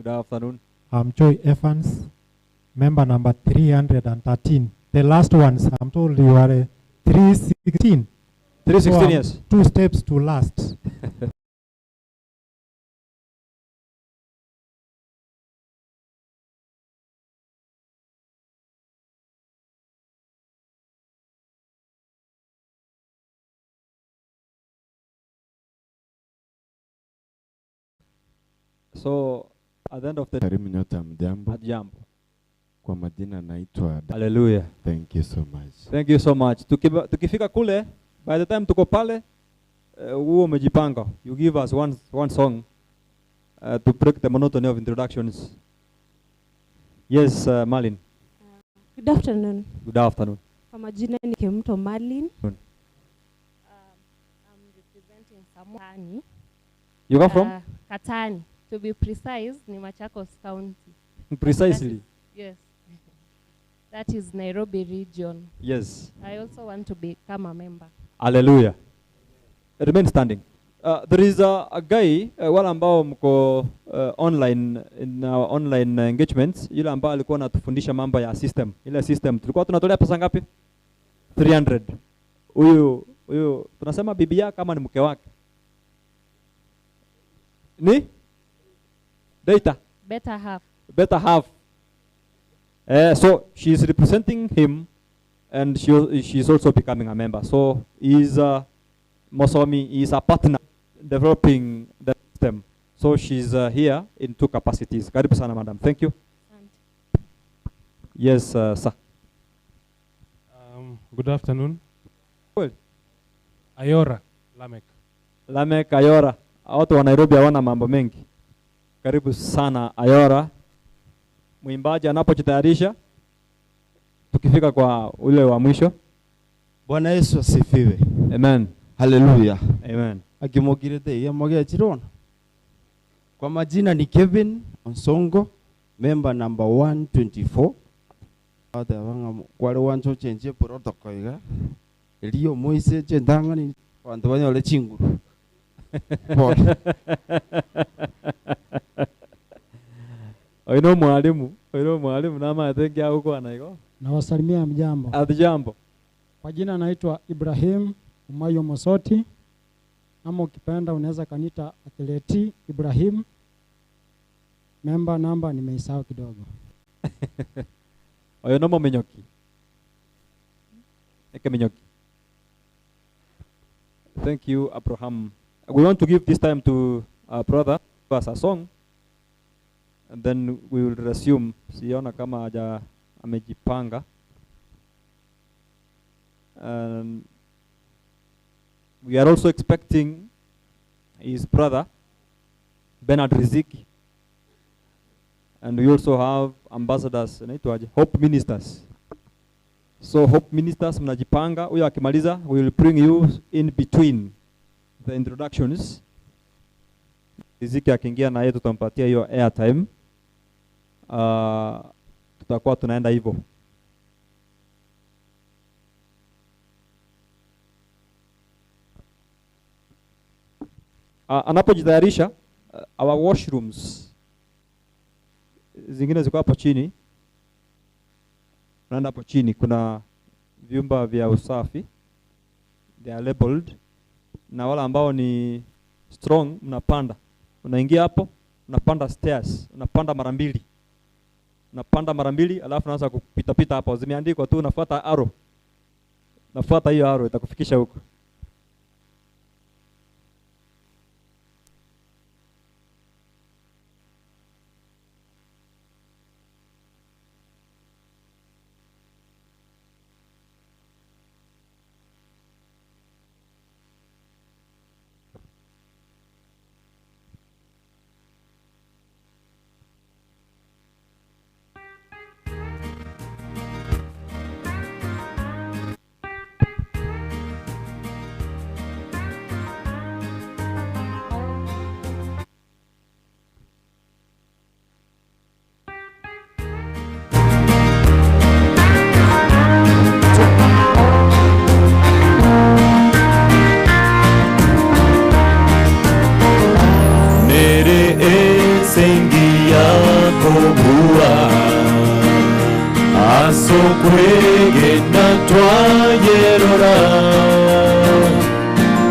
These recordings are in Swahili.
Good afternoon. I'm Joy Evans, member number 313. The last ones, I'm told you are 316. 316 years. 2 steps to last. So at the end of the Karibu nyote mjambo. jambo. Kwa majina naitwa Hallelujah. Thank you so much. Thank you so much. Tukifika kule, by the time tuko pale, huo umejipanga. You give us one song to break the monotony of introductions. Yes, Marlin. Good afternoon. Good afternoon. Kwa majina ni Kemto Marlin. Good. I'm representing Samani. You come from? Katani. To be precise, ni Machakos County. Precisely. Yes. That is Nairobi region. Yes. I also want to become a member. Hallelujah. Remain standing. There is a guy, wale ambao mko online, in our online engagements, yule ambao alikuwa anatufundisha mambo ya system. Ile system, tulikuwa tunatolea pesa ngapi? 300. Huyu, tunasema bibi yake kama ni mke wake. Ni? Data. Better half. So she's representing him, and she's also becoming a member. So he's Mosomi is a partner developing the system. So she's here in 2 capacities. Karibu sana, madam. Thank you. Yes, sir. Good afternoon. Well. Ayora, Lamek. Lamek Ayora. Watu wa Nairobi hawana mambo mengi. Karibu sana Ayora. Mwimbaji anapojitayarisha, tukifika kwa ule wa mwisho. Bwana Yesu asifiwe. Amen. Hallelujah. Amen. Akimogirete ya mogea chirona. Kwa majina ni Kevin Onsongo, member number 124. Ata wanga kwale wancho chenje protocol ga. Eliyo Moise chendanga ni wantu banya ole chinguru. Oino mwalimu na matengia huko anaiko. Na wasalimia mjambo. Adjambo. Kwa jina naitwa Ibrahim Umayo Mosoti. Ama ukipenda unaweza kanita Athleti Ibrahim. Member namba nimeisahau kidogo. Oino Menyoki. Eke Menyoki. Thank you, Abraham. We want to give this time to our brother for a song, and then we will resume. Siona kama haja amejipanga. We are also expecting his brother Bernard Riziki, and we also have ambassadors, Hope Ministers. So Hope Ministers mnajipanga, huyo akimaliza we will bring you in between the introductions. Riziki akiingia na yeye tutampatia hiyo airtime. Tutakuwa tunaenda hivyo. Anapojitayarisha, our washrooms zingine ziko hapo chini. Unaenda hapo chini kuna vyumba vya usafi. They are labeled. Na wala ambao ni strong mnapanda. Unaingia hapo, unapanda stairs, unapanda mara mbili. Unapanda mara mbili alafu unaanza kupita hapo. Zimeandikwa tu unafuata arrow. Nafuata hiyo arrow itakufikisha huko. Yakobua Asokwege na twayerora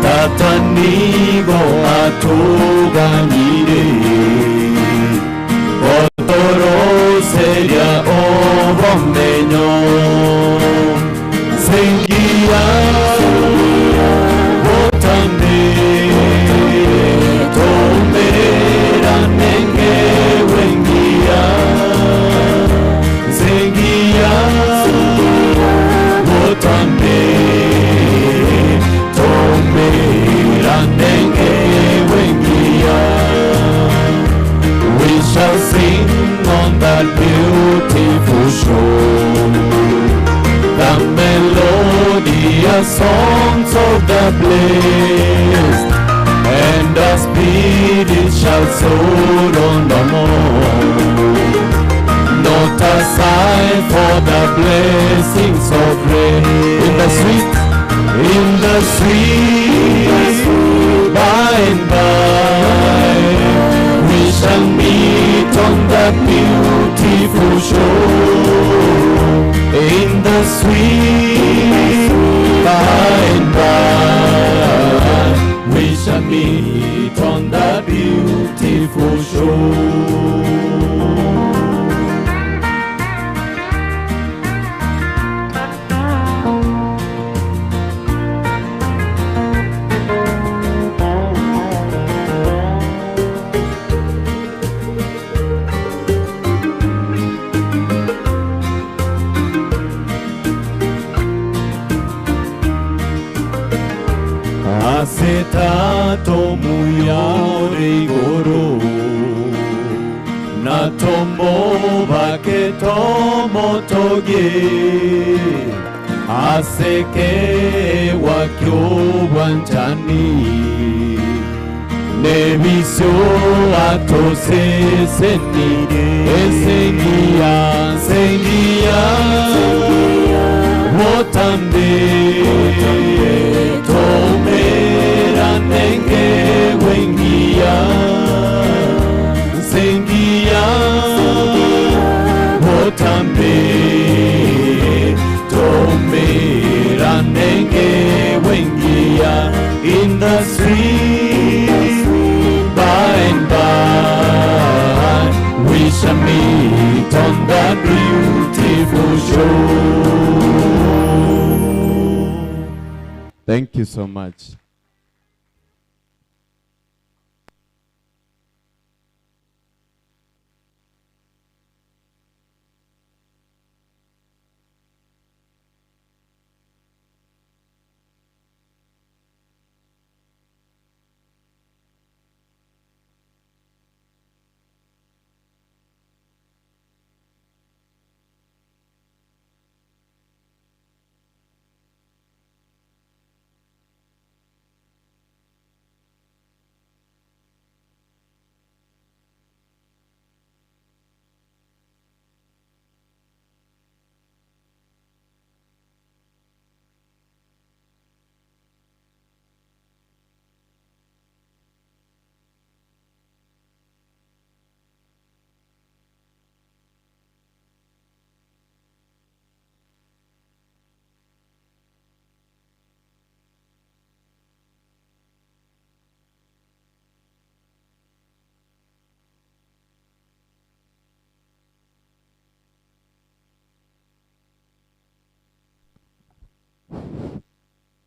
Tatanigo atuganyire Otoro seria obomenyo Sengia Botande Tomera nenge wengia Sengia Botande Tomera nenge wengia We shall sing on that beautiful shore the melodious songs of the blessed, and our spirit shall soar on the morn. Not aside for the blessings of rain in the sweet, by and by. We shall meet on the beautiful shore. In the sweet by and by, we shall meet on the beautiful shore. Asetato muyore igoro na tomo bake tomo toge aseke wakyo wanchani nevisyo atose senige sengia Wotande Tomera nenge wengia Sengia Wotande Tomera nenge wengia In the street by and by We shall meet on that beautiful shore. Thank you so much.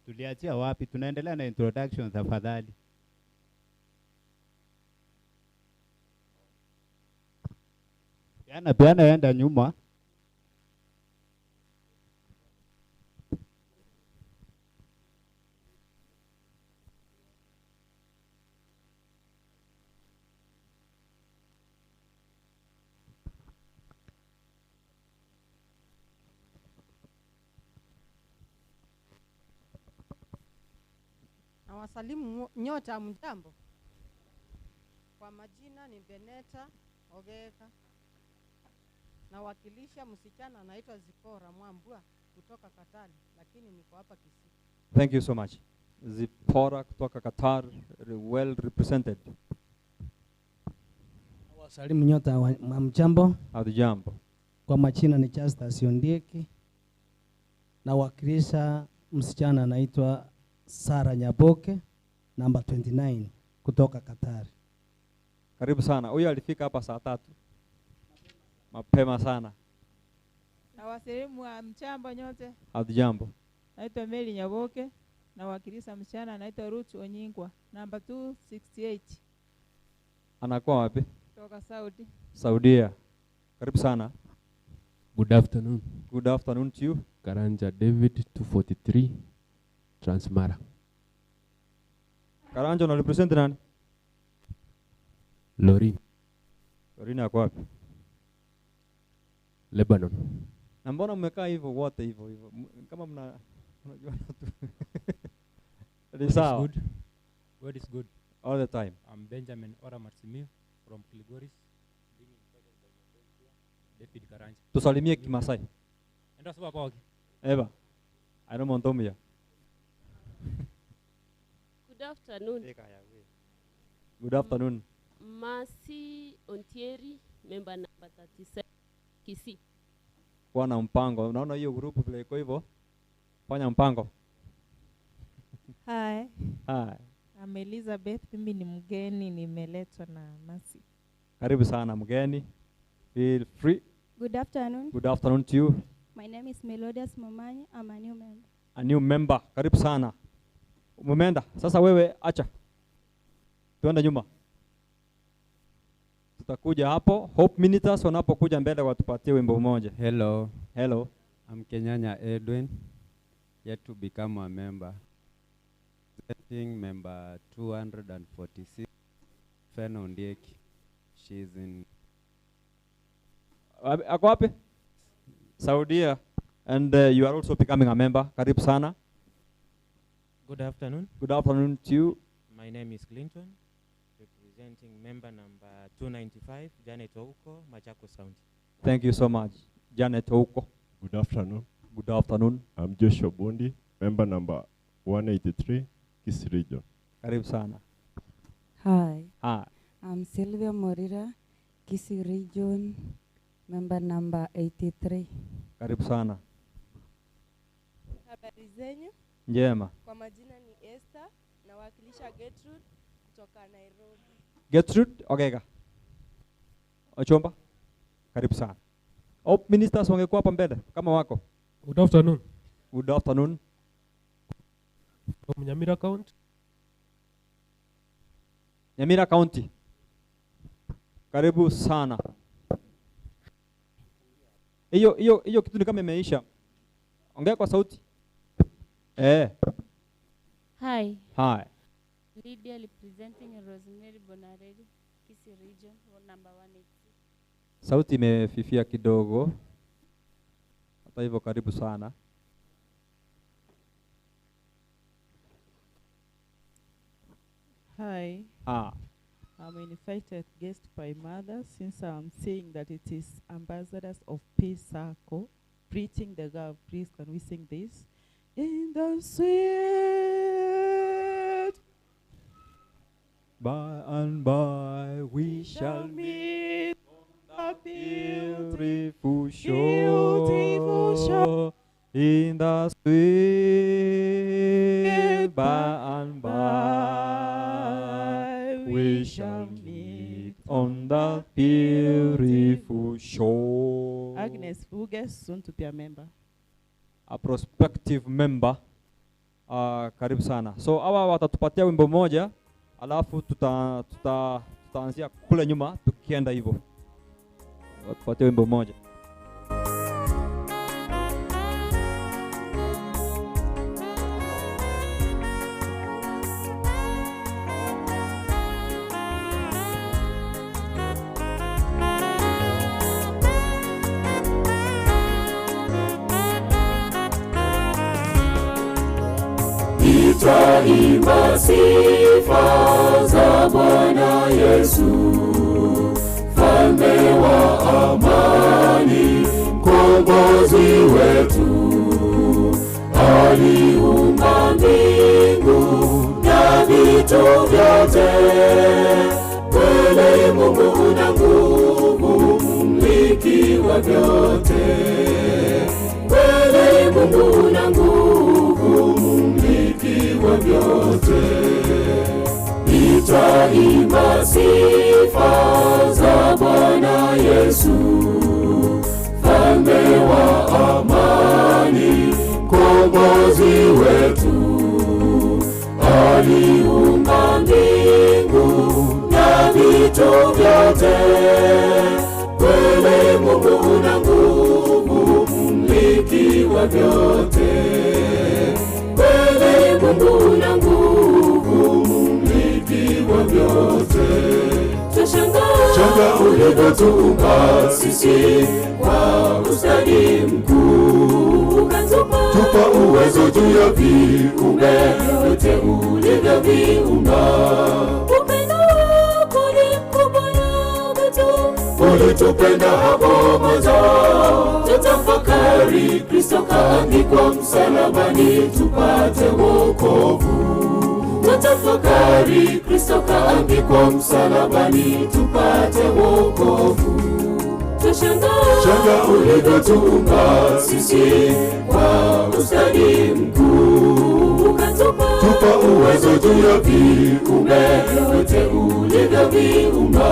Tuliachia wapi? Tunaendelea na introduction tafadhali. Piana enda nyuma. Nawasalimu nyote mjambo. Kwa majina ni Beneta Ogeka. Nawakilisha msichana anaitwa Zipora Mwambua kutoka Katari, lakini niko hapa Kisii. Thank you so much. Zipora kutoka Qatar, well represented. Salimu nyote wa mjambo. Hatujambo. Kwa majina ni Justus Ondieki. Na wakilisha msichana anaitwa Sara Nyaboke namba 29 kutoka Katari. Karibu sana. Huyu alifika hapa saa 3. Mapema sana. Na wasalimu wa mchambo nyote. Hatujambo. Naitwa Meli Nyaboke na wakilisha msichana anaitwa Ruth Onyingwa namba 268. Anakuwa wapi? Kutoka Saudi. Saudia. Karibu sana. Good afternoon. Good afternoon to you. Karanja David 243 Transmara. Karanja na represent nani? Lorin. Lorin ako wapi? Lebanon. Na mbona mmekaa hivyo wote hivyo kama unajua tu. Ni sawa. Good. God is good. All the time. I'm Benjamin Ora Marsimiu from Kilgoris. David Karanja. Tusalimie Kimasai. Enda sababu kwa waki. Eba. I don't want to hear. Good afternoon. Good afternoon. Masi Ontieri, member number 37, Kisii. Wana mpango. Unaona hiyo group vile iko hivyo? Fanya mpango. Hi. Hi. I'm Elizabeth, mimi ni mgeni nimeletwa na Masi. Karibu sana mgeni. Feel free. Good afternoon. Good afternoon to you. My name is Melodious Momanyi. I'm a new member. A new member. Karibu sana. Umeenda. Sasa wewe acha. Tuende nyuma. Tutakuja hapo. Hope Ministers wanapokuja mbele watupatie wimbo mmoja. Hello. Hello. I'm Kenyanya Edwin, yet to become a member. Setting member 246, Fen Ondieki. She's in... Ako wapi? Saudia. And you are also becoming a member. Karibu sana. Good afternoon. Good afternoon to you. My name is Clinton, representing member number 295, Janet Ouko, Machakos County. Thank you so much. Janet Ouko. Good afternoon. Good afternoon. I'm Joshua Bundi, member number 183, Kisii Region. Karibu sana. Hi. Hi. I'm Sylvia Morira, Kisii Region, member number 83. Karibu sana. Habari zenyu? Njema. Kwa majina ni Esther na wakilisha Gertrude kutoka Nairobi. Gertrude, Ogega. Ochomba. Karibu sana. Hope Ministers wangekuwa hapa mbele kama wako. Good afternoon. Good afternoon. From Nyamira County. Nyamira County. Karibu sana. Hiyo kitu ni kama imeisha. Ongea kwa sauti. Hi. Hi. Lydia representing Rosemary Bonareri, Kisii Region, number 186. Sauti imefifia kidogo. Hata hivyo karibu sana. Hi. Ah. I'm an invited guest by mother since I'm saying that it is ambassadors of Peace Circle preaching the God. Please can we sing this? In the sweet by and by we shall meet on the beautiful shore. In the sweet by and by we shall meet on the beautiful shore. Agnes Fuges, soon to be a member. A prospective member. Karibu sana. So hawa watatupatia wimbo moja, alafu tutaanzia kule nyuma tukienda hivyo. Watupatia wimbo moja. Nitaimba sifa za Bwana Yesu, Mfalme wa amani, Mkombozi wetu. Aliumba mbingu na vitu vyote, kweli Mungu una nguvu. wa vyote. Wewe Mungu na nguvu, mmiliki wa vyote. Nitaimba sifa za Bwana Yesu, Mfalme wa amani, Mkombozi wetu. Aliumba mbingu na vitu vyote. Wewe Mungu na nguvu, mmiliki wa vyote. Wewe Mungu na nguvu, mmiliki wa vyote. Twashangaa ulivyotuumba sisi kwa ustadi mkuu, ukatupa uwezo juu ya viumbe vyote ulivyoviumba. Upendo wako ni mkubwa na mkuu, ulitupenda hapo mwanzo. Tutafakari Kristo kaangikwa msalabani tupate wokovu. Tutafakari Kristo kaangikwa msalabani tupate wokovu. Twashangaa ulivyotuumba sisi kwa ustadi mkuu, ukatupa uwezo juu ya viumbe vyote ulivyoviumba.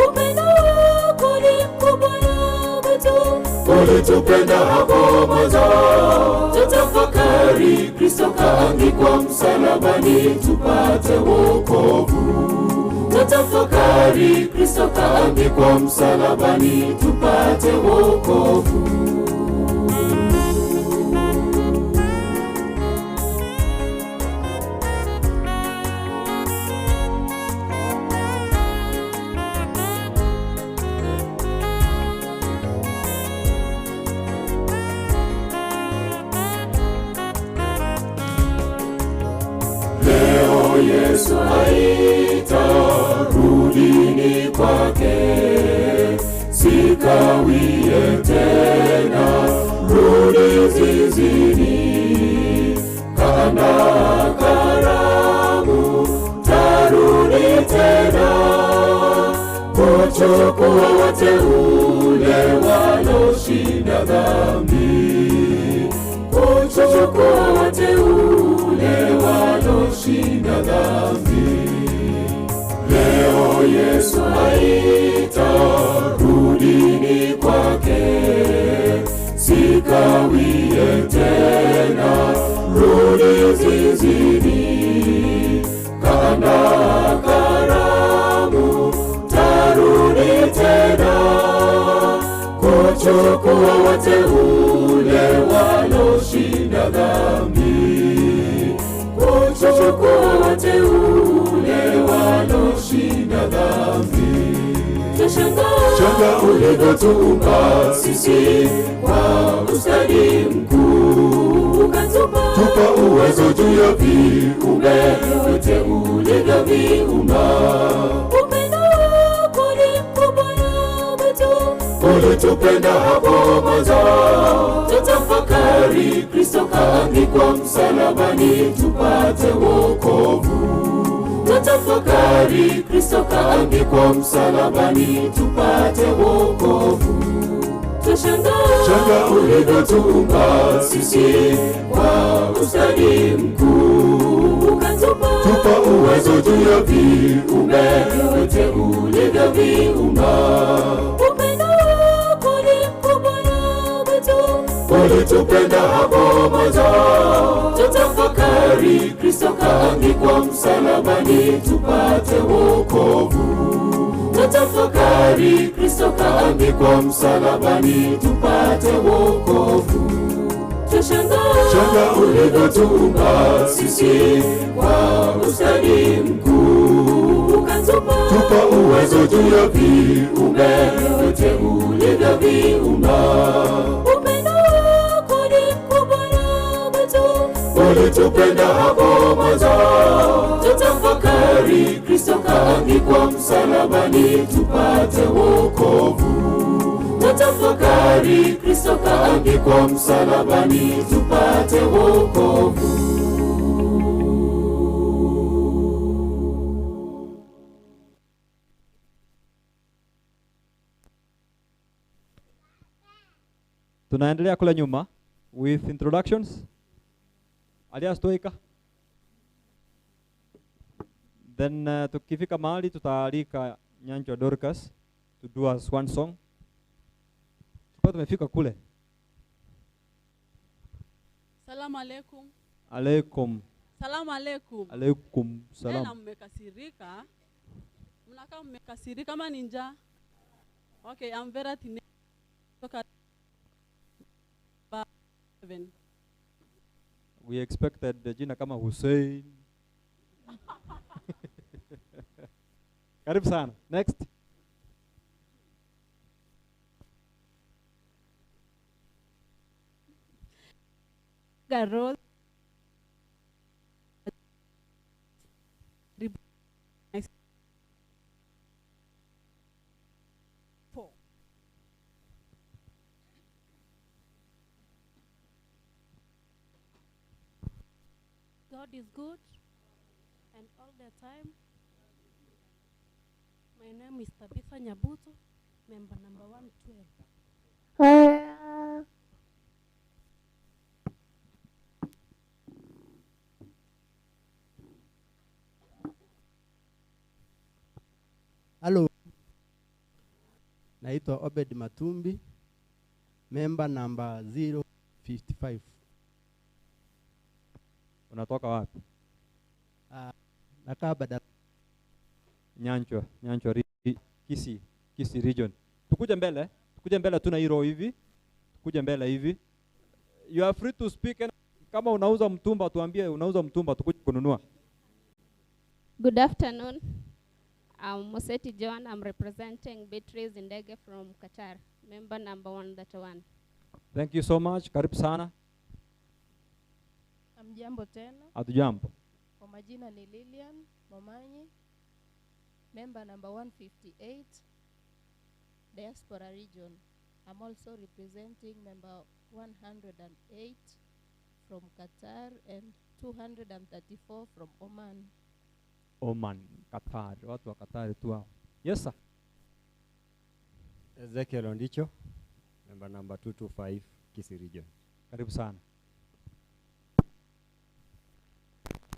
Upendo wako ni mkubwa na mkuu, ulitupenda hapo mwanzo. Tutafakari Kristo kaangikwa msalabani tupate wokovu. Tutafakari Kristo kaangikwa msalabani tupate wokovu. Leo Yesu aita, rudini kwake, sikawie tena, rudi zizini. Kaandaa karamu, tarudi tena, kuchukua wateule waloshinda dhambi. Kuchukua wateule waloshinda dhambi. Leo Yesu aita, rudini kwake, sikawie tena, rudi zizini. Kaandaa karamu, tarudi tena, kuchukua wateule waloshinda dhambi. Kuchukua wateule waloshinda dhambi. Twashangaa ulivyotuumba sisi kwa ustadi mkuu, ukatupa uwezo juu ya viumbe vyote ulivyoviumba. Upendo wako ni mkubwa na mkuu, ulitupenda hapo mwanzo. Tutafakari Kristo kaangikwa msalabani tupate wokovu. Tutafakari Kristo kaangikwa msalabani tupate wokovu. Twashangaa ulivyotuumba sisi kwa ustadi mkuu, ukatupa uwezo juu ya viumbe vyote ulivyoviumba. Upendo wako ni mkubwa na mkuu, ulitupenda hapo mwanzo. Tutafakari Kristo kaangikwa msalabani tupate wokovu. Tutafakari Kristo kaangikwa msalabani tupate wokovu. Twashangaa ulivyotuumba sisi kwa ustadi mkuu, ukatupa uwezo juu ya viumbe vyote ulivyoviumba. Upendo wako ni mkubwa na mkuu, ulitupenda hapo mwanzo. Tutafakari Kristo kaangikwa msalabani tupate wokovu. Tutafakari Kristo kaangikwa msalabani tupate wokovu. Tunaendelea kule nyuma with introductions. Alias Toika. Then tukifika mahali tutaalika Nyanjo Dorcas to do us one song. Kwa tumefika kule. Salamu alaikum. Alaikum. Salamu alaikum. Alaikum salam. Tena mmekasirika. Mnakaa mmekasirika kama ninja. Okay, I'm very teenage. We expected the jina kama Hussein. Karibu sana. Next. Garol. God is good, and all the time. My name is Tabitha Nyabuto, member number 112. Hello. Naitwa Obed Matumbi, member number 055. Unatoka wapi? Nakaa Badala. Nyanchwa Kisii region. Tukuje mbele tuna hiro hivi. Tukuje mbele hivi. You are free to speak. Kama unauza mtumba tuambie unauza mtumba tukuje kununua. Good afternoon. I'm Moseti John. I'm representing Beatrice Ndege from Qatar, member number 131. Thank you so much. Karibu sana. Amjambo tena. Hatujambo. Kwa majina ni Lilian Momanyi, member number 158, Diaspora Region. I'm also representing member 108 from Qatar and 234 from Oman. Oman, Qatar. Watu wa Qatar tu hao. Yes sir. Ezekiel Ondicho, member number 225, Kisii Region. Karibu sana.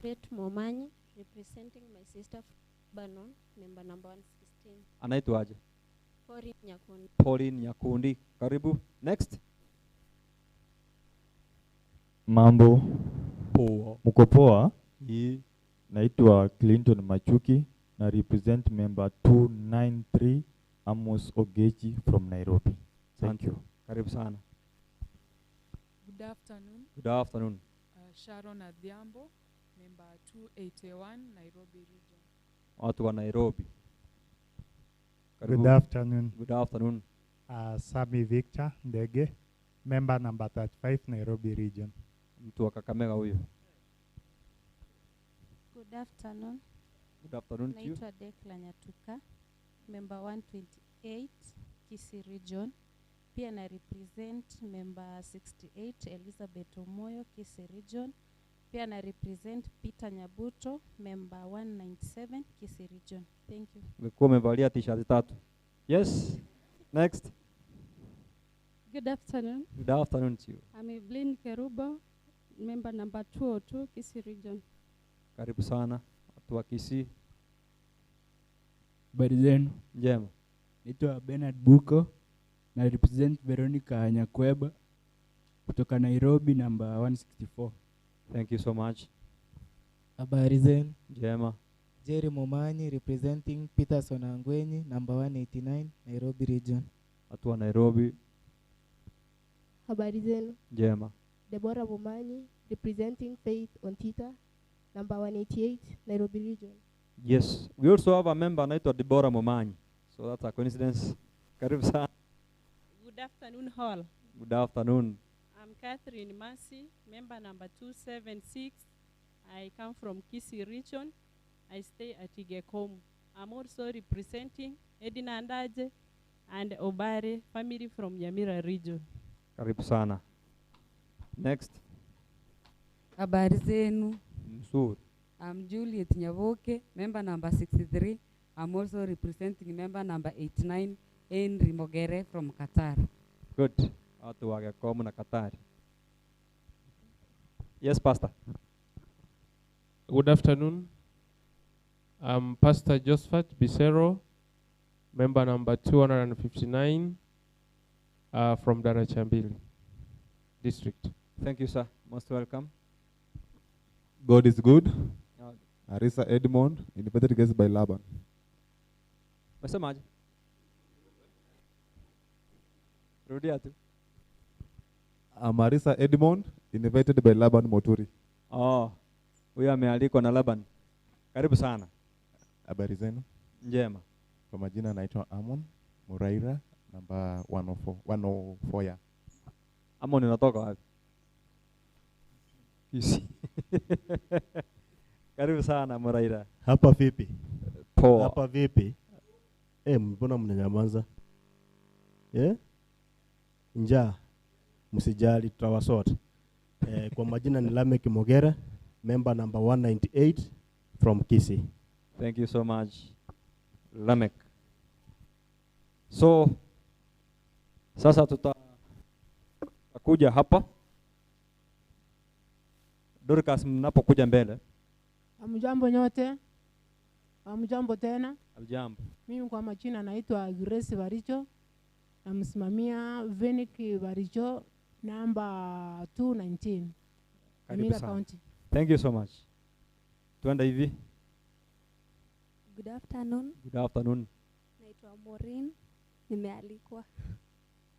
Beth Momanyi, representing my sister Banon, member number 116. Anaitwaje? Pauline Nyakundi. Pauline Nyakundi. Karibu. Next. Mambo. Poa. Mko poa? Naitwa Clinton Machuki na represent member 293 Amos Ogechi from Nairobi. Thank you. Karibu sana. Good afternoon. Good afternoon. Sharon Adhiambo, member 281 Nairobi region. Watu wa Nairobi. Karibu. Good afternoon. Good afternoon. Sami Victor Ndege, member number 35 Nairobi region. Mtu wa Kakamega huyo. Good afternoon. Good afternoon to you. Naitwa Dekla Nyatuka, member 128 Kisii region. Pia na represent member 68 Elizabeth Omoyo Kisii region. Pia na represent Peter Nyabuto, member 197 Kisii region. Thank you. Umekuwa umevalia t-shirt tatu. Yes. Next. Good afternoon. Good afternoon to you. I'm Evelyn Kerubo, member number 202 Kisii region. Karibu sana watu wa Kisii. Habari zenu? Njema. Naitwa Bernard Buko na represent Veronica Nyakweba kutoka Nairobi number 164. Thank you so much. Habari zenu? Njema. Jerry Momanyi representing Peterson Angwenyi number 189 Nairobi region. Watu wa Nairobi. Habari zenu? Njema. Deborah Momanyi representing Faith Ontita number 188 Nairobi region. Yes. We also have a member anaitwa Deborah Momanyi. So that's a coincidence. Karibu sana. Good afternoon all. Good afternoon. I'm Catherine Masi, member number 276. I come from Kisii region. I stay at Igekom. I'm also representing Edina Andaje and Obare family from Nyamira region. Karibu sana. Next. Habari zenu? Mzuri. I'm Juliet Nyavoke, member number 63. I'm also representing member number 89, Henry Mogere from Qatar. Good. watu wa Gekomu na Katari. Yes, Pastor. Good afternoon. I'm Pastor Josephat Bisero, member number 259 from Darachambili district. Thank you, sir. Most welcome. God is good. Yeah. Arisa Edmond, independent guest by Laban. Masemaje? Rudia tu. Marisa Edmond, invited by Laban Moturi. Oh, huyo amealikwa na Laban. Karibu sana. Habari zenu? Njema. Kwa majina naitwa Amon Muraira, namba 104 ya. Amon unatoka wapi? Kisi. Karibu sana Muraira. Hapa vipi? Poa. Hapa vipi? Mbona mnanyamaza? Njaa. Msijali tutawasort. Kwa majina ni Lamek Mogera, member number 198 from Kisii. Thank you so much, Lamek. So, sasa tutakuja hapa. Dorcas, mnapokuja mbele. Hamjambo nyote. Hamjambo tena. Hamjambo. Mimi kwa majina naitwa Grace Baricho. Namsimamia Venick Baricho number 219. Nyamira County. Thank you so much. Tuenda hivi. Good afternoon. Good afternoon. Naitwa Maureen. Nimealikwa.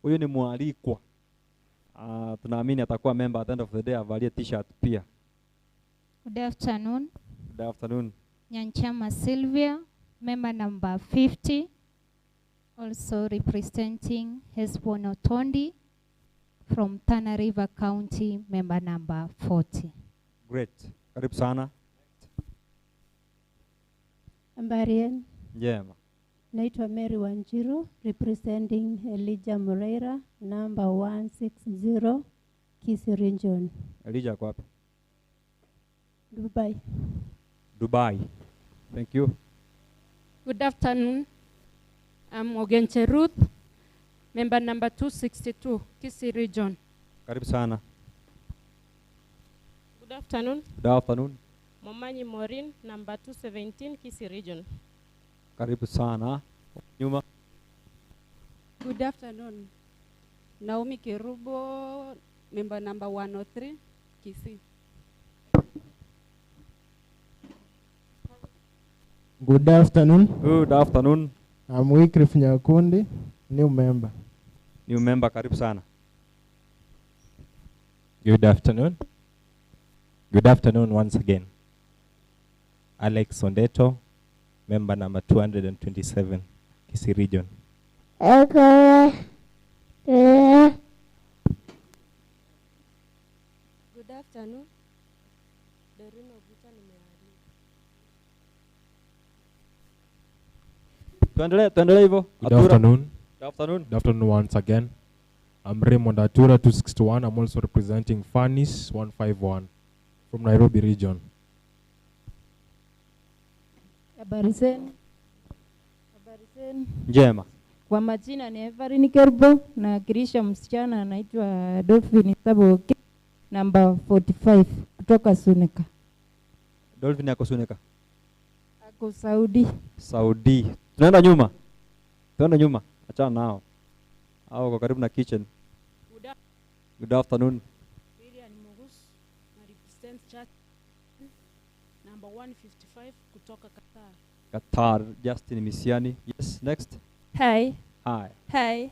Huyu ni mwalikwa. Tunaamini atakuwa member at the end of the day, avalie t-shirt pia. Good afternoon. Good afternoon. Nyanchama Sylvia, member number 50, also representing Hesbon Otondi from Tana River County, member number 40. Great. Karibu sana. Ambarian. Njema. Naitwa Mary Wanjiru, representing Elijah Moreira, number 160, Kisii Region. Elijah kwa wapi? Dubai. Dubai. Thank you. Good afternoon. I'm Ogenche Ruth, member number 262, Kisii Region. Karibu sana. Good afternoon. Good afternoon. Momanyi Maureen, number 217, Kisii Region. Karibu sana. Nyuma. Good afternoon. Naomi Kerubo, member number 103, Kisii. Good afternoon. Good afternoon. I'm Wycliffe Nyakundi, new member. New member, karibu sana. Good afternoon. Good afternoon once again. Alex Ondeto, member number 227, Kisii Region. Good afternoon. Dorino Vita nimealikwa. Tuendelee hivyo. Good afternoon. Good afternoon. Good afternoon once again. I'm Raymond Atura 261. I'm also representing Fanis 151 from Nairobi region. Habari zenu. Njema. Kwa majina ni Evelyn Kerbo na kirisha msichana anaitwa Dolphin Saboke number 45 kutoka Suneka. Dolphin yako Suneka. Ako Saudi. Saudi. Tunaenda nyuma. Tunaenda nyuma. Achana nao. Hao kwa karibu na kitchen. Good afternoon. Lilian Mugus na represent church number 155 kutoka Qatar. Qatar, Justin Misiani. Yes, next. Hi. Hi. Hi.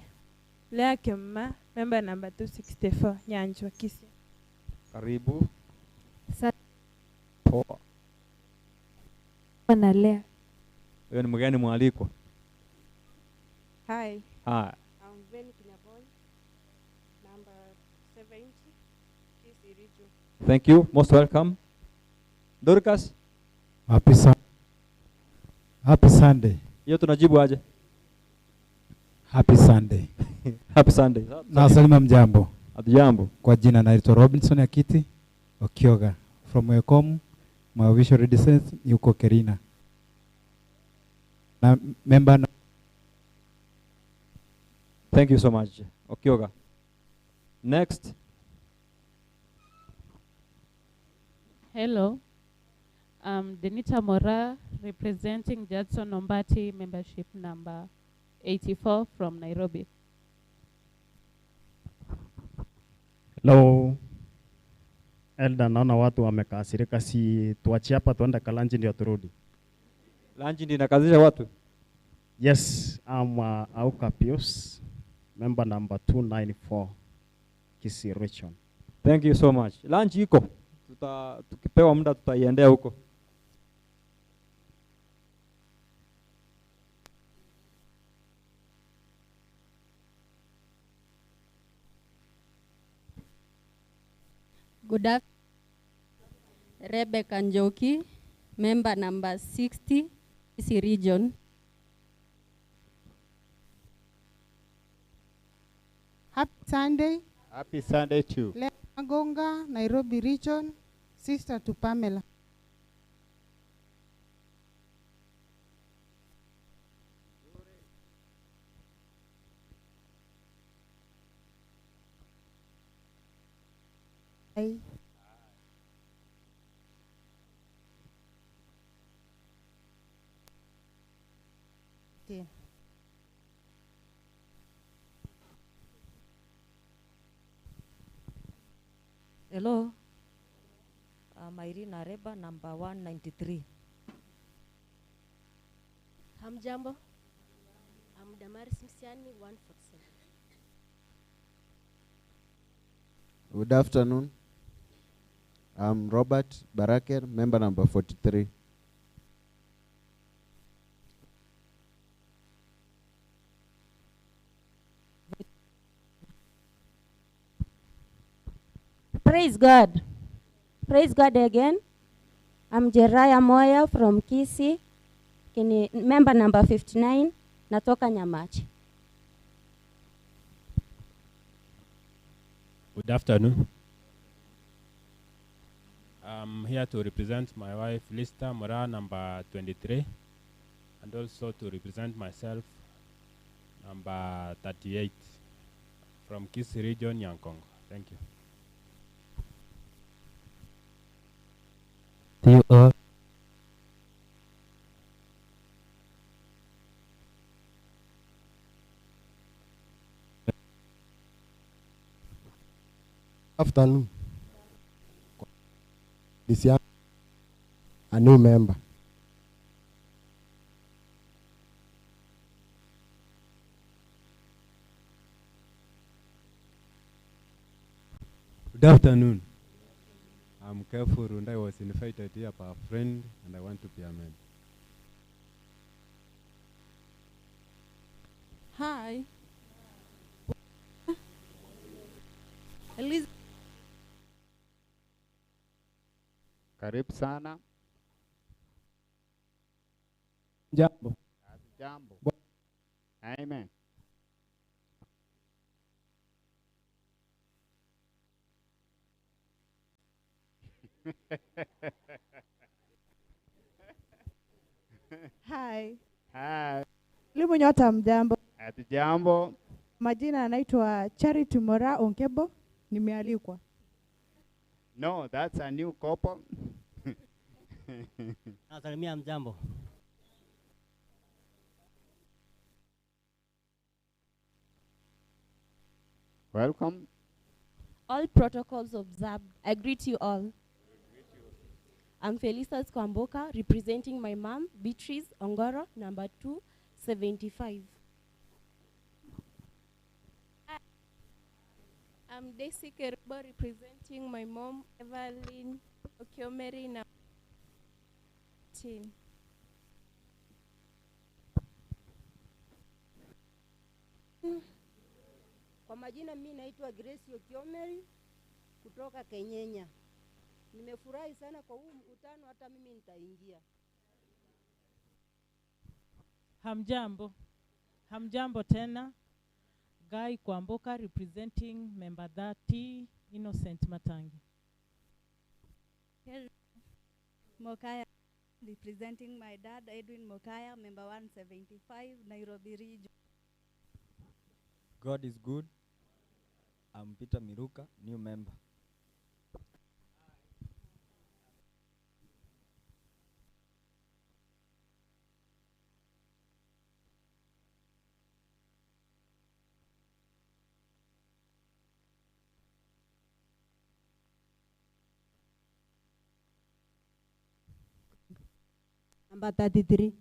Lea Kema, member number 264, Nyanjwa Kisii. Karibu. Poa. Na Lea. Wewe ni mgeni mwalikwa? Hi. Hi. I'm Veni Kinyabon, number 70, Kisii Region. Thank you. Most welcome. Dorcas. Happy Sunday. Hiyo tunajibu aje? Happy Sunday. Happy Sunday. Na salima mjambo. Jambo. Kwa jina naitwa Robinson Akiti Okioga from Wekom, Mwavisho Redisens yuko Kerina. Na member Thank you so much. Okioga. Next. Hello, I'm Denita Mora, representing Judson Ombati, membership number 84 from Nairobi. Hello. Elda, naona watu wamekasirika, si tuachie hapa tuende kalanji ndio turudi. Lunch ndio inakazisha watu? Yes, I'm Auka Pius, member number 294, Kisii Region. Thank you so much. Lunch iko. Tukipewa muda tutaiendea huko. Good afternoon. Rebecca Njoki, member number 60, Kisii Region. Happy Sunday. Happy Sunday too. Lea Magonga, Nairobi Region, sister to Pamela. Hi. Yeah. Hello, I'm Irene Areba, number 193. Hamjambo. I'm Damaris Msiani, 147. Good afternoon. I'm Robert Baraker, member number 43. Praise God. Praise God again. I'm Jeriah Moya from Kisii, member number 59, natoka Nyamachi. Good afternoon. I'm here to represent my wife, Lista Mora, number 23, and also to represent myself, number 38, from Kisii Region, Nyankongo. Thank you. You are afternoon. This year, a new member. Good afternoon. I'm Careful and I was invited here by a friend and I want to be a member. Hi. Elizabeth. Karibu sana. Jambo. Jambo. Amen. Hi. Hi. Limu nyota mjambo. Jambo. Majina anaitwa Charity Mora Onkebo, nimealikwa. No, that's a new couple. Nasalimia mjambo. Welcome. All protocols observed. I greet you all. I'm Felicitas Kwamboka, representing my mom, Beatrice Ongoro, number 275. I'm Daisy Kerubo, representing my mom, Evelyn Okiomeri, number 10. Kwa majina mimi naitwa Grace Okiomeri kutoka Kenyenya. Nimefurahi sana kwa huu mkutano, hata mimi nitaingia. Hamjambo. Hamjambo tena. Guy Kwamboka, representing member 30, Innocent Matangi. Hello. Mokaya, representing my dad, Edwin Mokaya, member 175, Nairobi Region. God is good. I'm Peter Miruka, new member. Number 33.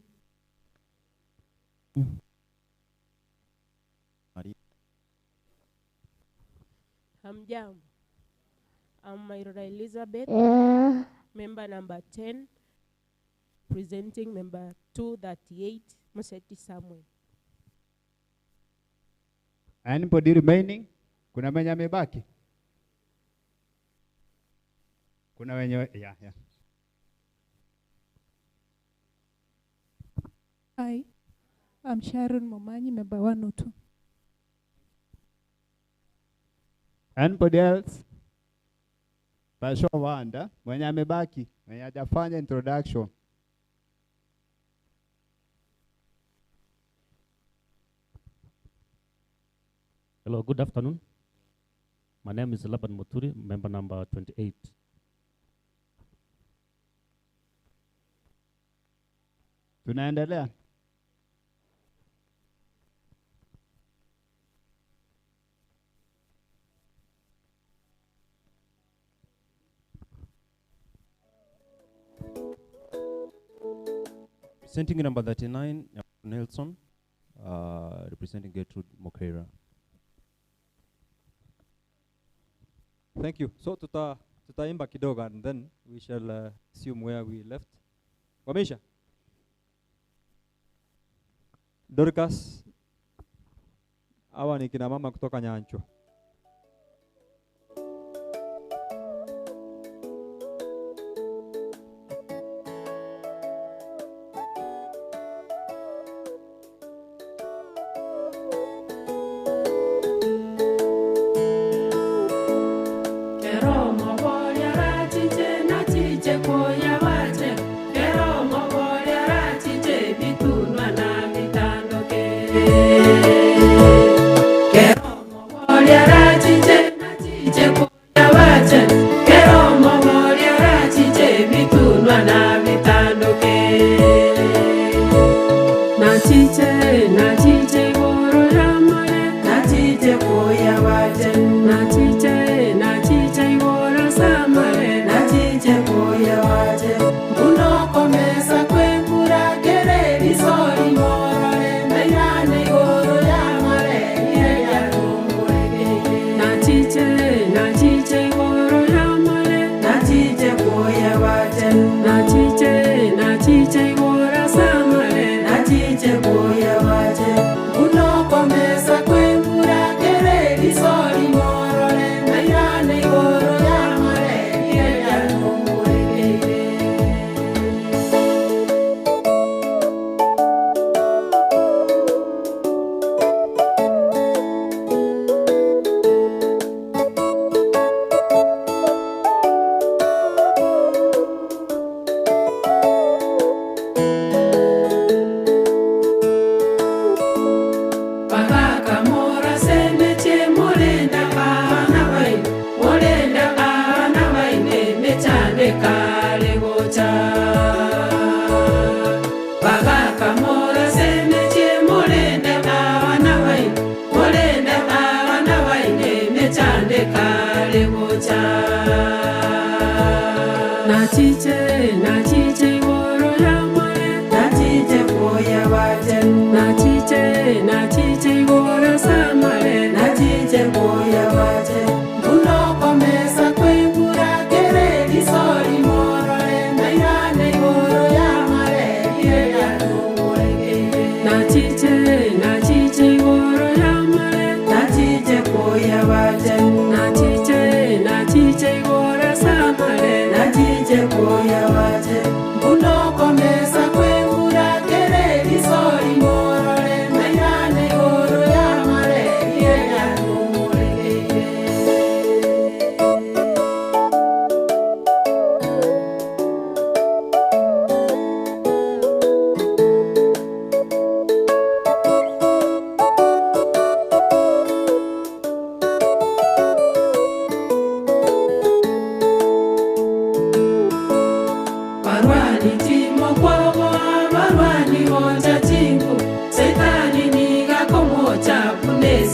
Hamjambo. I'm Myra Elizabeth, member number 10, presenting member 238, Museti Samuel. Anybody remaining? Kuna mwenye amebaki? Kuna wenye yeah. Hi, I'm Sharon Momanyi, member 102. Anybody else? Pasho Wanda, mwenye amebaki, mwenye hajafanya introduction. Hello, good afternoon. My name is Laban Muturi, member number 28. Tunaendelea. Presenting number 39, Nelson, representing Gertrude Mokera. Thank you. So tutaimba kidogo and then we shall assume where we left. Wamesha? Dorcas, hawa ni kina mama kutoka Nyancho. Natije koya waje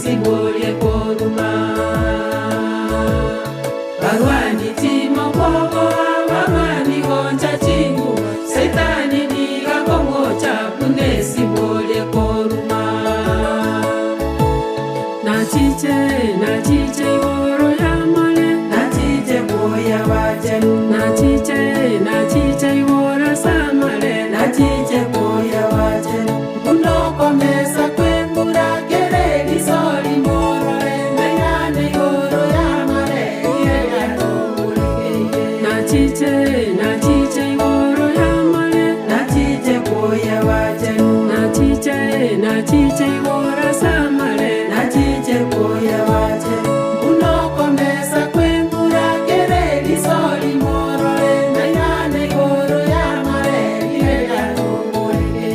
sibolie koruma barwani timo kogo barwani gonja chingu Saitani niga kongocha bune sibolie koruma nachiche igoro ya male nachiche boya wajen nachiche igoro samale nachiche boya wajen unoko mesa kwembura gereli soli morore nayane igoro ya male yega tobule nachiche igoro ya male nachiche boya wajen nachiche igoro samale nachiche boya wajen unoko mesa kwembura gereli soli morore nayane igoro ya male yega tobule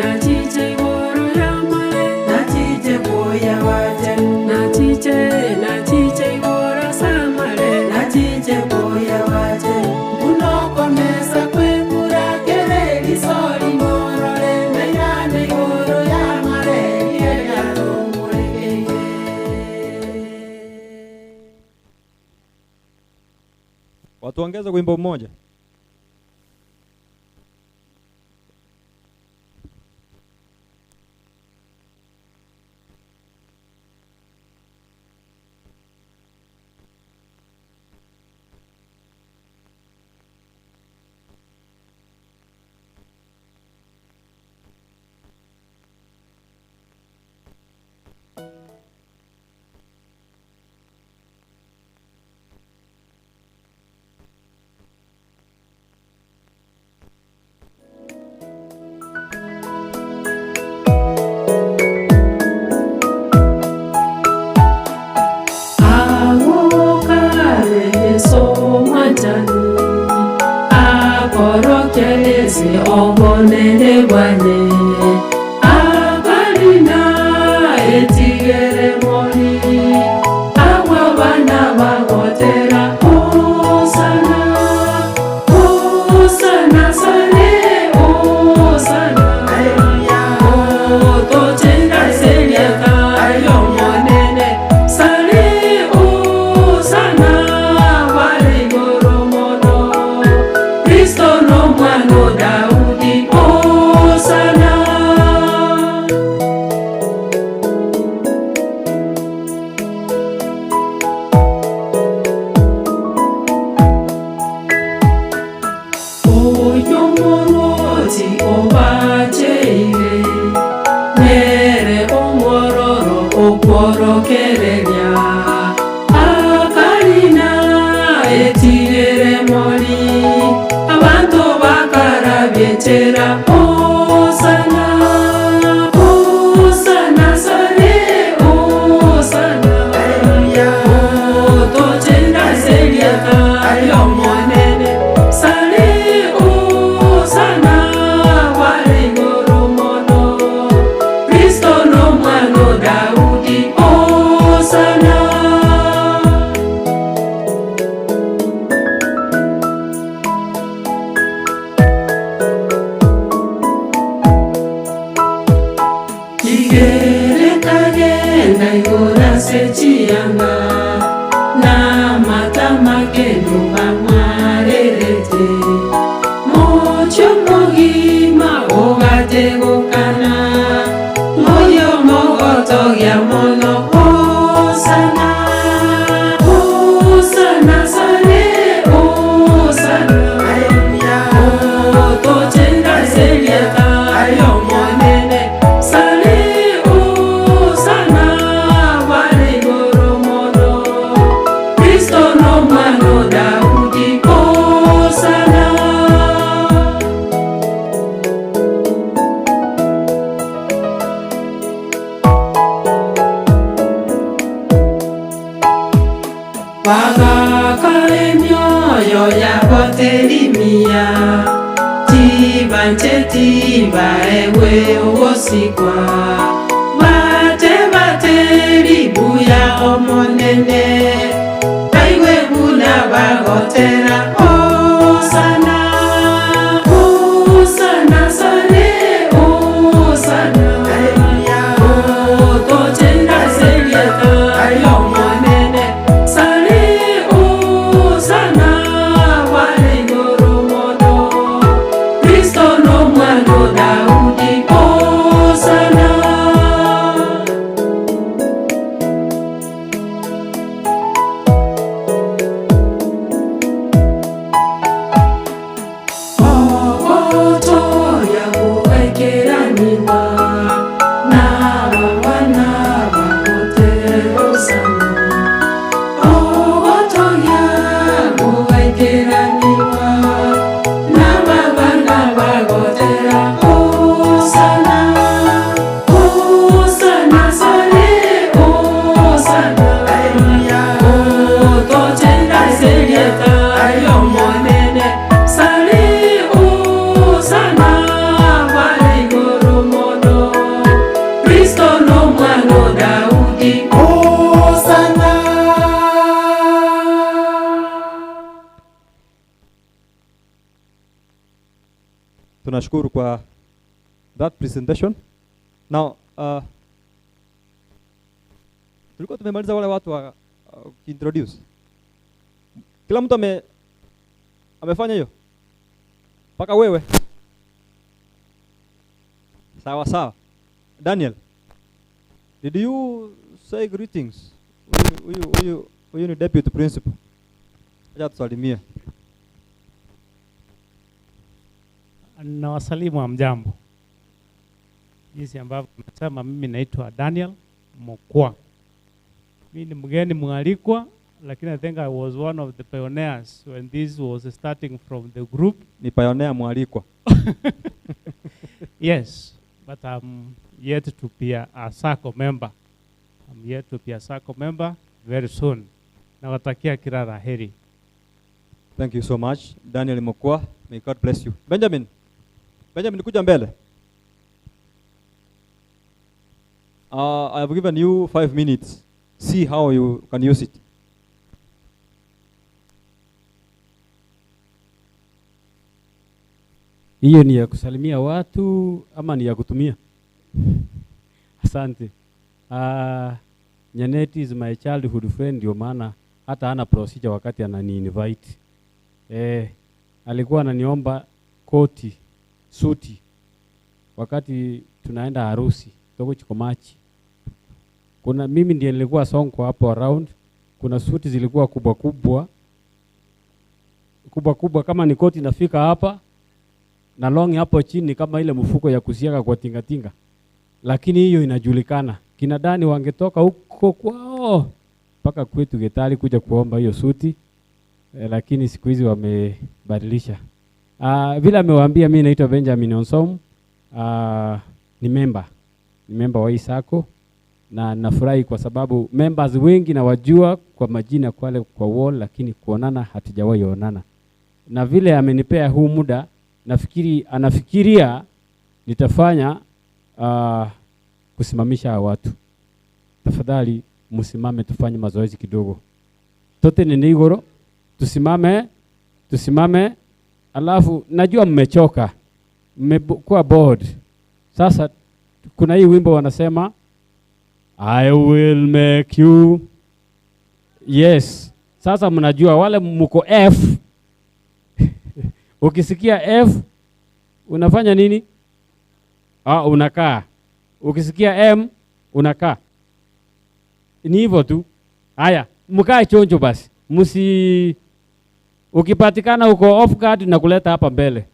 nachiche igoro ya male nachiche boya wajen nachiche igoro samale nachiche boya wajen unoko mesa kwembura gereli soli morore nayane igoro ya male yega tobule Watu ongeza wimbo mmoja. Obonene bwane abalina etigere moni awa bana bagotera osana sale osana otochenga seliaka ayomonene sale osana wale goromono Kristo no mwano Daudi osana oyo moroti obacheire nere omororo okworokereria akalina etigere moli abantu bakarabyetera osana sale osana otochenga seliaka ayomonene sale osana wale goromono Kristo no mwano Daudi osana kagenda igora sechianga na matama kendo bamwarerete mocho mogima ogategokana moyo mogotogya mono osana sale osana otochenga seliaka ayomonene sale osana wale goromono Kristo no mwano Daudi osana bagakale myoyo yabotelimia tiba ewe owosikwa batelibuya omonene baiwe buna bagotera osana sale osana Tunashukuru kwa that presentation. Now, tulikuwa tumemaliza wale watu wa introduce. Kila mtu amefanya hiyo? Paka wewe? Sawa sawa. Daniel, did you say greetings? Huyu ni deputy principal. Acha tusalimie. Na wasalimu wa mjambo. Jinsi ambavyo nasema, mimi naitwa Daniel Mokwa. Mimi ni mgeni mwalikwa, lakini I think I was one of the pioneers when this was starting from the group. Ni pioneer mwalikwa. Yes, but I'm yet to be a SACCO member. I'm yet to be a SACCO member very soon. Nawatakia kila la heri. Thank you so much, Daniel Mokwa. May God bless you. Benjamin, kuja mbele. I have given you 5 minutes. See how you can use it. Hiyo ni ya kusalimia watu ama ni ya kutumia? Asante. Nyaneti is my childhood friend, ndio maana hata hana procedure wakati anani invite. Alikuwa ananiomba koti, suti wakati tunaenda harusi toko Chikomachi. Kuna mimi ndiye nilikuwa sonko hapo around. Kuna suti zilikuwa kubwa kubwa kama ni koti nafika hapa na long hapo chini kama ile mfuko ya kusiaga kwa tingatinga. Lakini hiyo inajulikana. Kina Dani wangetoka huko kwao mpaka kwetu Getari kuja kuomba hiyo suti. Lakini siku hizi wamebadilisha. Vile amewaambia, mimi naitwa Benjamin Onsom. Ni member wa hii SACCO, na nafurahi kwa sababu members wengi na wajua kwa majina kwa wall, lakini kuonana hatujawahi onana. Na vile amenipea huu muda, anafikiria nitafanya kusimamisha watu. Tafadhali msimame tufanye mazoezi kidogo. Tote ni igoro, tusimame. Alafu najua mmechoka, mmekuwa bored. Sasa kuna hii wimbo wanasema I will make you. Yes. Sasa mnajua wale mko F. Ukisikia F unafanya nini? Unakaa. Ukisikia M unakaa. Ni hivyo tu. Haya, mkae chonjo basi. Ukipatikana uko off guard na kuleta hapa mbele.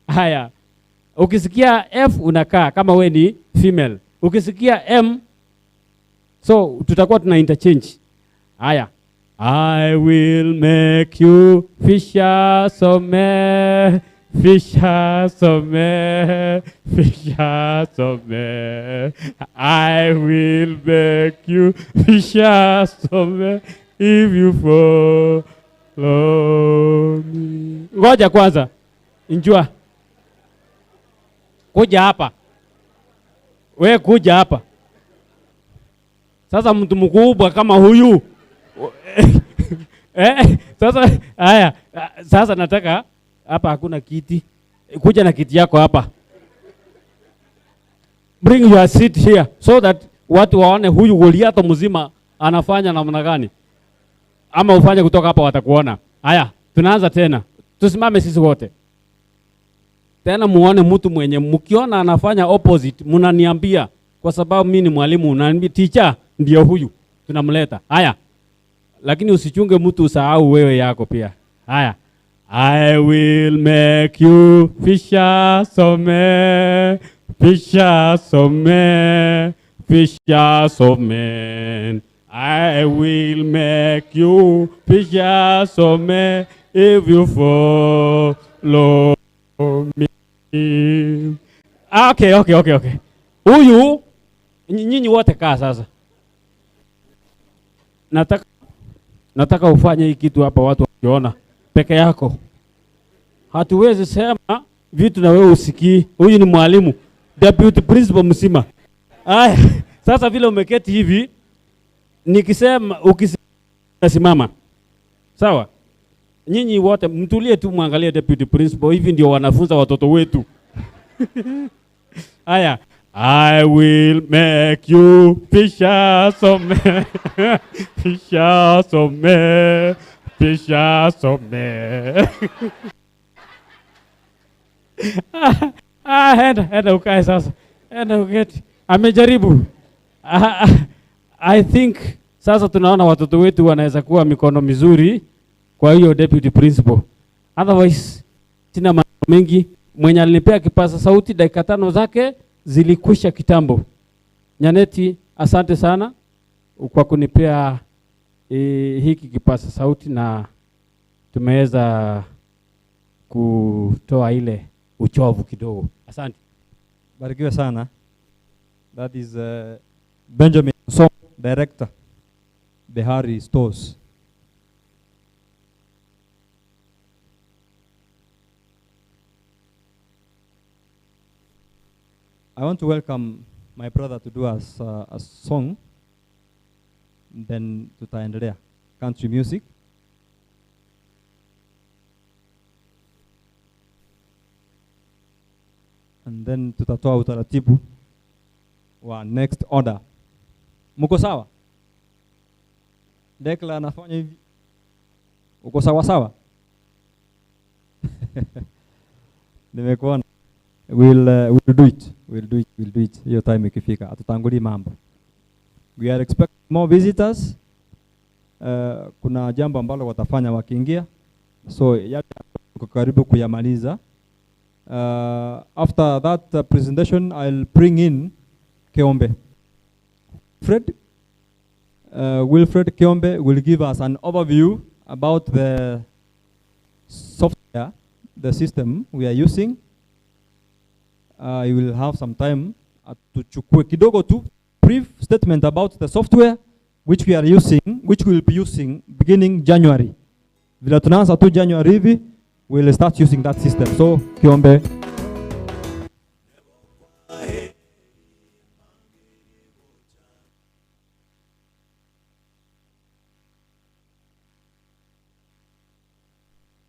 Haya. Ukisikia F unakaa kama we ni female. Ukisikia M, so tutakuwa tuna interchange. Haya. I will make you fishers of men, fishers of men, fishers of men. I will make you fishers of men if you follow me. Ngoja kwanza. Njua. Kuja hapa. We kuja hapa. Sasa mtu mkubwa kama huyu. Sasa haya, sasa nataka hapa hakuna kiti. Kuja na kiti yako hapa. Bring your seat here so that watu waone huyu Goliath mzima anafanya namna gani. Ama ufanye kutoka hapa watakuona. Haya, tunaanza tena. Tusimame sisi wote. Tena muone mtu mwenye mkiona anafanya opposite mnaniambia, kwa sababu mimi ni mwalimu, unaniambia teacher ndio huyu tunamleta. Haya. Lakini usichunge mtu usahau wewe yako pia. Haya. I will make you fishers of men, fishers of men, fishers of men. I will make you fishers of men if you follow me. Okay. Huyu nyinyi wote kaa sasa. Nataka ufanye hii kitu hapa watu wakiona peke yako. Hatuwezi sema vitu na wewe usikii. Huyu ni mwalimu, deputy principal msima. Sasa vile umeketi hivi, nikisema ukisimama. Sawa? Nyinyi wote mtulie tu, muangalie deputy principal, hivi ndio wanafunza watoto wetu. Haya, I will make you fishers of men, fishers of men, fishers of men. Enda ukae sasa, enda uketi. Amejaribu. I think sasa tunaona watoto wetu wanaweza kuwa mikono mizuri kwa hiyo deputy principal. Otherwise sina mambo mengi. Mwenye alinipea kipaza sauti dakika 5 zake zilikwisha kitambo. Nyaneti, asante sana kwa kunipea hiki kipaza sauti na tumeweza kutoa ile uchovu kidogo. Asante. Barikiwe sana. That is Benjamin Song, director, Behari Stores. I want to welcome my brother to do us a song, then tutaendelea country music. And then tutatoa utaratibu wa next order. Muko sawa? Dekla anafanya hivi. Uko sawa sawa? Nimekuona. We'll do it. Hiyo time ikifika atutanguli mambo. We are expecting more visitors. Kuna jambo ambalo watafanya wakiingia. So yale karibu kuyamaliza. After that presentation, I'll bring in Kiombe. Wilfred Kiombe will give us an overview about the software, the system we are using. You will have some time to chukue kidogo tu brief statement about the software which we are using, which we will be using beginning January. Vila tunaanza tu January hivi, we'll start using that system. So Kiombe.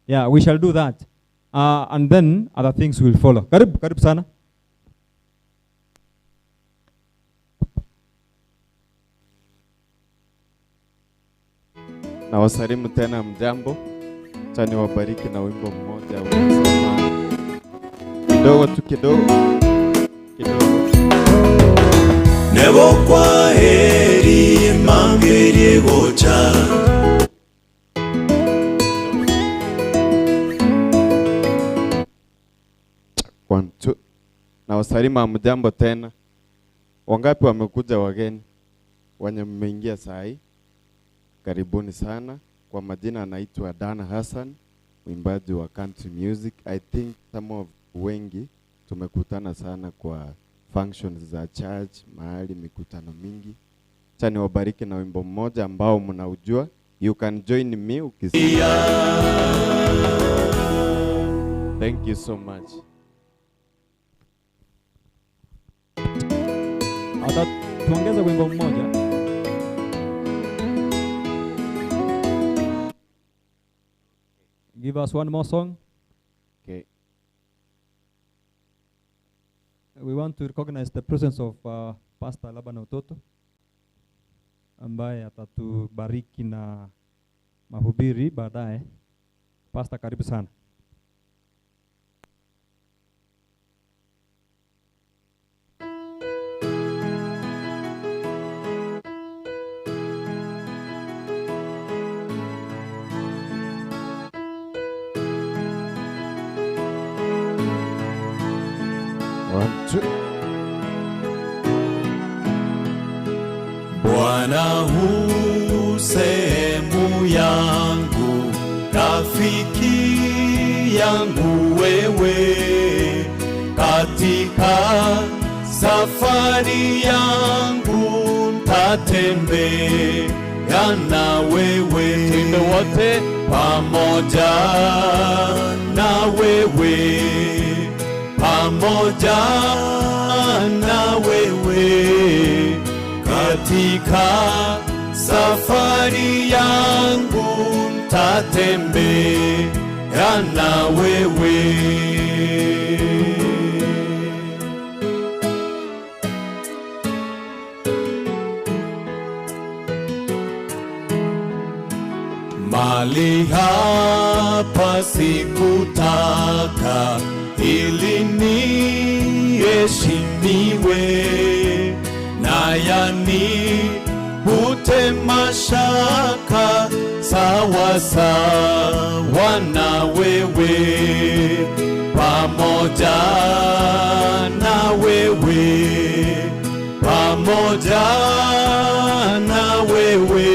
Yeah, we shall do that. And then other things will follow. Karibu sana. Na wasalimu tena, mjambo. Acha niwabariki na wimbo mmoja unasema kidogo. Nebo kwa heri mambiri gocha. Na wasalimu mjambo tena. Wangapi wamekuja wageni? Wenye mmeingia saa hii, karibuni sana. Kwa majina anaitwa Dan Hassan, mwimbaji wa country music. I think some of wengi tumekutana sana kwa functions za church, mahali mikutano mingi. Acha niwabariki na wimbo mmoja ambao mnaujua. You can join me ukisikia. Thank you so much. Tuongeze wimbo mmoja. Give us one more song. Okay. We want to recognize the presence of Pastor Laban Ototo ambaye atatubariki na mahubiri baadaye. Pastor, karibu sana. Bwana hu sehemu yangu, rafiki yangu wewe, katika safari yangu ntatembea na wewe, twende wote pamoja na wewe, pamoja na wewe, katika safari yangu tatembea na wewe. Mali hapa sikutaka ili niheshimiwe, na yanipute mashaka sawa sawa na wewe, pamoja na wewe, pamoja na wewe.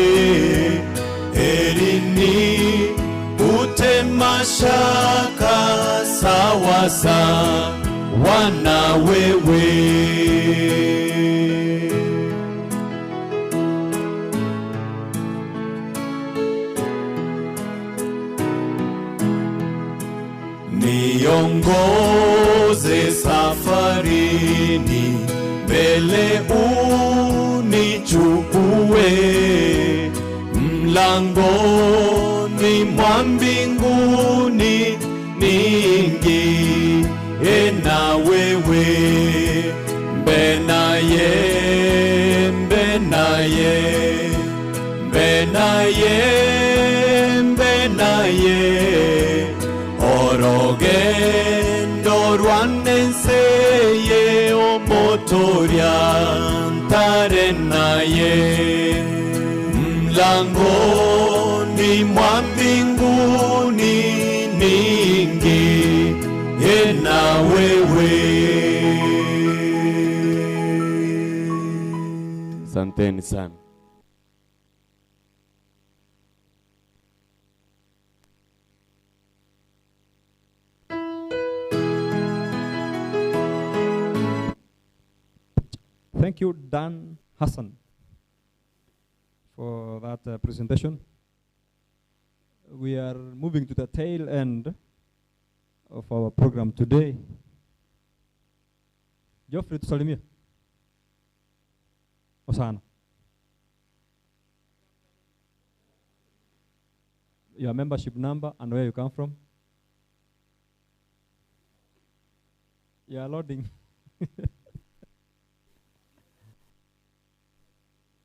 Erini ute mashaka sawa sawa na wewe. Niongoze safarini, mbele unichukue, mlangoni mwa mbinguni niingie na wewe. Mbenaye, mbenaye, mbenaye, mbenaye, orogendo rwanenseye omotoria ntare naye, mlangoni mwa mbinguni niingie na wewe. Asanteni sana. Thank you, Dan Hassan, for that presentation. We are moving to the tail end of our program today. Geoffrey, tusalimie. Osana. Your membership number and where you come from. You are loading.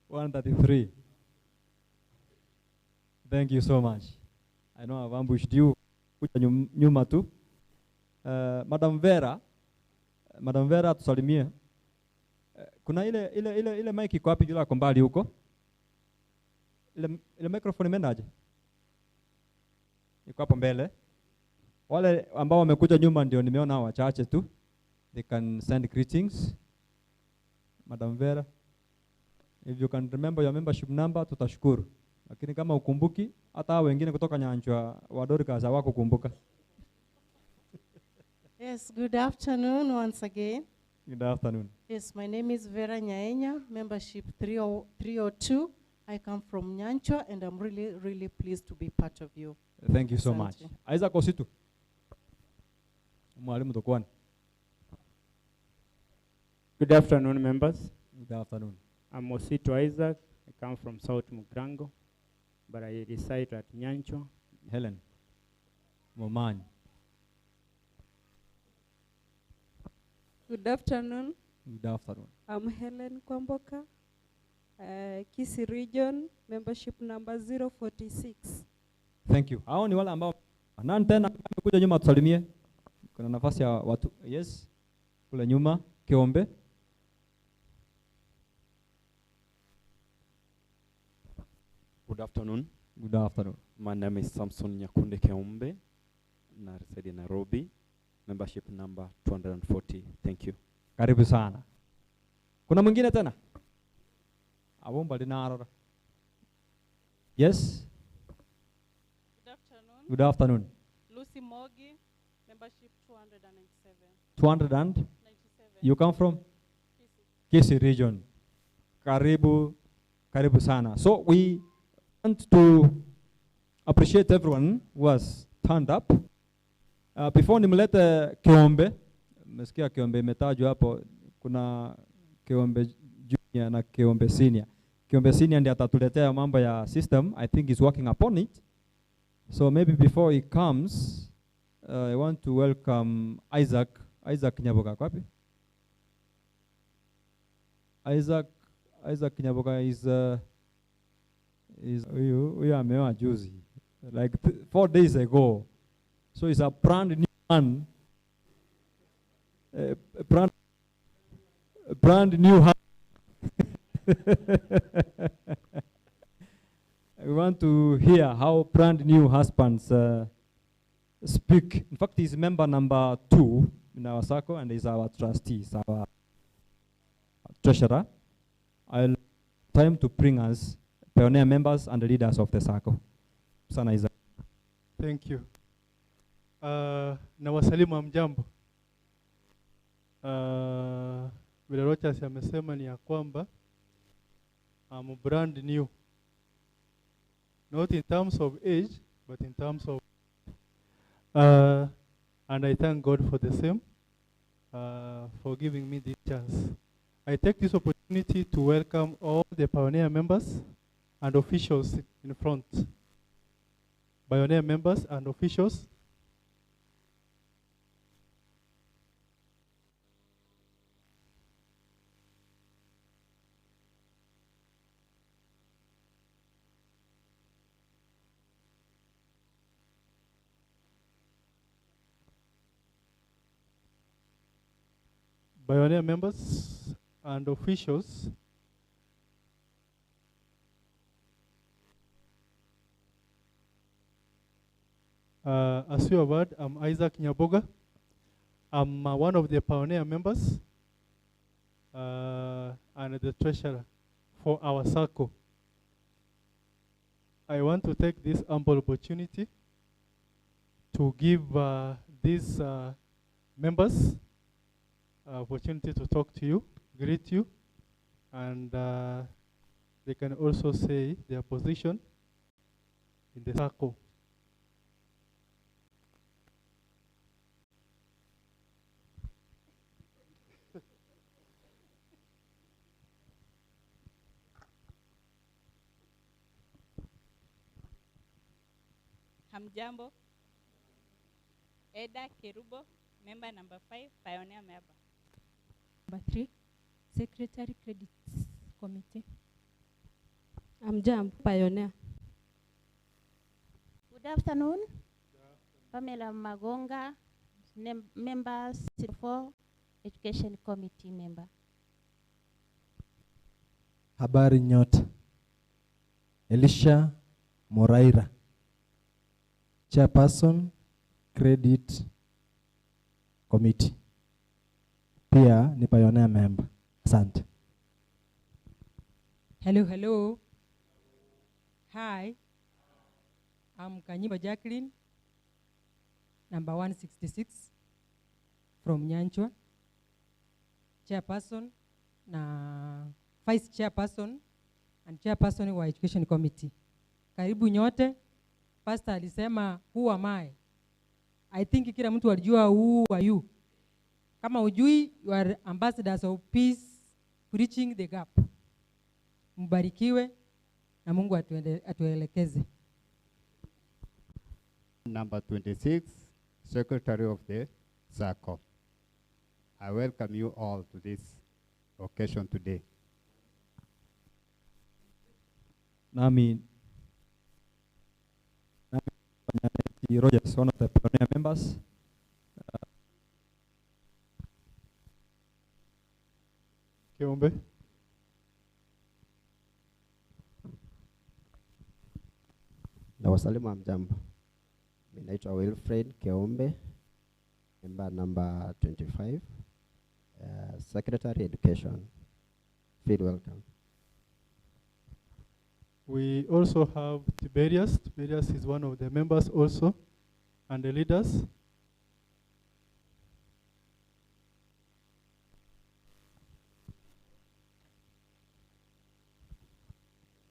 133. Thank you so much. I know I've ambushed you. Kuja nyuma tu. Madam Vera, tusalimie. Kuna ile mic iko wapi bila kombali huko? Ile microphone imendaje? Iko hapo mbele. Wale ambao wamekuja nyuma ndio nimeona wachache tu. They can send greetings. Madam Vera, if you can remember your membership number, tutashukuru. Lakini kama ukumbuki, hata wengine kutoka Nyanchwa wa Dorcas hawako kumbuka. Yes, good afternoon once again. Good afternoon. Yes, my name is Vera Nyaenya, membership 302. I come from Nyanchwa and I'm really pleased to be part of you. Thank you so much. Isaac Ositu. Mwalimu Tokwani. Good afternoon, members. Good afternoon. I'm Osito Isaac. I come from South Mugrango, but I reside at Nyanchwa. Helen Momani. Good afternoon. Good afternoon. I'm Helen Kwamboka, Kisii region, membership number 046. Thank you. Hao ni wale ambao nani tena amekuja nyuma tusalimie. Kuna nafasi ya watu. Yes. Kule nyuma Kiombe. Good afternoon. Good afternoon. My name is Samson Nyakunde Keombe, and I reside in Nairobi. Membership number 240. Thank you. Karibu sana. Kuna mwingine tena? Abomba linarora. Yes. Good afternoon. Good afternoon. Lucy Mogi, membership 297. 297. You come from? Kisii region. Karibu sana. So we want to appreciate everyone who has turned up. Before nimlete Kiombe, mesikia Kiombe imetajwa hapo, kuna Kiombe junior na Kiombe senior. Kiombe senior ndiye atatuletea mambo ya system. I think he's working upon it. So maybe before he comes, I want to welcome Isaac Nyaboga. Kwapi? Isaac Nyaboga is huyu ameoa juzi, like 4 days ago. So he's a brand new man, brand new husband. We want to hear how brand new husbands speak. In fact, he's member number 2 in our circle, and he's our trustee, he's our treasurer. I'll time to bring us pioneer members and the leaders of the circle. Sana Isaac. Thank you. Na wasalimu amjambo. Vile Rochas amesema ni ya kwamba I'm brand new. Not in terms of age, but in terms of and I thank God for the same, for giving me this chance. I take this opportunity to welcome all the pioneer members and officials in front. Pioneer members and officials. Pioneer members and officials. As you have heard, I'm Isaac Nyaboga. I'm one of the pioneer members and the treasurer for our circle. I want to take this humble opportunity to give these members opportunity to talk to you, greet you, and they can also say their position in the circle. Hamjambo. Eda Kerubo, member number 5, pioneer member. Number 3, Secretary Credits Committee. Hamjambo, pioneer. Good afternoon. Pamela Magonga, member 4, Education Committee member. Habari nyote. Elisha Moraira, Chairperson, Credit Committee. Pia ni pioneer member. Asante. Hello. Hi. I'm Kanyiba Jacqueline, number 166 from Nyanchwa. Chairperson na Vice Chairperson and Chairperson wa Education Committee. Karibu nyote. Pastor alisema who am I think kila mtu alijua who are you. Kama ujui, you are ambassadors of peace, preaching the gap. Mbarikiwe na Mungu atuelekeze. Number 26, Secretary of the Circle. I welcome you all to this occasion today. Nami Rogers, one of the pioneer members. Kiombe. Na wasalimu amjambo. Mimi naitwa Wilfred Keombe, member number 25, Secretary Education. Feel welcome. We also have Tiberius. Tiberius is one of the members also and the leaders.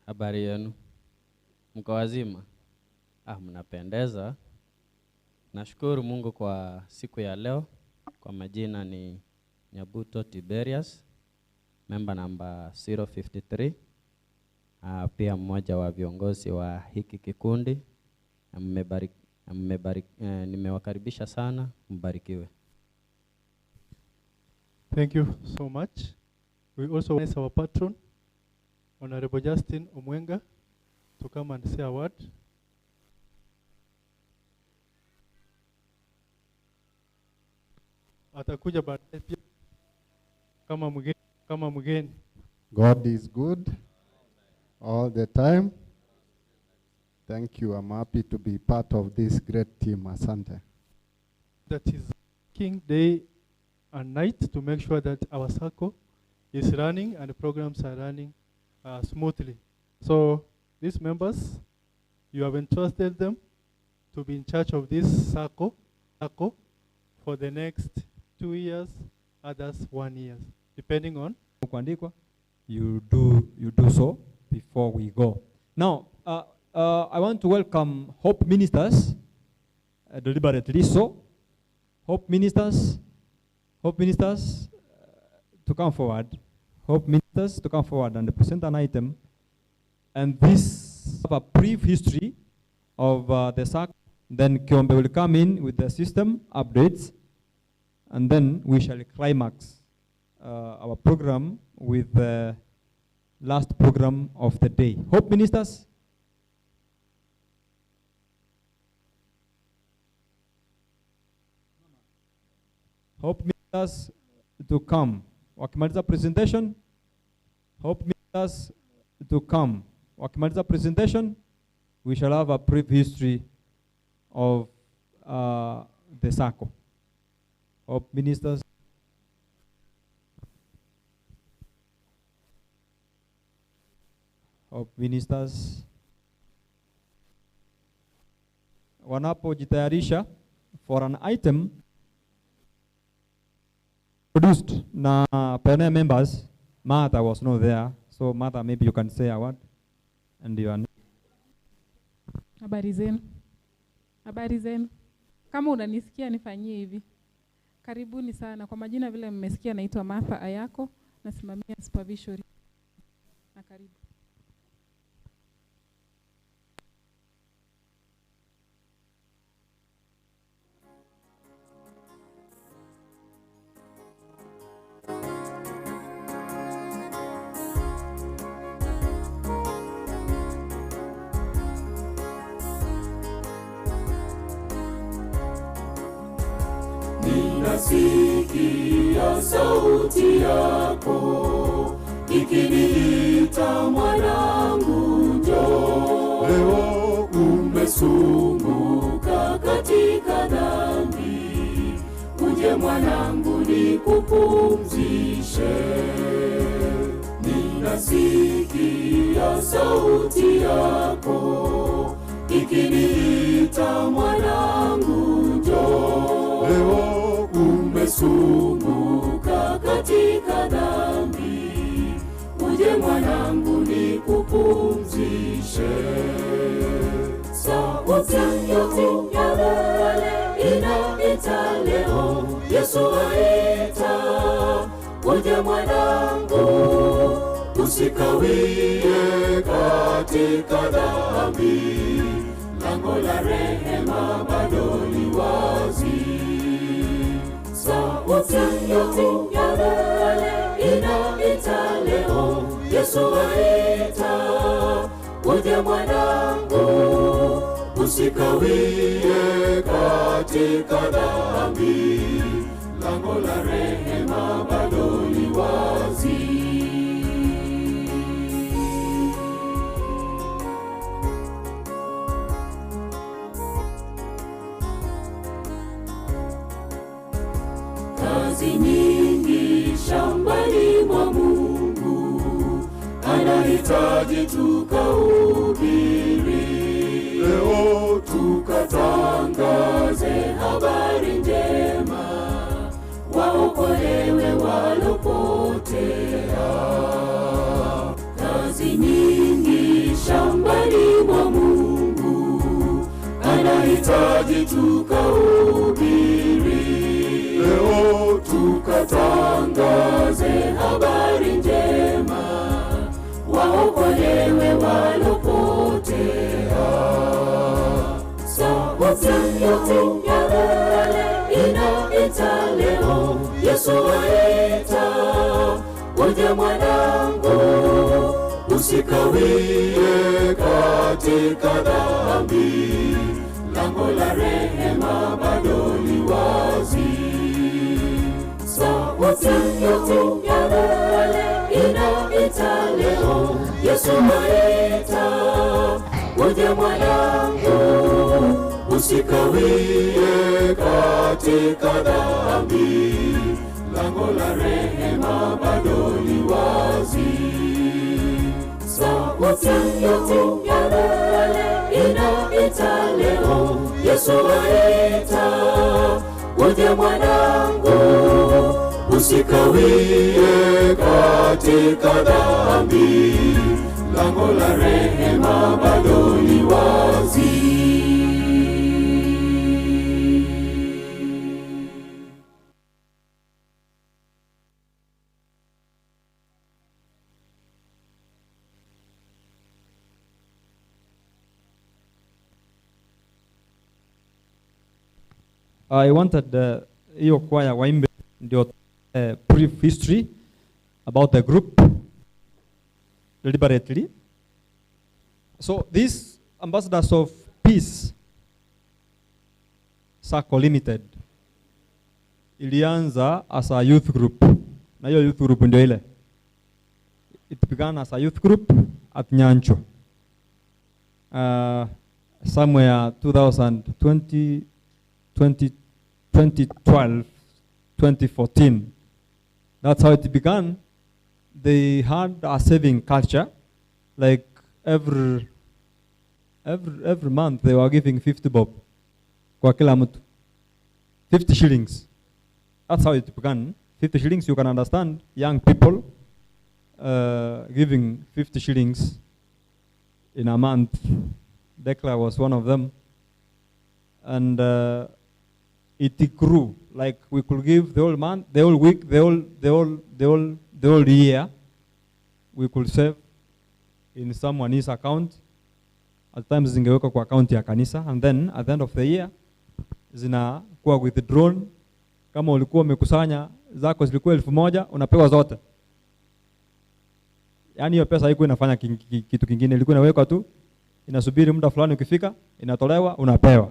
Habari yenu. Mko wazima? Mnapendeza. Nashukuru Mungu kwa siku ya leo. Kwa majina ni Nyabuto Tiberius, member number 053. Pia mmoja wa viongozi wa hiki kikundi Nimewakaribisha sana, mbarikiwe. Thank you so much. We also want our patron, Honorable Justin Omwenga, to come and say a word. Atakuja baadaye pia kama mgeni. God is good all the time. Thank you. I'm happy to be part of this great team. Asante. That is working day and night to make sure that our circle is running and the programs are running smoothly. So these members, you have entrusted them to be in charge of this circle for the next 2 years, others 1 year, depending on. You do so before we go. Now, I want to welcome Hope Ministers, deliberately so. Hope Ministers to come forward. Hope Ministers to come forward and present an item. And this a brief history of the SAC. Then Kiombe will come in with the system updates. And then we shall climax our program with the last program of the day. Hope Ministers. Hope Ministers to come. Wakimaliza presentation. Hope Ministers to come. Wakimaliza presentation, we shall have a brief history of the SACCO. Hope Ministers. Hope Ministers wanapojitayarisha for an item produced na pioneer members. Martha was not there, so Martha, maybe you can say a word. And you are. Habari zenu. Habari zenu. Kama unanisikia nifanyie hivi. Karibuni sana. Kwa majina vile mmesikia, naitwa Martha Ayako, nasimamia supervisory. Na karibu. Ninasikia sauti yako ikiniita, mwanangu njoo. Leo umesumbuka katika dhambi, uje mwanangu nikupumzishe. Ninasikia sauti yako ikiniita, mwanangu njoo. Leo umesumbuka katika dhambi, uje mwanangu nikupumzishe. Sauti ya wale inaita leo, Yesu aita, uje mwanangu, usikawie katika dhambi, lango la rehema bado li wazi. Sauti ya wale inaita leo, Yesu aita, uje mwanangu, usikawie katika dhambi, lango la rehema bado li wazi. Kazi nyingi shambani mwa Mungu, anahitaji tukahubiri. Leo tukatangaze habari njema, waokolewe walopotea. Kazi nyingi shambani mwa Mungu, anahitaji tukahubiri. Leo tukatangaze habari njema, waokolewe walopotea. yetu ya kale inaita leo. Yesu aita, uje mwanangu, usikawie katika dhambi, lango la rehema bado li wazi. Sauti yetu ya kale inaita leo. Yesu aita, uje mwanangu, usikawie katika dhambi, lango la rehema bado li wazi. Sauti yetu ya kale inaita leo. Yesu aita, uje mwanangu, usikawie katika dhambi, lango la rehema bado li wazi. I wanted hiyo kwaya waimbe ndio brief history about the group deliberately. So these ambassadors of peace Circle Limited ilianza as a youth group, na hiyo youth group ndio ile. It began as a youth group at Nyancho. Somewhere 2012, 2014. That's how it began. They had a saving culture, like every month they were giving 50 bob kwa kila mtu, 50 shillings. That's how it began. 50 shillings, you can understand young people giving 50 shillings in a month. Declan was one of them, and it grew. Like we could give the whole month, the whole week, the whole year. We could save in someone's account. At times zingeweka kwa account ya kanisa, and then at the end of the year zinakuwa withdrawn. Kama ulikuwa umekusanya zako zilikuwa 1000, unapewa zote. Yaani hiyo pesa haikuwa inafanya kitu kingine, ilikuwa inawekwa tu, inasubiri muda fulani ukifika, inatolewa, unapewa.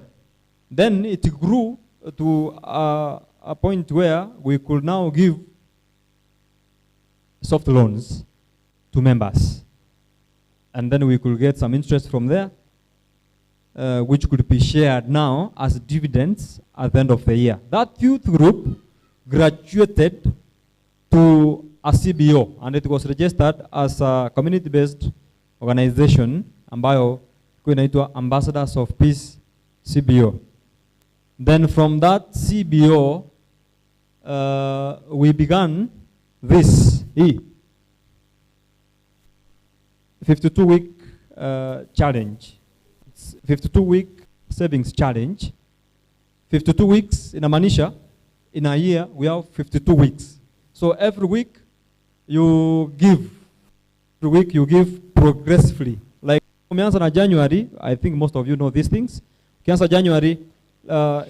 Then it grew to a point where we could now give soft loans to members, and then we could get some interest from there, which could be shared now as dividends at the end of the year. That youth group graduated to a CBO, and it was registered as a community-based organization ambayo inaitwa Ambassadors of Peace CBO. Then from that CBO, we began this 52-week challenge. It's 52-week savings challenge. 52 weeks inamaanisha in a year we have 52 weeks. So every week you give. Every week you give progressively. Like umeanza na January, I think most of you know these things. Ukianza January,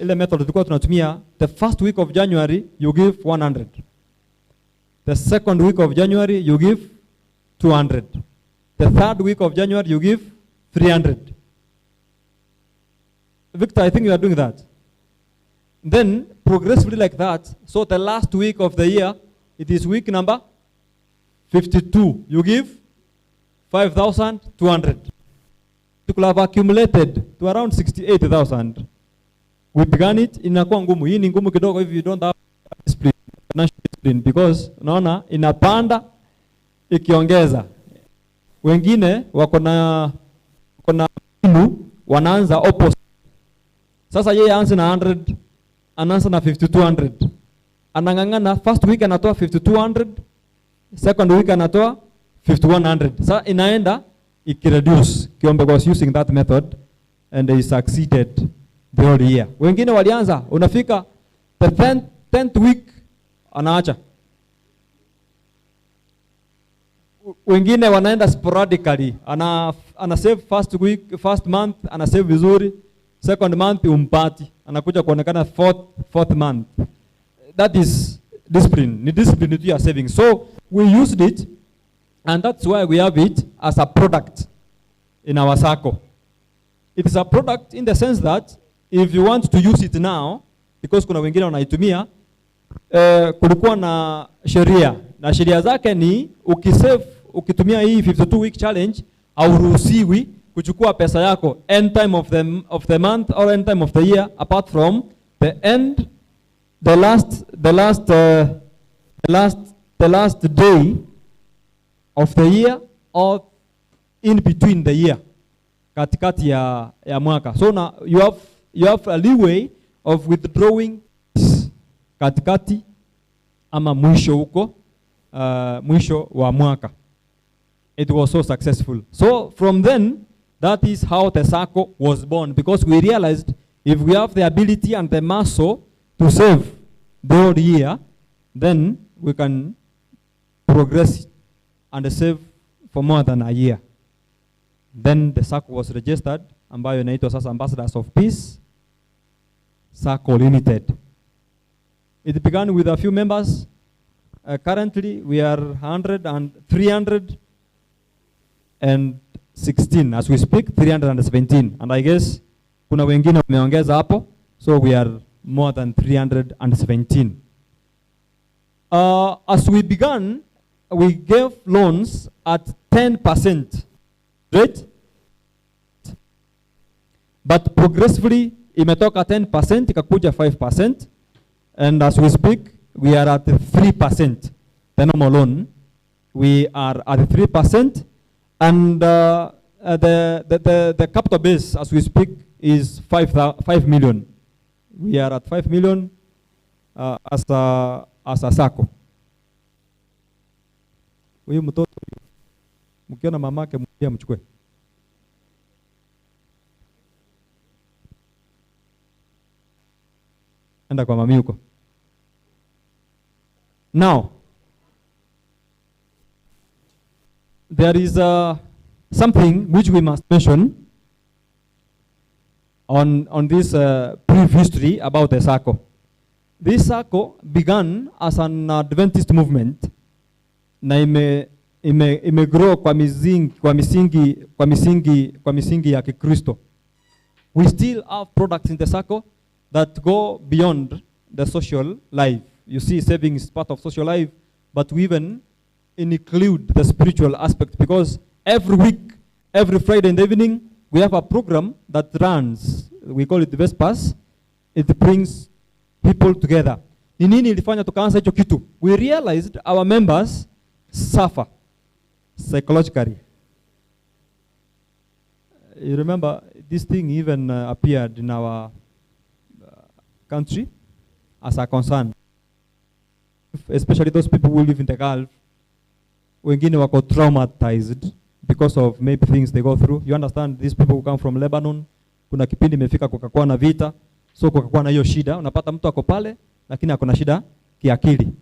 ile method tulikuwa tunatumia, the first week of January you give 100. The second week of January you give 200. The third week of January you give 300. Victor, I think you are doing that. Then progressively like that, so the last week of the year, it is week number 52. You give 5,200. You could have accumulated to around 68,000. We began it, inakuwa ngumu. Hii ni ngumu kidogo if you don't have discipline, financial discipline, because unaona inapanda ikiongeza. Wengine wako na wanaanza opposite. Sasa yeye aanze na 100, anaanza na 5200. Anangangana, first week anatoa 5200, second week anatoa 5100. Sasa inaenda ikireduce. Kiombe was using that method and they succeeded the whole year. Wengine walianza, unafika the 10th week anaacha. Wengine wanaenda sporadically, ana save first week, first month, ana save vizuri. second month umpati, anakuja kuonekana fourth month. That is discipline. Ni discipline to your savings. So we used it, and that's why we have it as a product in our SACCO. It is a product in the sense that if you want to use it now, because kuna wengine wanaitumia, kulikuwa na sheria, na sheria zake ni ukisave, ukitumia hii 52 week challenge, hauruhusiwi kuchukua pesa yako end time of the month or end time of the year, apart from the last day of the year or in between the year, katikati ya mwaka. So now you have a leeway of withdrawing katikati ama mwisho huko, mwisho wa mwaka. It was so successful. So from then, that is how the SACCO was born, because we realized if we have the ability and the muscle to save the whole year, then we can progress and save for more than a year. Then the SACCO was registered, ambayo inaitwa sasa Ambassadors of Peace SACCO Limited. It began with a few members. Currently, we are 316 as we speak, 317. And I guess kuna wengine wameongeza hapo, so we are more than 317. As we began, we gave loans at 10% rate, but progressively imetoka 10% ikakuja 5%, and as we speak we are at 3%. The normal loan, we are at 3%, and the capital base as we speak is 5 million. We are at 5 million as a SACCO. Huyu mtoto mkiona mamake mwambie mchukue. Enda kwa mami huko. Now, there is something which we must mention on this brief history about the SACCO. This SACCO began as an Adventist movement, na imegrow kwa misingi ya Kikristo. We still have products in the SACCO that go beyond the social life. You see, saving is part of social life, but we even include the spiritual aspect, because every week, every Friday in the evening, we have a program that runs. We call it the Vespers. It brings people together. Ni nini ilifanya tukaanza hicho kitu? We realized our members suffer psychologically. You remember, this thing even appeared in our country as a concern. Especially those people who live in the Gulf, wengine wako traumatized because of maybe things they go through. You understand, these people who come from Lebanon, kuna kipindi imefika kukakuwa na vita, so kukakuwa na hiyo shida, unapata mtu ako pale, lakini ako na shida kiakili.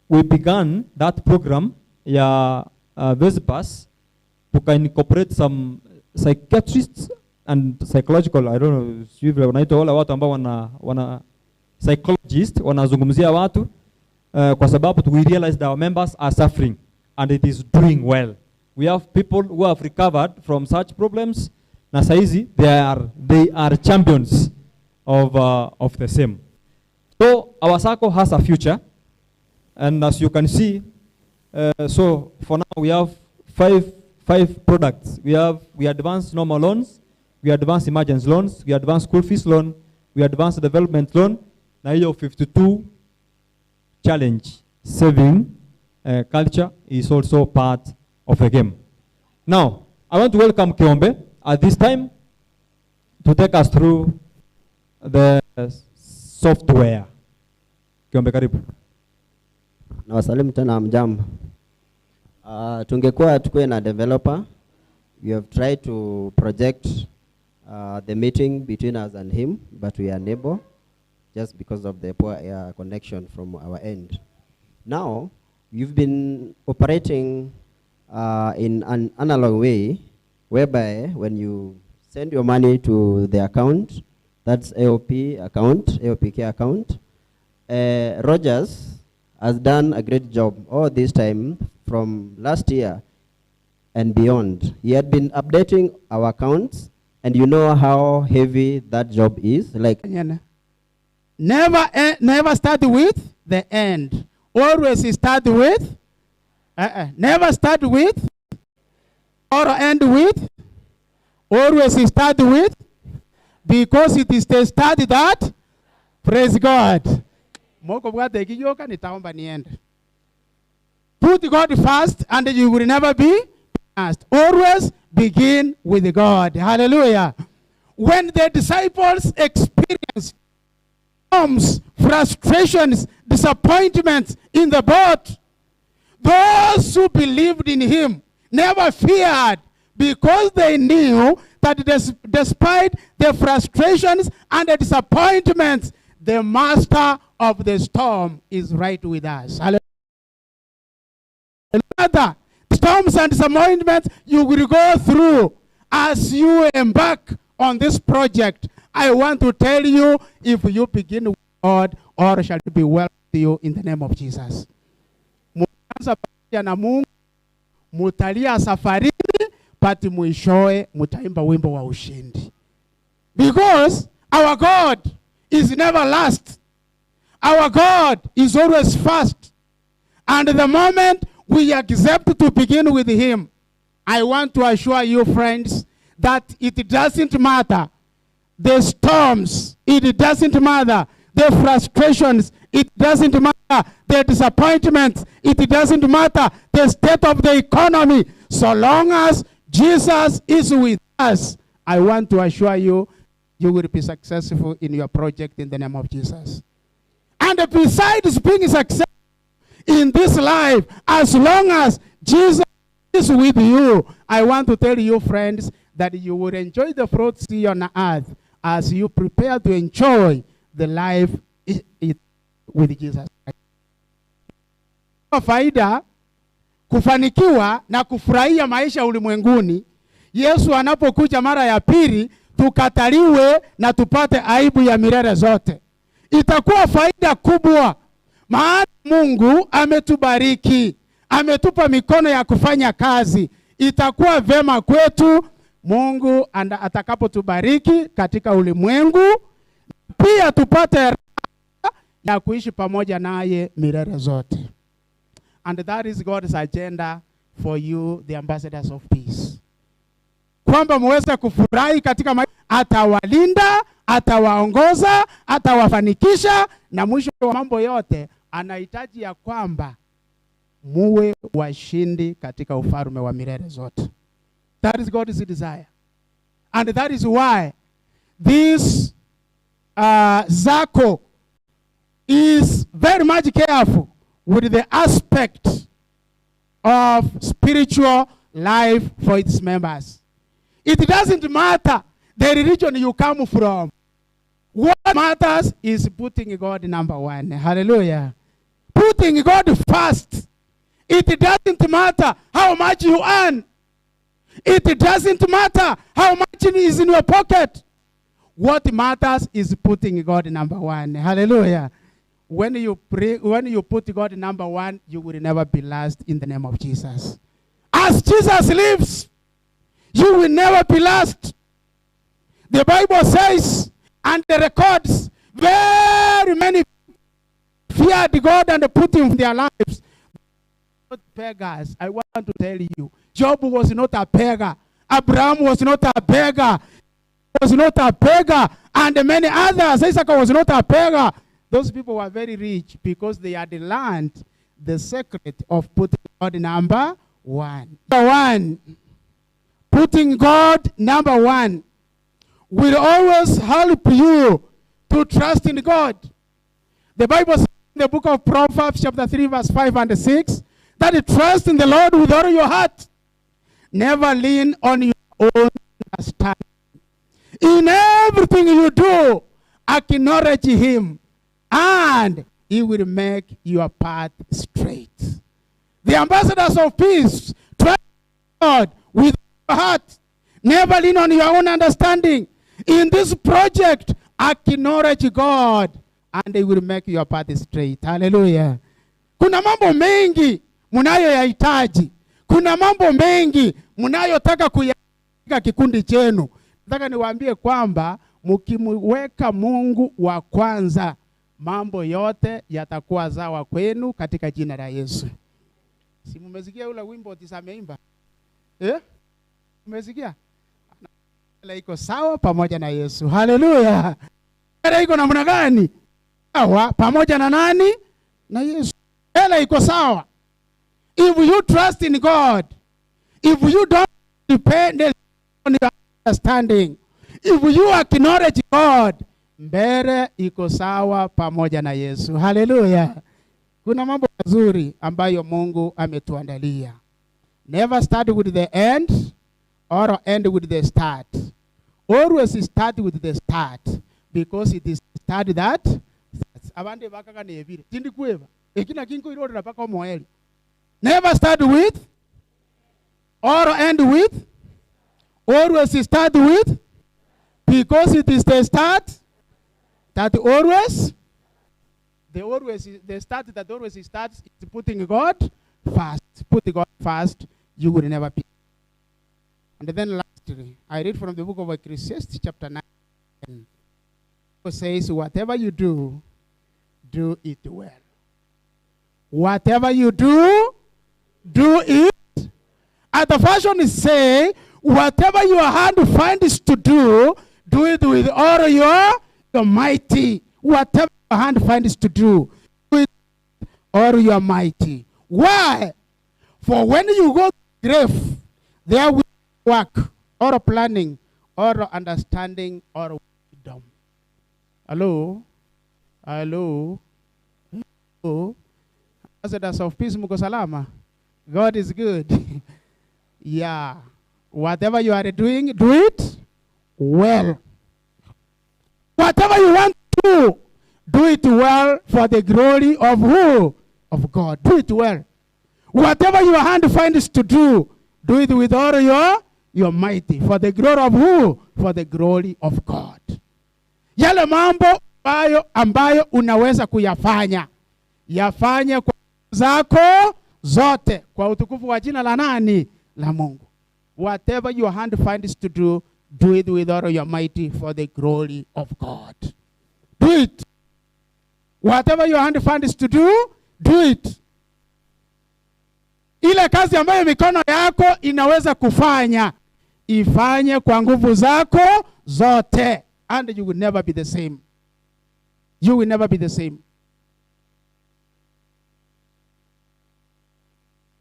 We began that program ya Vespers, tuka incorporate some psychiatrists and psychological, I don't know, sivyo wanaitwa wale watu ambao wana psychologist, wanazungumzia watu, kwa sababu we realized our members are suffering and it is doing well. We have people who have recovered from such problems, na saizi they are champions of the same. So our SACCO has a future, and as you can see, so for now we have five products. We advance normal loans, we advance emergency loans, we advance school fees loan, we advance development loan, na hiyo 52 challenge saving culture is also part of the game. Now, I want to welcome Kiombe at this time to take us through the software. Kiombe, karibu. Na wasalimu tena mjambo. Tungekuwa tukue na developer. We have tried to project the meeting between us and him, but we are unable just because of the poor connection from our end. Now, you've been operating in an analog way, whereby when you send your money to the account. That's AOP account, AOPK account. Rogers has done a great job all this time from last year and beyond. He had been updating our accounts, and you know how heavy that job is. Like never start with the end. Always start with. Never start with or end with. Always start with, because it is the start that. Praise God. Put God first and you will never be last. Always begin with God. Hallelujah. When the disciples experienced storms, frustrations, disappointments in the boat, those who believed in him never feared, because they knew that despite the frustrations and the disappointments, the master of the storm is right with us. Hallelujah. Storms and disappointments you will go through as you embark on this project. I want to tell you, if you begin with God, all shall be well with you in the name of Jesus. Na Mungu mutalia safarini, pati mwishoe mutaimba wimbo wa ushindi. Because our God is never last. Our God is always first. And the moment we accept to begin with him, I want to assure you, friends, that it doesn't matter the storms, it doesn't matter the frustrations, it doesn't matter the disappointments, it doesn't matter the state of the economy. So long as Jesus is with us, I want to assure you, you will be successful in your project in the name of Jesus. And besides being successful in this life, as long as Jesus is with you, I want to tell you, friends, that you will enjoy the fruits here on earth as you prepare to enjoy the life with Jesus. Faida kufanikiwa na kufurahia maisha ulimwenguni, Yesu anapokuja mara ya pili, tukataliwe na tupate aibu ya milele zote. Itakuwa faida kubwa, maana Mungu ametubariki, ametupa mikono ya kufanya kazi. Itakuwa vema kwetu Mungu atakapotubariki katika ulimwengu, pia tupate raha ya kuishi pamoja naye milele zote. And that is God's agenda for you, the ambassadors of peace. Kwamba muweze kufurahi katika maisha, atawalinda, atawaongoza, atawafanikisha, na mwisho wa mambo yote anahitaji ya kwamba muwe washindi katika ufalme wa milele zote. That is God's desire. And that is why this Zako is very much careful with the aspect of spiritual life for its members. It doesn't matter the religion you come from. What matters is putting God number one. Hallelujah. Putting God first. It doesn't matter how much you earn. It doesn't matter how much is in your pocket. What matters is putting God number one. Hallelujah. When you pray, when you put God number one, you will never be last in the name of Jesus. As Jesus lives, you will never be last. The Bible says, and it records, very many feared God and put him in their lives. Not beggars. I want to tell you, Job was not a beggar. Abraham was not a beggar. Was not a beggar. And many others. Isaac was not a beggar. Those people were very rich because they had learned the secret of putting God number one. Number one. Putting God number one will always help you to trust in God. The Bible says in the book of Proverbs chapter 3 verse 5 and 6 that you trust in the Lord with all your heart. Never lean on your own understanding. In everything you do, acknowledge him, and he will make your path straight. The ambassadors of peace trust God with your heart. Never lean on your own understanding. In this project, acknowledge God and He will make your path straight. Hallelujah. Kuna mambo mengi mnayoyahitaji. Kuna mambo mengi mnayotaka kuyaweka kikundi chenu. Nataka niwaambie kwamba mkimweka Mungu wa kwanza, mambo yote yatakuwa sawa kwenu katika jina la Yesu. Si mmesikia ule wimbo tisameimba? Mmesikia? Hela iko sawa pamoja na Yesu. Haleluya. Hela iko namna gani? Sawa pamoja na nani? Na Yesu. Hela iko sawa. If you trust in God, if you don't depend on your understanding, if you acknowledge God, mbele iko sawa pamoja na Yesu. Haleluya. Kuna mambo mazuri ambayo Mungu ametuandalia. Never start with the end or end with the start. Always start with the start, because it is start that abande bakaka nevire tindi kueva ekina kinko irora paka moeli. Never start with or end with. Always start with, because it is the start that always the start that always starts is putting God first. Put God first, you will never be. And then lastly, I read from the book of Ecclesiastes chapter 9. It says, whatever you do, do it well. Whatever you do, do it. And the version is say, whatever your hand finds to do, do it with all your mighty. Whatever your hand finds to do, do it with all your mighty. Why? For when you go to the grave, there will be work, or planning, or understanding, or wisdom. Hello? Hello? Hello? Ambassadors of peace, muko salama? God is good. Yeah. Whatever you are doing, do it well. Whatever you want to do it well for the glory of who? Of God. Do it well. Whatever your hand finds to do it with all your mighty. For the glory of who? For the glory of God. Yale mambo ambayo unaweza kuyafanya, yafanye kwa zako zote kwa utukufu wa jina la nani? La Mungu. Whatever your hand finds to do it with all your mighty for the glory of God. Do it. Whatever your hand finds to do it. Ile kazi ambayo mikono yako inaweza kufanya, ifanye kwa nguvu zako zote. And you will never be the same. You will never be the same.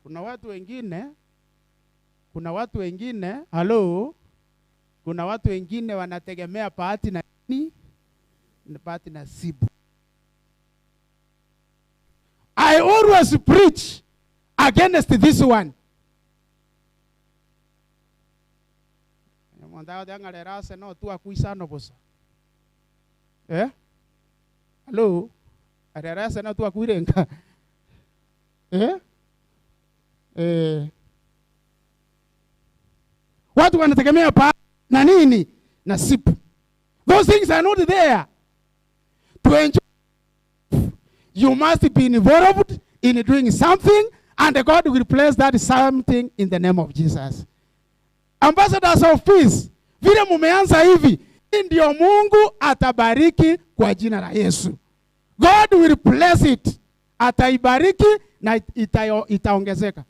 Kuna watu wengine, hello? Kuna watu wengine wanategemea bahati na nini? Bahati nasibu. I always preach against this one. Hello? Arerase na tu akuirenga. Watu wanategemea na nini? Nasibu. Those things are not there. To enjoy, you must be involved in doing something, and God will place that something in the name of Jesus. Ambassadors of peace, vile mumeanza hivi, ndio Mungu atabariki kwa jina la Yesu. God will bless it. Ataibariki na itaongezeka.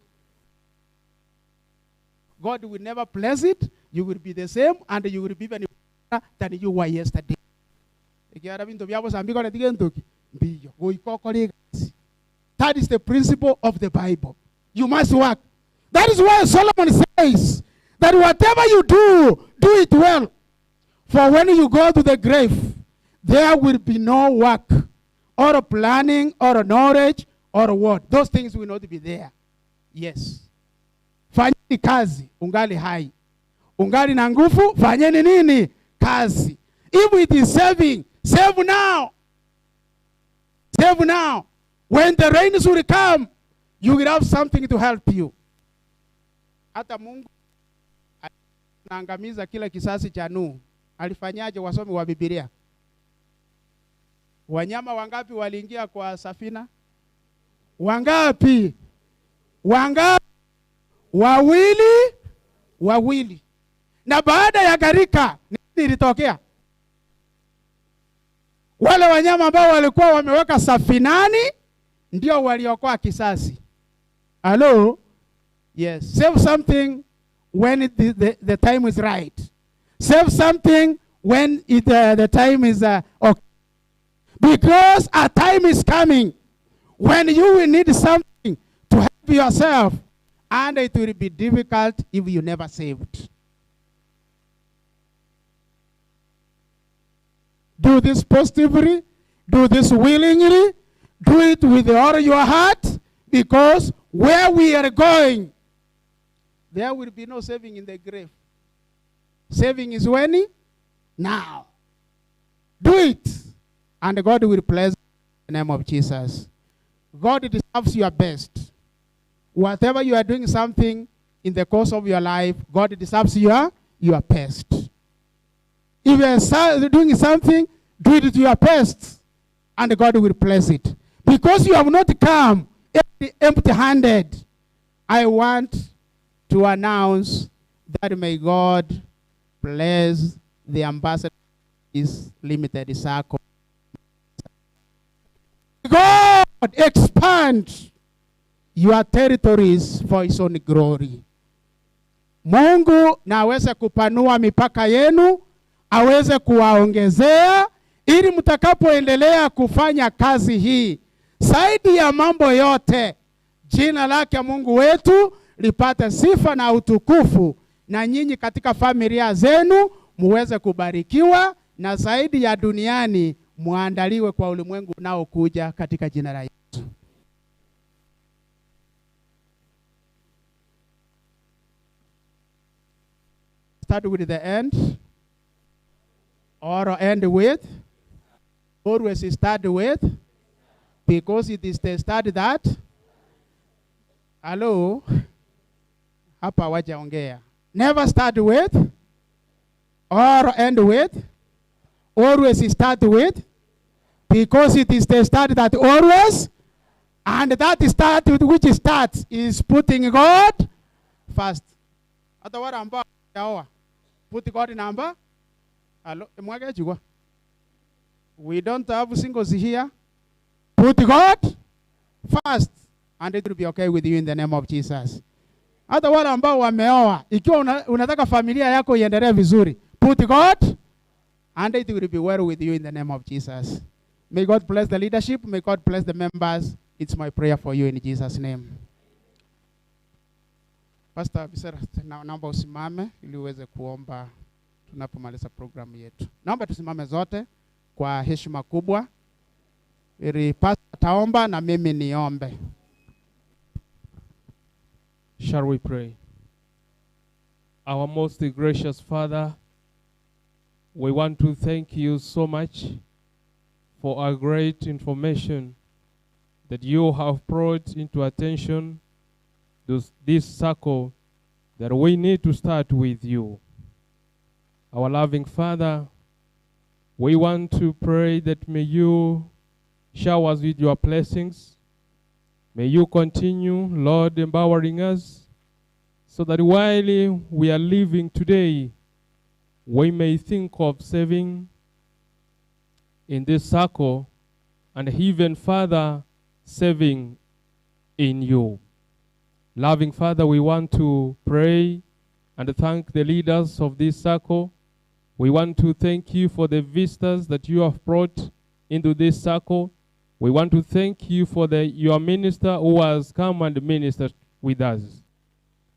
God will never bless it. You will be the same, and you will be even better than you were yesterday. That is the principle of the Bible. You must work. That is why Solomon says that whatever you do it well. For when you go to the grave, there will be no work, or planning, or knowledge, or what. Those things will not be there. Yes. Fanyeni kazi, ungali hai. Ungali na nguvu, fanyeni nini? Kazi. If it is saving, save now. Save now. When the rains will come, you will have something to help you. Hata Mungu anaangamiza kila kisasi cha Nuhu, alifanyaje wasomi wa Biblia? Wanyama wangapi waliingia kwa safina? Wangapi? Wangapi? Wawili. Na baada ya gharika nini ilitokea? Wale wanyama ambao walikuwa wameweka safinani ndio waliokoa kisasi. Hello? Yes. Save something when the time is right. Save something when the time is okay. Because a time is coming when you will need something to help yourself, and it will be difficult if you never saved. Do this positively, do this willingly, do it with all your heart, because where we are going, there will be no saving in the grave. Saving is when? Now. Do it, and God will bless in the name of Jesus. God deserves your best. Whatever you are doing something in the course of your life, God deserves your best. If you are doing something, do it to your best, and God will bless it. Because you have not come empty-handed, I want to announce that may God bless the ambassador of this limited circle. God expand your territories for his own glory. Mungu na aweze kupanua mipaka yenu, aweze kuwaongezea, ili mtakapoendelea kufanya kazi hii, zaidi ya mambo yote, jina lake Mungu wetu lipate sifa na utukufu, na nyinyi katika familia zenu muweze kubarikiwa, na zaidi ya duniani muandaliwe kwa ulimwengu unaokuja katika jina la Yesu. Start with the end, or end with. Always start with, because it is the start that. Hello? Hapa wajaongea. Never start with, or end with. Always start with, because it is the start that always, and that start with which starts is putting God first. Hata wale ambao yaoa, put God number. Hello, mwage chukua. We don't have singles here. Put God first, and it will be okay with you in the name of Jesus. Hata wale ambao wameoa, ikiwa unataka familia yako iendelee vizuri, put God, and it will be well with you in the name of Jesus. May God bless the leadership. May God bless the members. It's my prayer for you in Jesus' name. Pastor Bisera, naomba usimame ili uweze kuomba tunapomaliza programu yetu. Naomba tusimame zote kwa heshima kubwa, ili pastor taomba na mimi niombe. Shall we pray? Our most gracious Father, we want to thank you so much for a great information that you have brought into attention this circle that we need to start with you. Our loving Father, we want to pray that may you shower us with your blessings. May you continue, Lord, empowering us so that while we are living today, we may think of saving in this circle, and even further saving in you. Loving Father, we want to pray and thank the leaders of this circle. We want to thank you for the visitors that you have brought into this circle. We want to thank you for your minister who has come and ministered with us.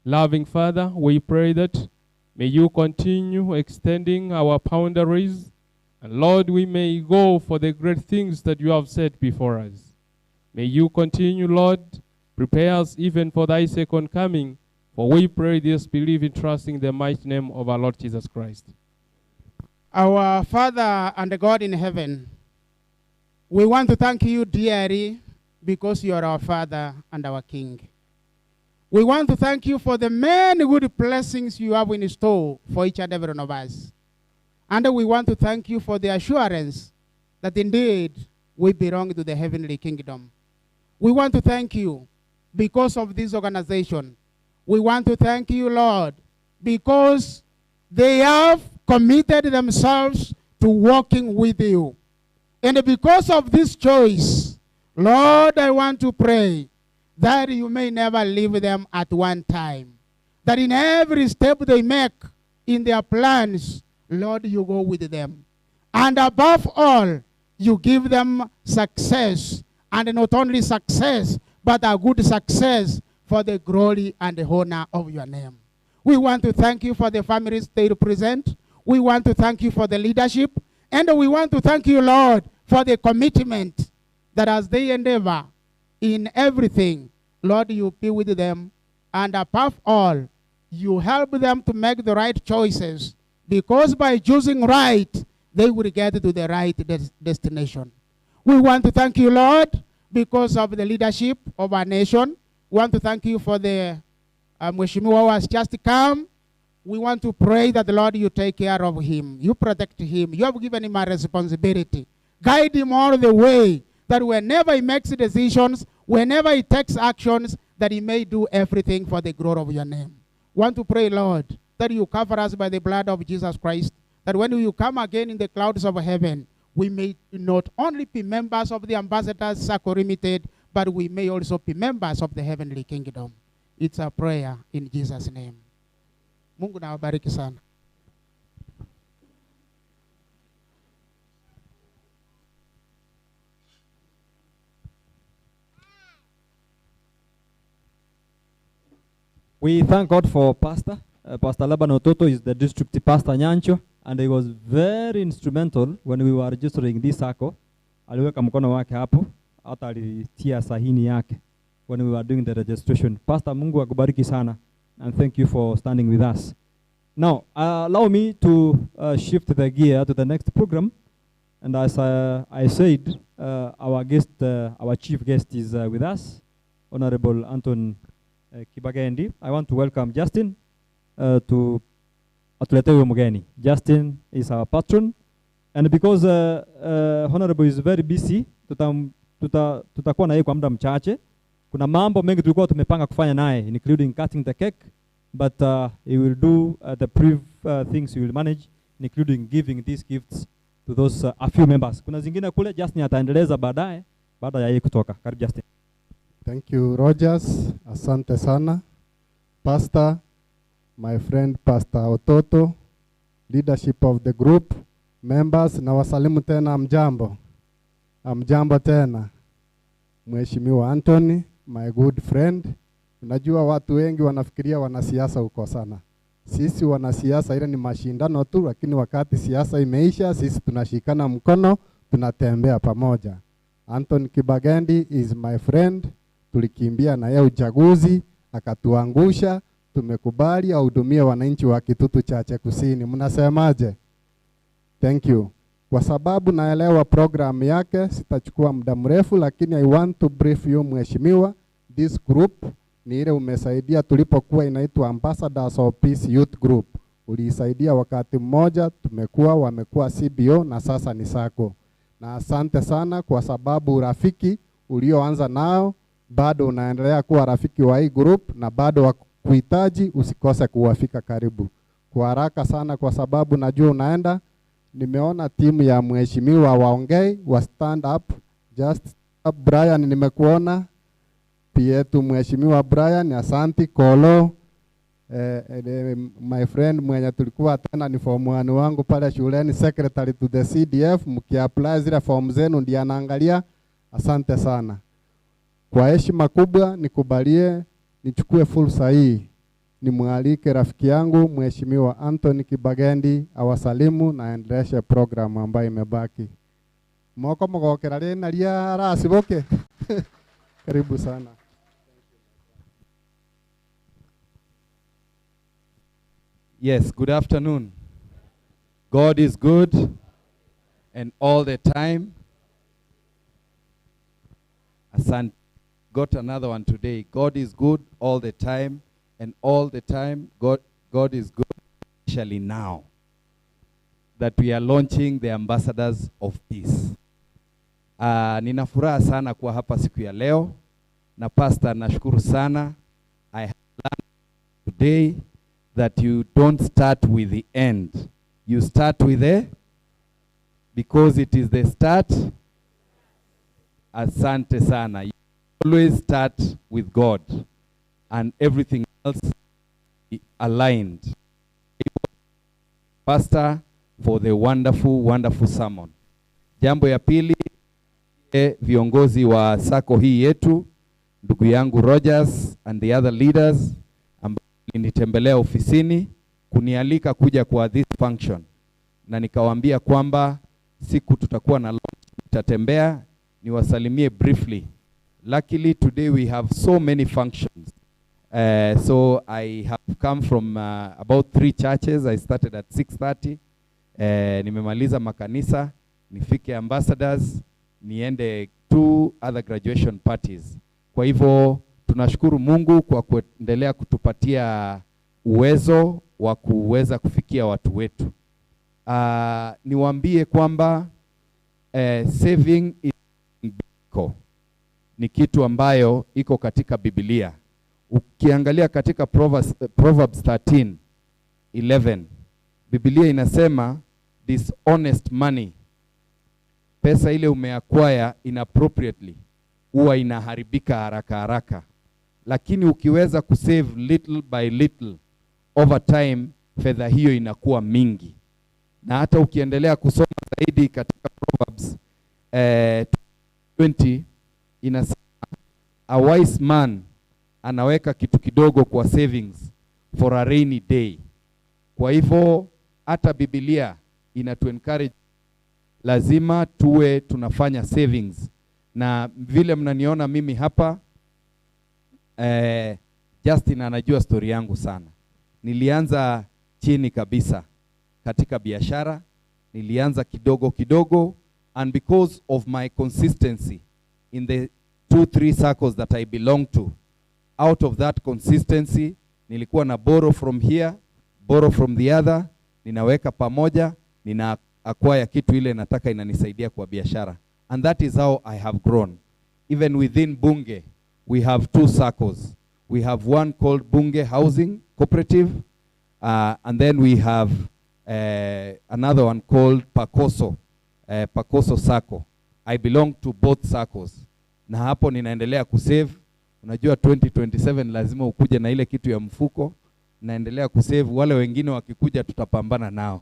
Loving Father, we pray that may you continue extending our boundaries, and Lord, we may go for the great things that you have set before us. May you continue, Lord, prepare us even for thy second coming, for we pray this, believe in trusting the mighty name of our Lord Jesus Christ. Our Father and God in heaven, we want to thank you dearly because you are our Father and our King. We want to thank you for the many good blessings you have in store for each and every one of us. And we want to thank you for the assurance that indeed we belong to the heavenly kingdom. We want to thank you because of this organization. We want to thank you, Lord, because they have committed themselves to walking with you. And because of this choice, Lord, I want to pray that you may never leave them at one time. That in every step they make in their plans, Lord, you go with them. And above all, you give them success. And not only success, but a good success for the glory and the honor of your name. We want to thank you for the families they represent. We want to thank you for the leadership. And we want to thank you, Lord, for the commitment that as they endeavor in everything, Lord, you be with them. And above all, you help them to make the right choices, because by choosing right, they will get to the right destination. We want to thank you, Lord, because of the leadership of our nation. We want to thank you for the Mheshimiwa who has just come. We want to pray that, Lord, you take care of him. You protect him. You have given him a responsibility. Guide him all the way, that whenever he makes decisions, whenever he takes actions, that he may do everything for the glory of your name. We want to pray, Lord, that you cover us by the blood of Jesus Christ, that when you come again in the clouds of heaven, we may not only be members of the Ambassadors Circle Limited, but we may also be members of the heavenly kingdom. It's a prayer in Jesus' name. Mungu na wabariki sana. We thank God for Pastor. Pastor Laban Ototo is the district pastor Nyancho, and he was very instrumental when we were registering this circle. Aliweka mkono wake hapo, hata alitia sahini yake when we were doing the registration. Pastor, Mungu akubariki sana, and thank you for standing with us. Now, allow me to shift the gear to the next program. And as I said, our guest, our chief guest is with us, Honorable Anton Kibagendi. I want to welcome Justin to atuletewe mgeni. Justin is our patron, and because Honorable is very busy, tutakuwa na yeye kwa muda mchache. Kuna mambo mengi tulikuwa tumepanga kufanya naye, including cutting the cake, but he will do the things he will manage, including giving these gifts to those a few members. Kuna zingine kule Justin ataendeleza baadaye baada ya yeye kutoka. Karibu Justin. Thank you, Rogers. Asante sana. Pastor, my friend Pastor Ototo, leadership of the group, members, na wasalimu tena amjambo. Amjambo tena. Mheshimiwa Anthony, my good friend. Unajua watu wengi wanafikiria wanasiasa uko sana. Sisi wanasiasa ile ni mashindano tu, lakini wakati siasa imeisha, sisi tunashikana mkono, tunatembea pamoja. Anthony Kibagendi is my friend. Tulikimbia na yeye uchaguzi, akatuangusha, tumekubali ahudumie wananchi wa Kitutu Chache Kusini. Mnasemaje? Thank you. Kwa sababu naelewa program yake, sitachukua muda mrefu, lakini I want to brief you mheshimiwa. This group ni ile umesaidia tulipokuwa inaitwa Ambassadors of Peace Youth Group. Uliisaidia wakati mmoja, wamekuwa CBO na sasa ni SACCO. Na asante sana kwa sababu urafiki ulioanza nao bado unaendelea kuwa rafiki wa hii group, na bado wakuhitaji usikose kuwafika karibu. Kwa haraka sana kwa sababu najua unaenda. Nimeona timu ya mheshimiwa waongei wa stand up. Just Brian, nimekuona pia tu mheshimiwa Brian, asante. Kolo my friend mwenye tulikuwa tena ni form 1 wangu pale shuleni, secretary to the CDF, mkiapply zile form zenu ndiye anaangalia. Asante sana. Kwa heshima kubwa nikubalie nichukue fursa hii nimwalike rafiki yangu mheshimiwa Anthony Kibagendi awasalimu na aendeleshe program ambayo imebaki. Moko mogokera rena ria rasiboke. Karibu sana. Yes, good afternoon. God is good and all the time. Asante. got another one today. God is good all the time, and all the time God is good, especially now that we are launching the Ambassadors of Peace. Nina furaha sana kuwa hapa siku ya leo, na pastor nashukuru sana. I have learned today that you don't start with the end. You start with the, because it is the start. Asante sana. You always start with God and everything else aligned. Pastor, for the wonderful sermon. Jambo ya pili, viongozi wa sako hii yetu, ndugu yangu Rogers and the other leaders ambao nitembelea ofisini kunialika kuja kwa this function, na nikawaambia kwamba siku tutakuwa na launch nitatembea niwasalimie briefly. Luckily today we have so many functions. So I have come from about 3 churches. I started at 6:30. Nimemaliza makanisa, nifike Ambassadors, niende 2 other graduation parties. Kwa hivyo tunashukuru Mungu kwa kuendelea kutupatia uwezo wa kuweza kufikia watu wetu. Niwaambie kwamba saving ni kitu ambayo iko katika Biblia. Ukiangalia katika Proverbs 13:11, Biblia inasema dishonest money, pesa ile umeacquire inappropriately, huwa inaharibika haraka, lakini ukiweza kusave little by little over time, fedha hiyo inakuwa mingi. Na hata ukiendelea kusoma zaidi katika Proverbs 20 inasema a wise man anaweka kitu kidogo kwa savings for a rainy day. Kwa hivyo hata Biblia inatu encourage lazima tuwe tunafanya savings. Na vile mnaniona mimi hapa, Justin anajua story yangu sana. Nilianza chini kabisa katika biashara, nilianza kidogo, and because of my consistency in the 2-3 circles that I belong to, out of that consistency, nilikuwa na borrow from here, borrow from the other, ninaweka pamoja, nina acquire kitu ile nataka inanisaidia kwa biashara. And that is how I have grown. Even within Bunge, we have 2 circles. We have one called Bunge Housing Cooperative, and then we have another one called Pakoso, Pakoso Sacco. I belong to both circles. Na hapo ninaendelea kusave. Unajua 2027 lazima ukuje na ile kitu ya mfuko. Naendelea kusave, wale wengine wakikuja tutapambana nao.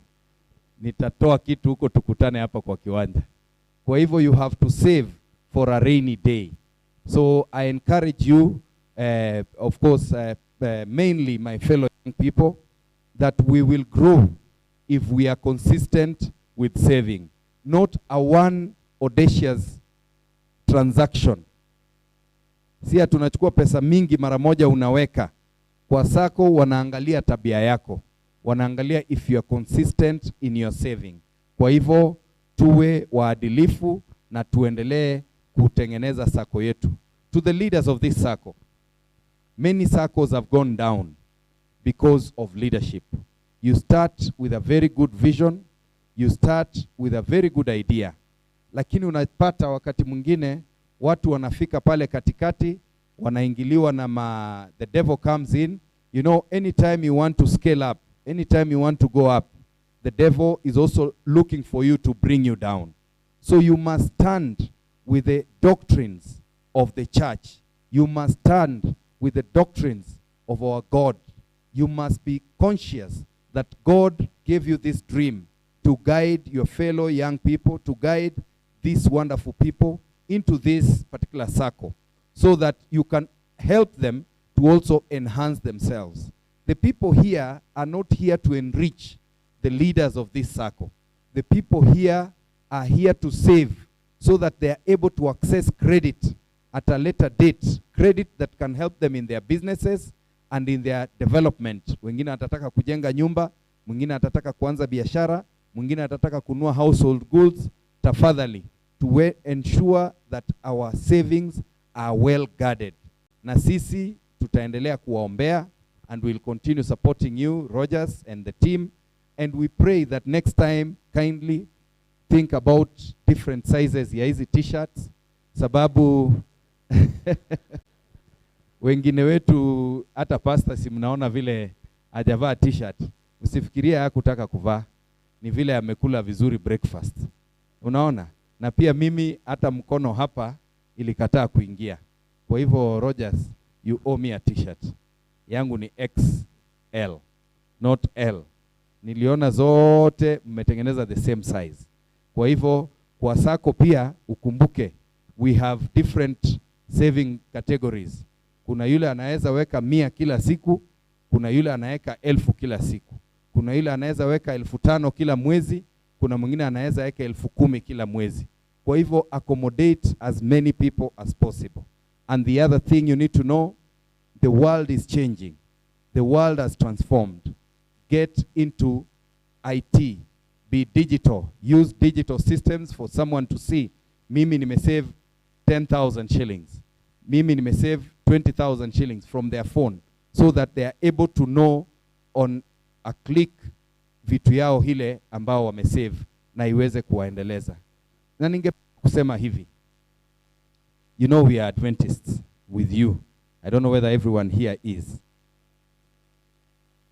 Nitatoa kitu huko tukutane hapa kwa kiwanja. Kwa hivyo you have to save for a rainy day. So I encourage you, of course, mainly my fellow young people, that we will grow if we are consistent with saving. Not a one audacious transaction. Sia tunachukua pesa mingi mara moja unaweka. Kwa sako wanaangalia tabia yako. Wanaangalia if you are consistent in your saving. Kwa hivyo tuwe waadilifu na tuendelee kutengeneza sako yetu. To the leaders of this circle, many circles have gone down because of leadership. You start with a very good vision, you start with a very good idea, lakini unapata wakati mwingine watu wanafika pale katikati, wanaingiliwa na the devil comes in. You know, anytime you want to scale up, anytime you want to go up, the devil is also looking for you to bring you down. So you must stand with the doctrines of the church. You must stand with the doctrines of our God. You must be conscious that God gave you this dream to guide your fellow young people, to guide these wonderful people into this particular circle, so that you can help them to also enhance themselves. The people here are not here to enrich the leaders of this circle. The people here are here to save so that they are able to access credit at a later date, credit that can help them in their businesses and in their development. Wengine atataka kujenga nyumba, mwingine atataka kuanza biashara, mwingine atataka kununua household goods. Tafadhali, to ensure that our savings are well guarded. Na sisi tutaendelea kuwaombea, and we'll continue supporting you, Rogers, and the team. And we pray that next time, kindly think about different sizes ya hizi t-shirts, sababu wengine wetu hata pastor si mnaona vile hajavaa t-shirt. Usifikirie hakutaka kuvaa, ni vile amekula vizuri breakfast. Unaona? Na pia mimi hata mkono hapa ilikataa kuingia. Kwa hivyo Rogers, you owe me a t-shirt. Yangu ni XL, not L. Niliona zote mmetengeneza the same size. Kwa hivyo kwa sako pia ukumbuke, we have different saving categories. Kuna yule anaweza weka 100 kila siku, kuna yule anaweka 1000 kila siku. Kuna yule anaweza weka 1500 kila mwezi, kuna mwingine anaweza weka 10,000 kila mwezi. Kwa hivyo accommodate as many people as possible. And the other thing you need to know, the world is changing. The world has transformed. Get into IT, be digital, use digital systems for someone to see, mimi nimesave 10,000 shillings, mimi nimesave 20,000 shillings from their phone, so that they are able to know on a click vitu yao hile ambao wamesave na iweze kuwaendeleza. Na ninge kusema hivi, you know we are Adventists with you. I don't know whether everyone here is.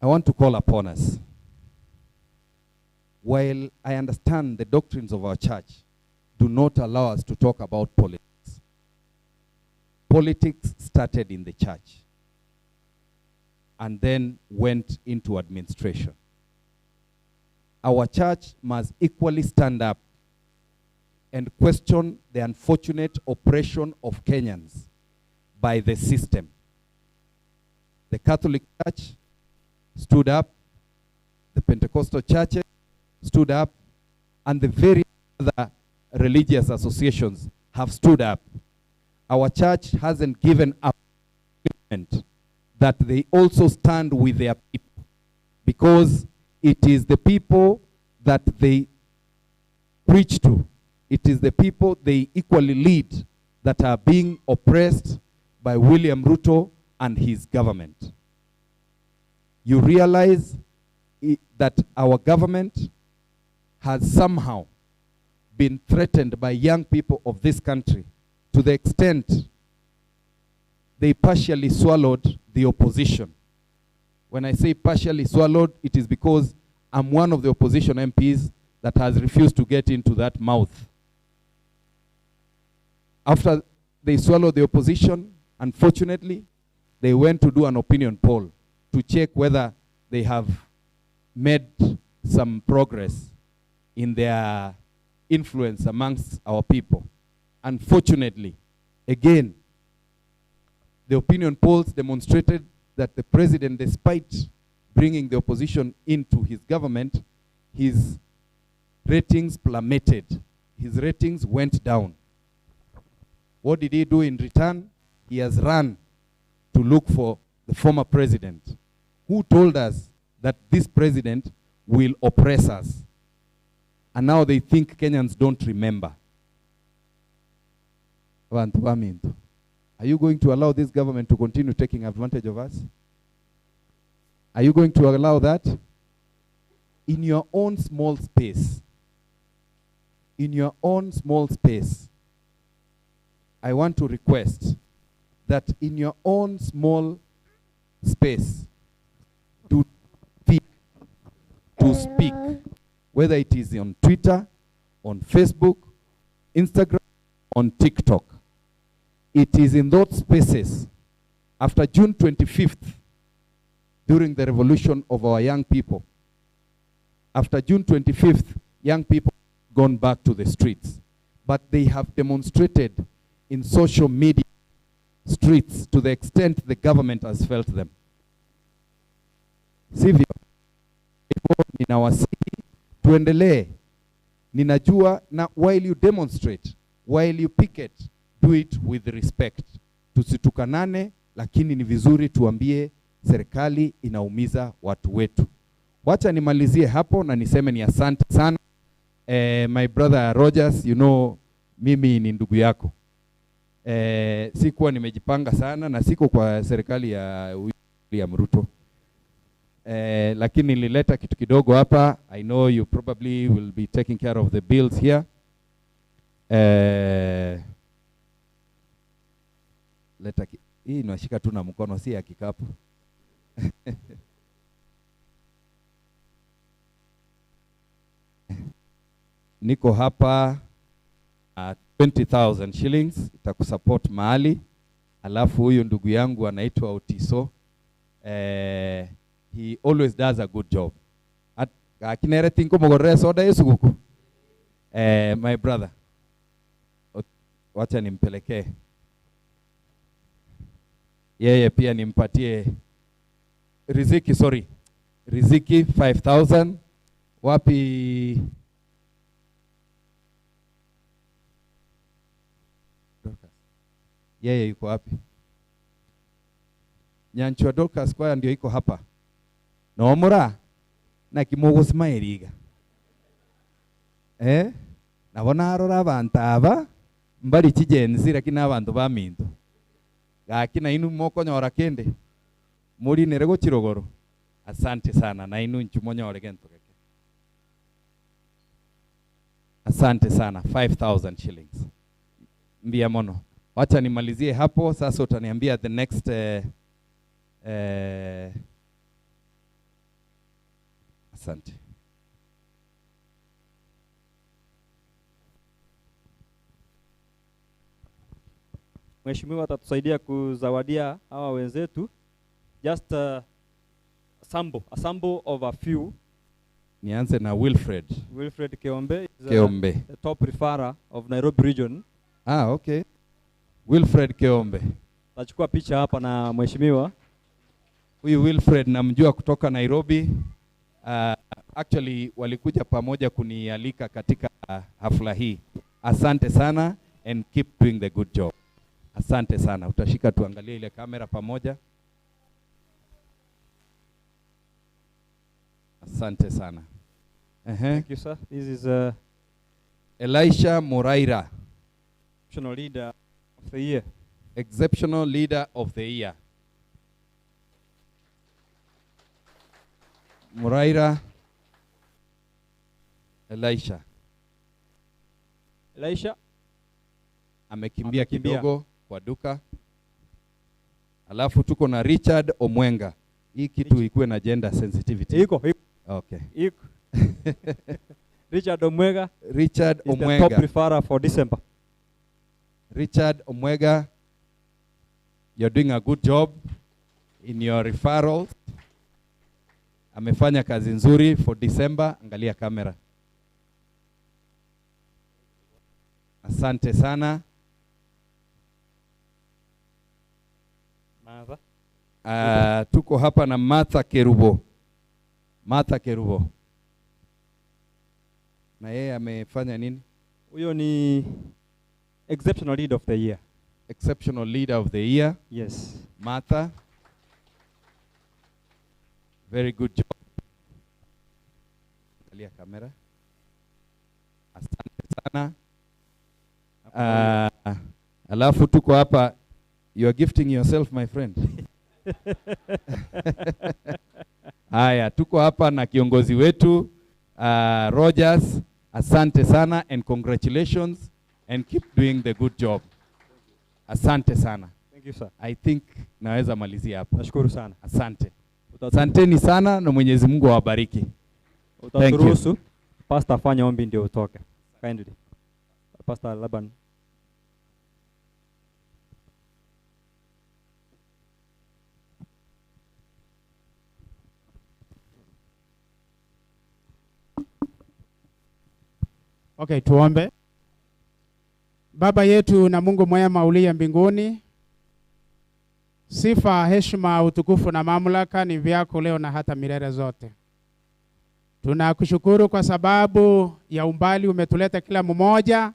I want to call upon us. While I understand the doctrines of our church do not allow us to talk about politics. Politics started in the church and then went into administration. Our church must equally stand up and question the unfortunate oppression of Kenyans by the system. The Catholic Church stood up, the Pentecostal churches stood up, and the very other religious associations have stood up. Our church hasn't given up that they also stand with their people, because it is the people that they preach to, it is the people they equally lead that are being oppressed by William Ruto and his government. You realize that our government has somehow been threatened by young people of this country to the extent they partially swallowed the opposition. When I say partially swallowed, it is because I'm one of the opposition MPs that has refused to get into that mouth. After they swallowed the opposition, unfortunately, they went to do an opinion poll to check whether they have made some progress in their influence amongst our people. Unfortunately, again, the opinion polls demonstrated that the president, despite bringing the opposition into his government, his ratings plummeted. His ratings went down. What did he do in return? He has run to look for the former president, who told us that this president will oppress us. And now they think Kenyans don't remember. Are you going to allow this government to continue taking advantage of us? Are you going to allow that? In your own small space, I want to request that in your own small space, to speak, whether it is on Twitter, on Facebook, Instagram, on TikTok. It is in those spaces, after June 25th, during the revolution of our young people. After June 25th, young people have gone back to the streets. But they have demonstrated in social media streets to the extent the government has felt them. Sivyo, ninawasihi tuendelee. Ninajua na while you demonstrate, while you picket, do it with respect. Tusitukanane, lakini ni vizuri tuambie serikali inaumiza watu wetu. Wacha nimalizie hapo na niseme ni asante sana. My brother Rogers, you know, mimi ni ndugu yako. Sikuwa nimejipanga sana na siko kwa serikali ya William Ruto. Lakini nilileta kitu kidogo hapa. I know you probably will be taking care of the bills here. Hii nashika tu na mkono, si ya kikapu. Niko hapa 20,000 shillings itakusupport mahali. Alafu huyu ndugu yangu anaitwa Otiso. He always does a good job. Akinere tinko mogore soda Yesu guku. My brother. Wacha nimpelekee. Yeye pia nimpatie Riziki, sorry. Riziki 5,000. Wapi? Yeye yuko wapi? Nyanchwa Dorcas kwa ndio iko hapa. Nomura na kimogo smairiga. Nabona arora abantu aba mbari kigenzi lakini abantu baminto. Gakina inu moko nyora kende. Muri nerego kirogoro. Asante sana na inu nchumonyore gento keke. Asante sana 5,000 shillings. Mbia mono. Wacha nimalizie hapo sasa, utaniambia the next asante. Mheshimiwa atatusaidia kuzawadia hawa wenzetu just a sample of a few. Nianze na Wilfred Keombe is the top referrer of Nairobi region. Okay. Wilfred Keombe. Tachukua picha hapa na mheshimiwa. Huyu Wilfred namjua kutoka Nairobi. Actually walikuja pamoja kunialika katika hafla hii. Asante sana and keep doing the good job. Asante sana. Utashika tuangalie ile kamera pamoja. Asante sana. Thank you sir. This is Elisha Moraira. Exceptional leader of the year. Exceptional leader of the year. Moraira Elisha amekimbia kidogo kwa duka. Alafu tuko na Richard Omwenga. Hii kitu ikuwe na gender sensitivity. Iko. Okay. Iko. Richard Omwenga is the top referrer for December. Richard Omwenga, you're doing a good job in your referrals. Amefanya kazi nzuri for December. Angalia kamera. Asante sana. Tuko hapa na Martha Kerubo. Na yeye amefanya nini? Huyo ni exceptional leader of the year. Exceptional leader of the year. Yes. Martha. Very good job. Angalia kamera. Asante sana. Alafu tuko hapa. You are gifting yourself, my friend. Haya, tuko hapa na kiongozi wetu Rogers. Asante sana and congratulations and keep doing the good job. Asante sana. Thank you sir. I think naweza malizia hapo. Nashukuru sana. Asante. Asanteni sana na Mwenyezi Mungu awabariki. Utaturuhusu pastor afanye ombi ndio utoke. Kindly. Pastor Laban. Okay, tuombe. Baba yetu na Mungu mwema uliye mbinguni, sifa, heshima, utukufu na mamlaka ni vyako leo na hata milele zote. Tunakushukuru kwa sababu ya umbali umetuleta kila mmoja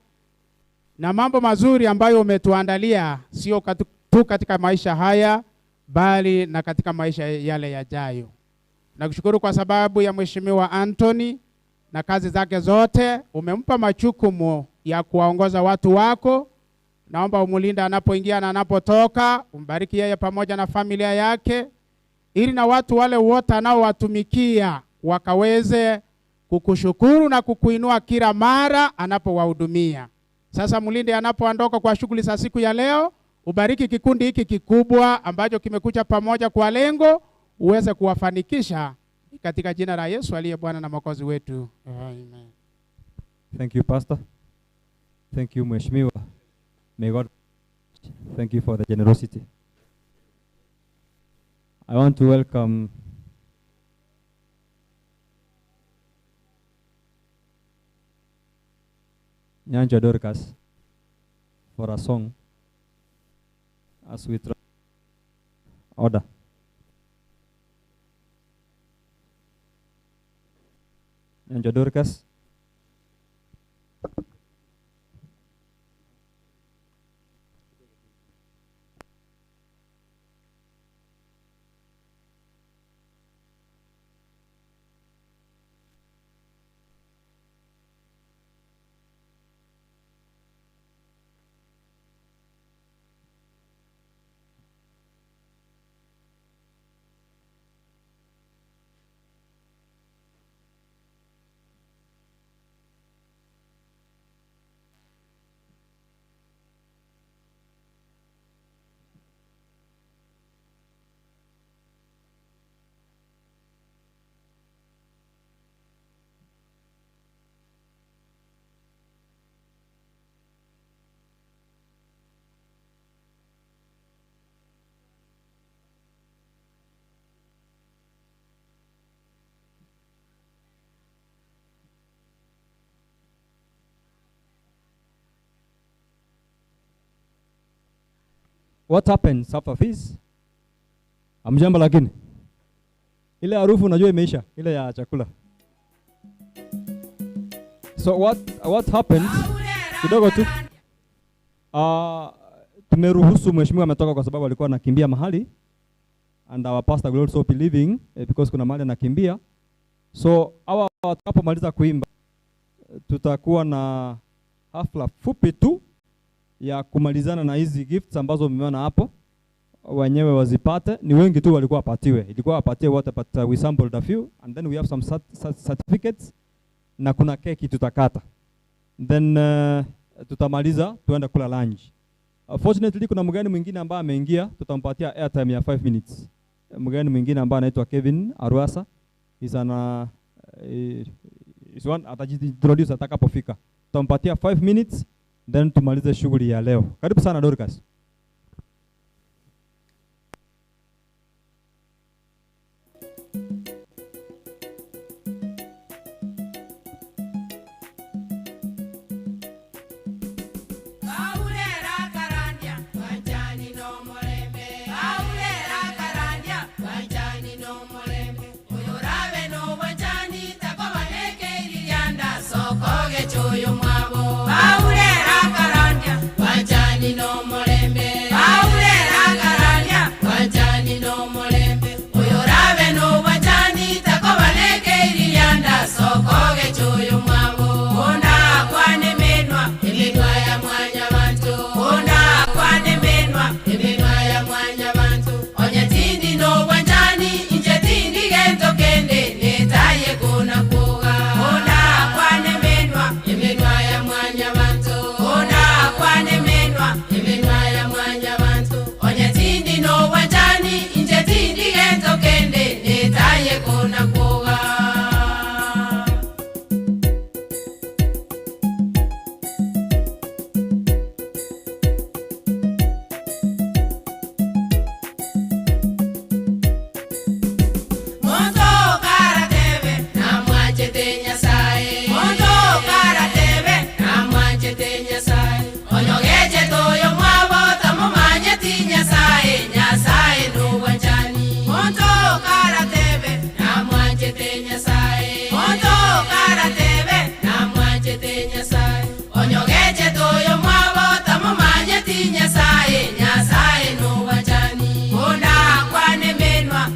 na mambo mazuri ambayo umetuandalia, sio tu katika maisha haya bali na katika maisha yale yajayo. Nakushukuru kwa sababu ya Mheshimiwa Anthony na kazi zake zote. Umempa majukumu ya kuwaongoza watu wako Naomba umulinde anapoingia na anapotoka, umbariki yeye pamoja na familia yake, ili na watu wale wote anaowatumikia wakaweze kukushukuru na kukuinua kila mara anapowahudumia. Sasa mulinde anapoondoka kwa shughuli za siku ya leo, ubariki kikundi hiki kikubwa ambacho kimekuja pamoja kwa lengo uweze kuwafanikisha katika jina la Yesu aliye Bwana na Mwokozi wetu. Amen. Thank you, Pastor. Thank you, Mheshimiwa. May God thank you for the generosity. I want to welcome Nyanja Dorcas for a song as we order. Nyanja Dorcas. What happens after this? Amjambo lakini. Ile harufu unajua imeisha, ile ya chakula. So what happens? Kidogo tu. Tumeruhusu mheshimiwa ametoka kwa sababu alikuwa anakimbia mahali. And our pastor will also be leaving because kuna mahali anakimbia. So watakapomaliza kuimba tutakuwa na hafla fupi tu ya kumalizana na hizi gifts ambazo mmeona hapo, wenyewe wazipate. Ni wengi tu walikuwa wapatiwe, ilikuwa wapatie wote, but we sampled a few and then we have some certificates na kuna keki tutakata, then tutamaliza tuende kula lunch. Fortunately kuna mgeni mwingine ambaye ameingia, tutampatia airtime ya 5 minutes. Mgeni mwingine ambaye anaitwa Kevin Arwasa is one atajiintroduce atakapofika. Tutampatia 5 minutes then tumalize shughuli ya leo. Karibu sana Dorcas.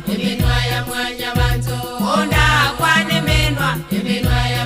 Iminwa ya mwanya bantu, onda kwa nemenwa, iminwa ya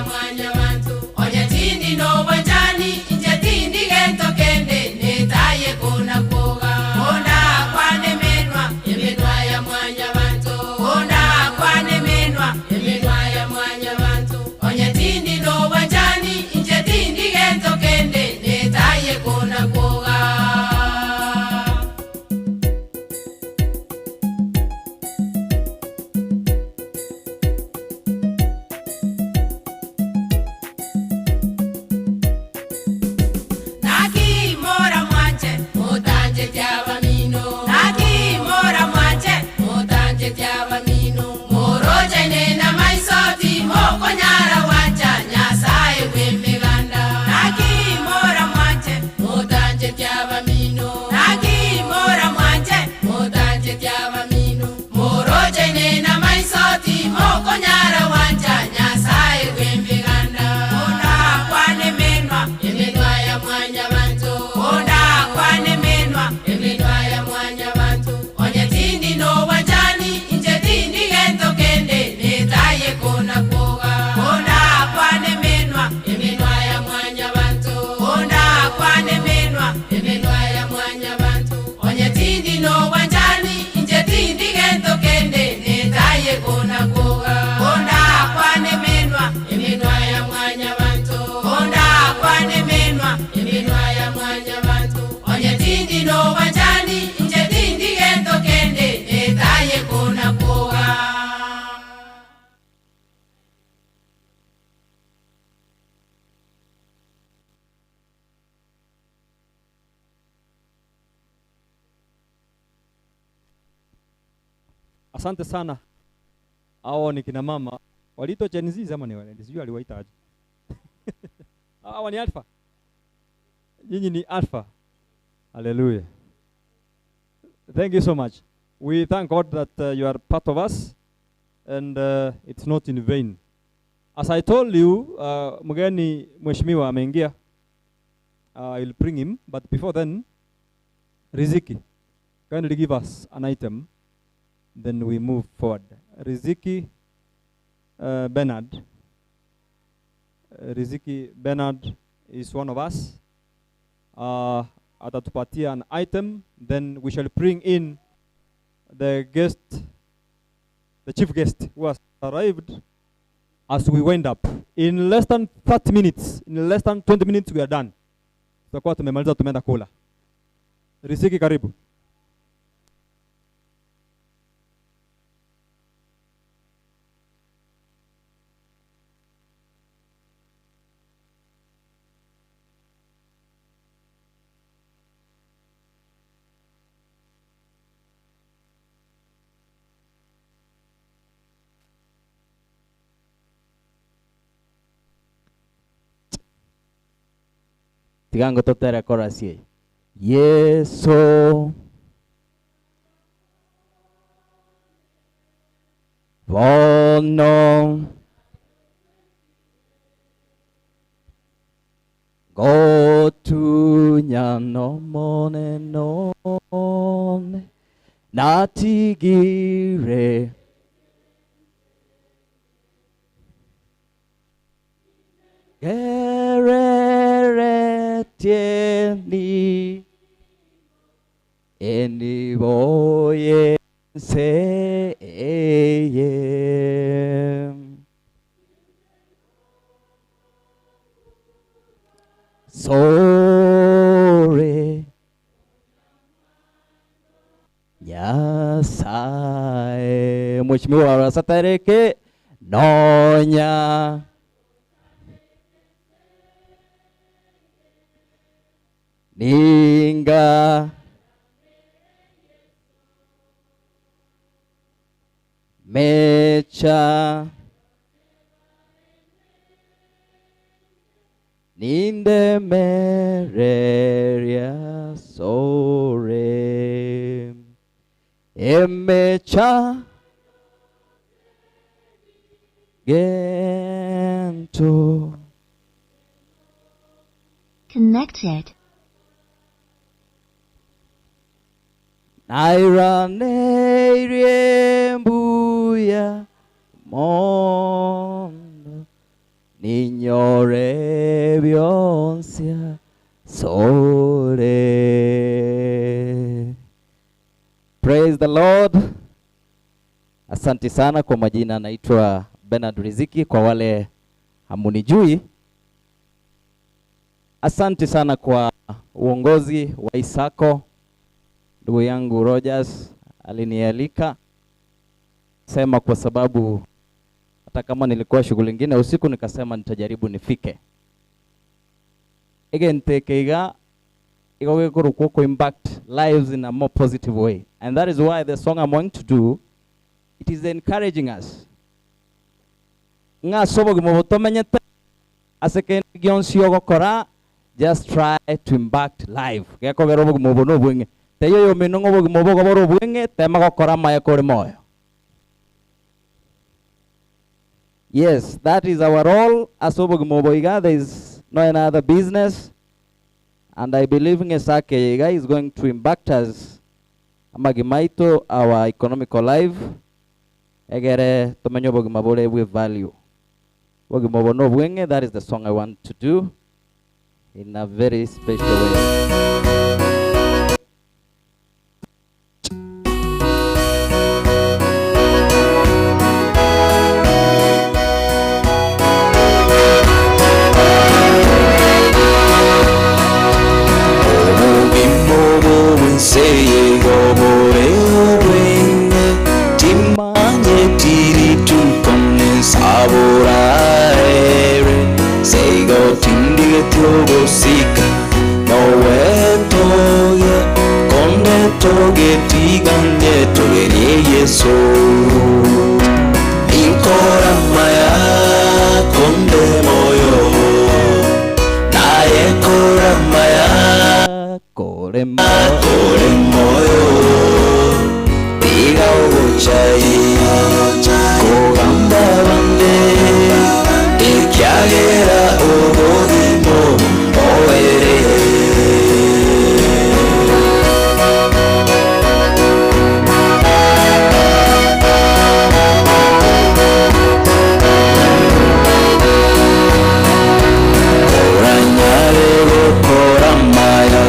Asante sana. Hao ni kina mama. Walito Gen Z ama ni wale? Sijui aliwaita aje. Hao ni alpha. Nyinyi ni alpha. Hallelujah. Thank you so much. We thank God that you are part of us, and it's not in vain. As I told you, mgeni mheshimiwa ameingia. I'll bring him, but before then, Riziki, kindly give us an item, then we move forward. Riziki Bernard. Riziki Bernard is one of us. Atatupatia an item, then we shall bring in the guest, the chief guest who has arrived as we wind up. In less than 30 minutes, in less than 20 minutes we are done. Tutakuwa tumemaliza, tumeenda kula. Riziki, karibu. Tigango totera korasi. Yeso. Vono. Go to nyano mone non. Natigire. Tieni eni voye se sorry Nyasaye Mheshimiwa Rasatareke Nonya Ninga Mecha Ninde Mereria Sore Emecha Gento Connected. Naira mbuya mondo ninyore bionsia sore. Praise the Lord. Asante sana. Kwa majina naitwa Bernard Riziki, kwa wale hamunijui. Asante sana kwa uongozi wa Isako. Ndugu yangu Rogers alinialika sema, kwa sababu hata kama nilikuwa shughuli nyingine usiku nikasema nitajaribu nifike. Again tekeiga igoge kuruko impact lives in a more positive way, and that is why the song I'm going to do, it is encouraging us. Nga sobo gimobotomenyete aseke gionsi ogokora, just try to impact life. Geko gerobo gimobono bwenge teyo yo minongo bogimobo goboro bwenge tema gokora maya kore moyo. Yes, that is our role as Obogumoboiga. There is no another business, and I believe Ngesake is going to impact us Amagimaito, our economical life. Egere tomenyo Bogumabole with value. Bogumobo no bwenge, that is the song I want to do in a very special way. Say go bore wenge timanye tiri tu konne saburaere say go tindige tiogo sika no weto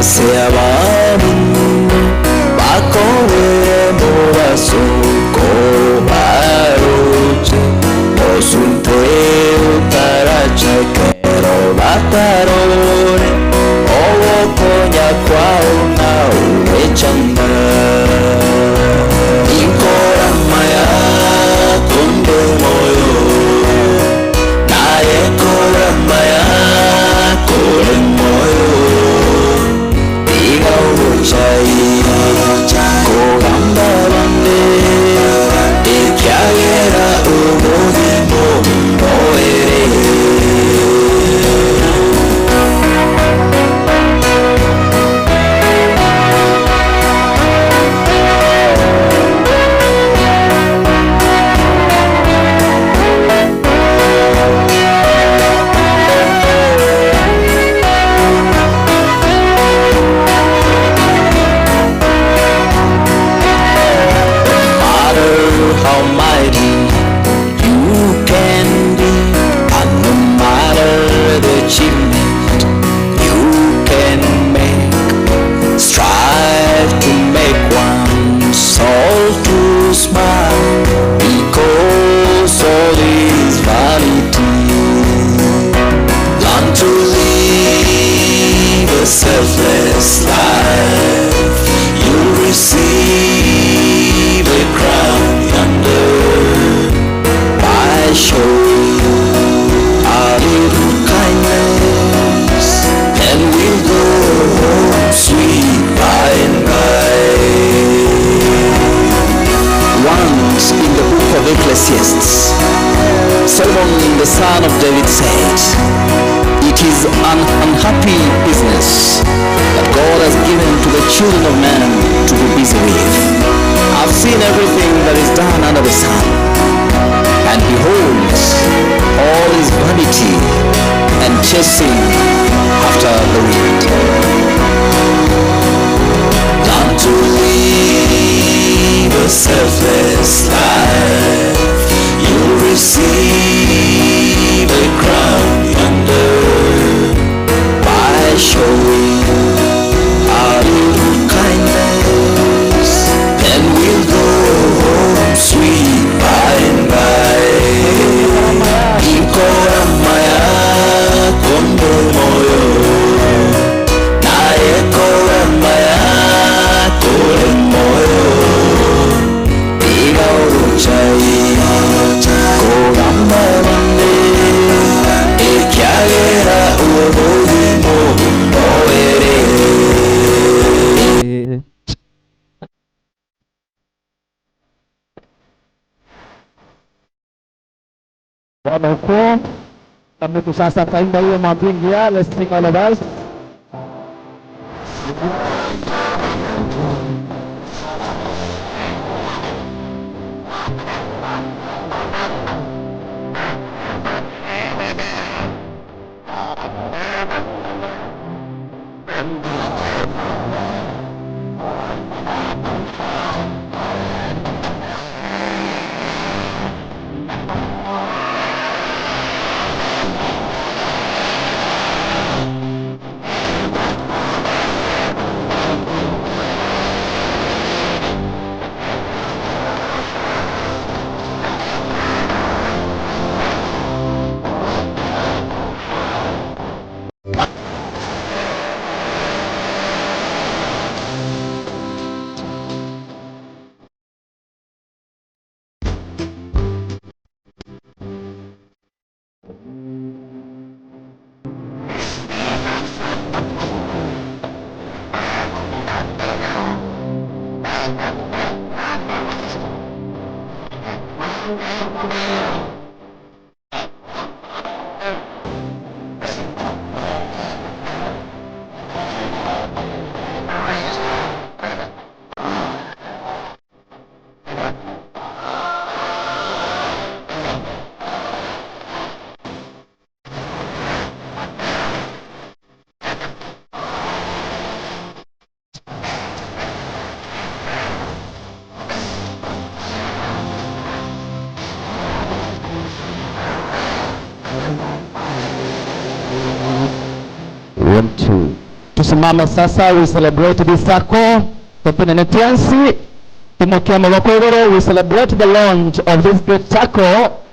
seabamunno bakowere mu basuko baroje osunte utarachekero batarore owokonya kwao na uwechanda ikora maya kunde moyo naye kora maya kore moyo iga ubuchai kogamba bande ikyagera ubuzimo mboere how mighty you can be, and no matter the achievement you can make, strive to make one soul to smile, because all is vanity. Learn to live a selfless life, you'll receive a crown by showing a little kindness, and we'll go home sweet by and by. Once in the book of Ecclesiastes, Solomon the son of David said, "It is an unhappy business that God has given to the children of men to be busy with. I've seen everything that is done under the sun, and behold, all is vanity and chasing after the wind." Learn to live a selfless life, you'll receive a crown yonder by showing a little kindness, and we'll go home sweet by and by. Ikora maya kondo moyo, naye kora maya kore moyo, iga uruchai kogamba bande ikyagera ubuzimo mboere. Bwana ukuu, kami tu sasa taimba hiyo mabingia, let's sing all of us. One, two. Tusimame sasa, we celebrate this circle. Tupene tiansi. Timokia maboko iguru, we celebrate the launch of this great circle.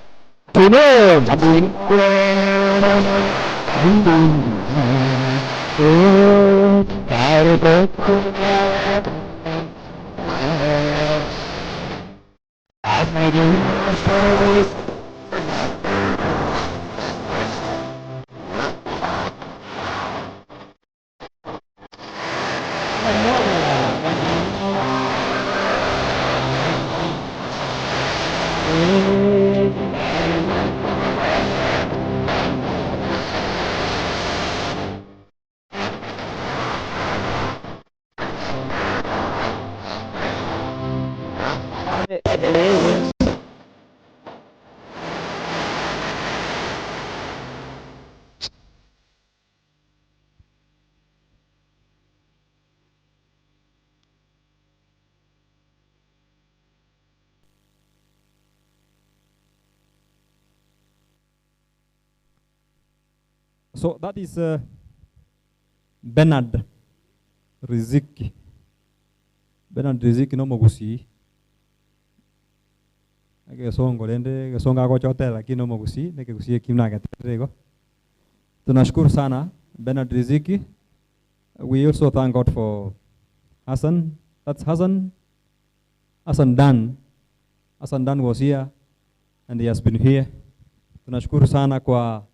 So that is Bernard Riziki. Bernard Riziki no mogusi. Age songo lende, songa ko chote lakini no mogusi, neke gusi kimna katerego. Tunashukuru sana Bernard Riziki. We also thank God for Hassan. That's Hassan. Hassan Dan. Hassan Dan was here and he has been here. Tunashukuru sana kwa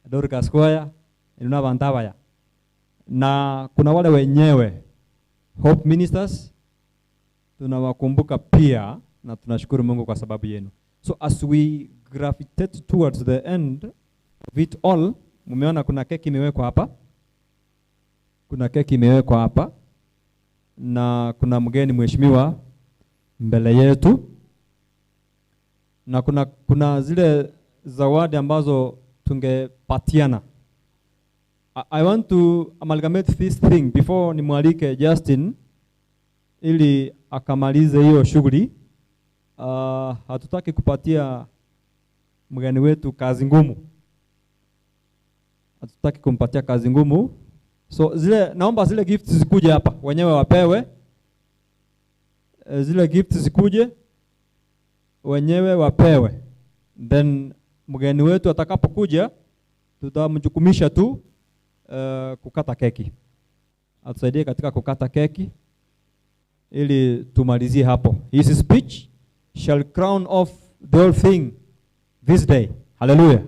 Dorcas Kwaya, Inuna Bantabaya. Na kuna wale wenyewe Hope Ministers, tunawakumbuka pia na tunashukuru Mungu kwa sababu yenu. So as we gravitate towards the end of it all, mumeona kuna keki imewekwa hapa. Kuna keki imewekwa hapa na kuna mgeni mheshimiwa mbele yetu. Na kuna zile zawadi ambazo tungepatiana. I want to amalgamate this thing before nimwalike Justin ili akamalize hiyo shughuli. Hatutaki kupatia mgeni wetu kazi ngumu. Hatutaki kumpatia kazi ngumu. So naomba zile gifts zikuje hapa. Wenyewe wapewe. Zile gifts zikuje. Wenyewe wapewe. Then mgeni wetu atakapokuja tutamjukumisha tu kukata keki. Atusaidie katika kukata keki ili tumalizie hapo. His speech shall crown off the whole thing this day. Hallelujah.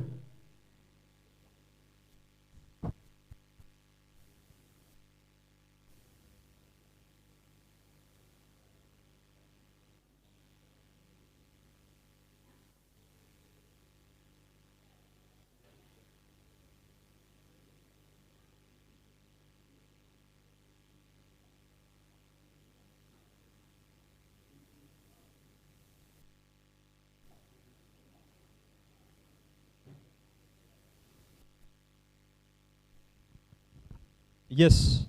Yes.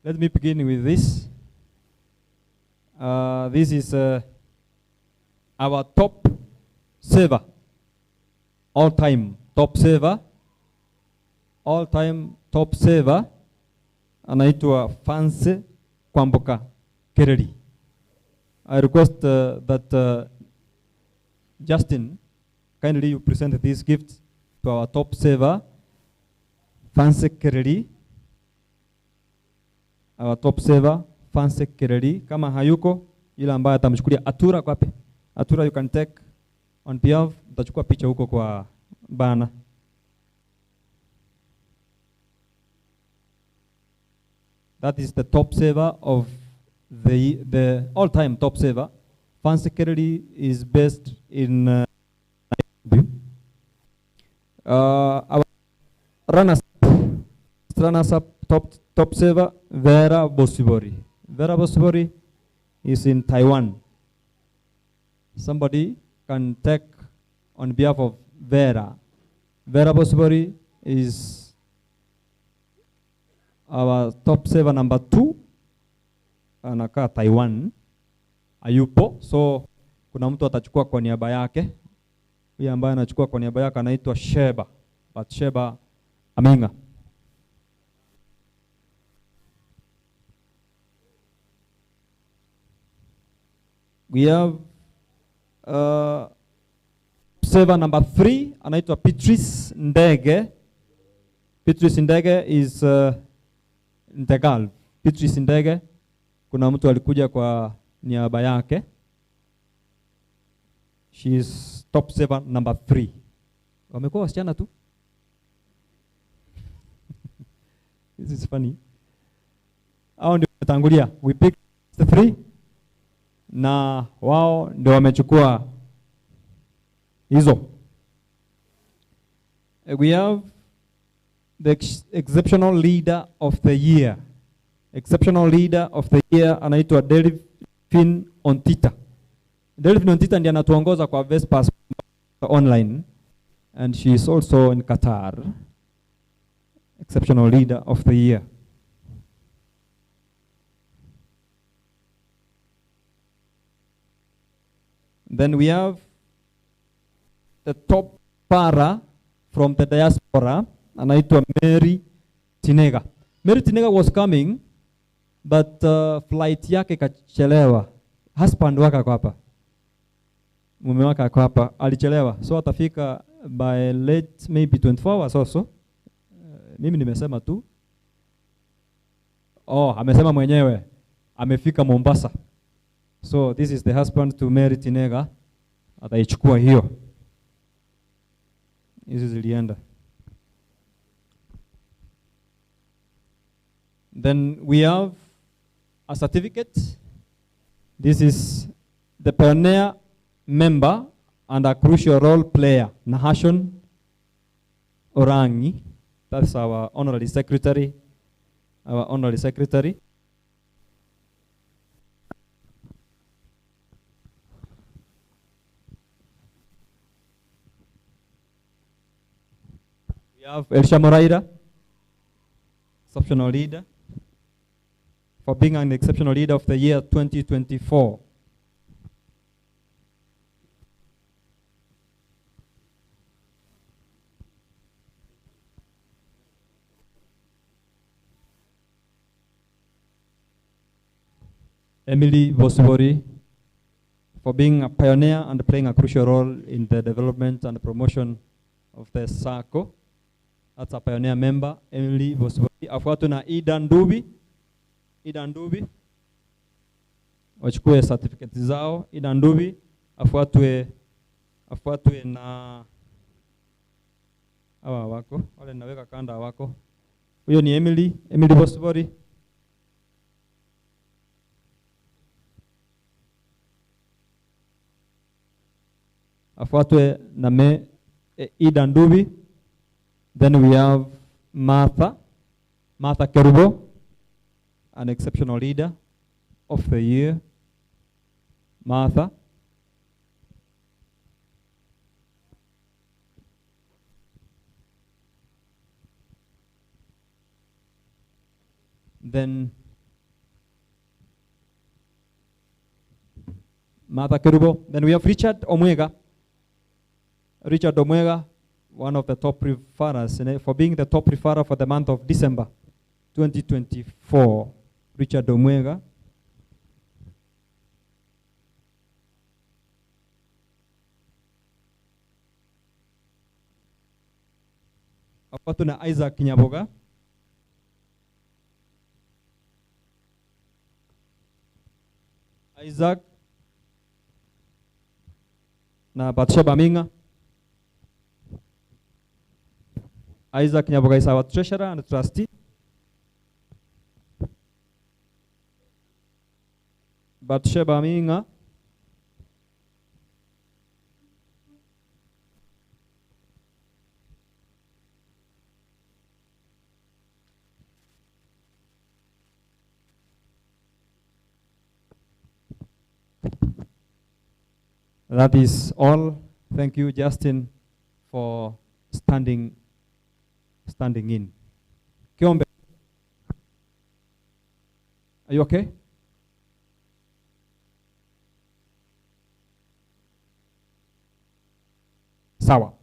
Let me begin with this. This is our top saver, all-time top saver, all-time top saver. Anaitwa Fancy Kwamboka Kereri. I request that Justin, kindly you present this gift to our top saver, Fancy Kereri. Our top saver, Fancy Kereri. Kama hayuko, ila ambaye atamchukulia Atura kwa wapi? Atura, you can take on behalf, utachukua picha huko kwa bana. That is the top saver of the all-time top saver. Fancy Kereri is based in our runners-up top saver, Vera Bosibori. Vera Bosibori is in Taiwan. Somebody can take on behalf of Vera. Vera Bosibori is our top saver number 2 anakaa Taiwan, hayupo, so kuna mtu atachukua kwa niaba yake. Huyu ambaye anachukua kwa niaba yake anaitwa Sheba, Bathsheba Aminga. We have saver number 3 anaitwa Beatrice Ndege. Beatrice Ndege is Ndegal. Beatrice Ndege, kuna mtu alikuja kwa niaba yake. She is top saver number 3. Wamekuwa wasichana tu. This is funny. Hao ndio wametangulia. We picked the 3 na wao ndio wamechukua hizo. We have the exceptional leader of the year. Exceptional leader of the year anaitwa Delphine Ontita. Delphine Ontita ndiye anatuongoza kwa Vespers online, and she is also in Qatar. Exceptional leader of the year. Then we have the top para from the diaspora, anaitwa Mary Tinega. Mary Tinega was coming, but flight yake kachelewa. Husband wake ako hapa, mume wake ako hapa, alichelewa, so atafika by late maybe 24 hours also. Mimi nimesema tu. Amesema mwenyewe amefika Mombasa. So this is the husband to Mary Tinega. Ataichukua hiyo. Hizi zilienda. Then we have a certificate. This is the pioneer member and a crucial role player, Nahashon Orangi. That's our honorary secretary. Our honorary secretary. We have Elsha Moraira, exceptional leader, for being an exceptional leader of the year 2024. Emily Vosibori, for being a pioneer and playing a crucial role in the development and promotion of the SACCO. That's a pioneer member, Emily Vosibori. Afuatwe na Ida Ndubi. Ida Ndubi, wachukue certificate zao. Ida Ndubi, afuatwe na hawa wako, wale naweka kanda wako. Huyo ni Emily Vosibori. Afuatwe na Ida Ndubi. Then we have Martha Kerubo, an exceptional leader of the year. Martha. Then Martha Kerubo. Then we have Richard Omwega. Richard Omwega, one of the top referrers, for being the top referrer for the month of December 2024. Richard Omwega. Hapa tuna Isaac Nyaboga. Isaac na Bathsheba Aminga. Isaac Nyaboga is our treasurer and trustee. Bathsheba Aminga. That is all. Thank you, Justin, for standing in. Kiombe. Are you okay? Sawa.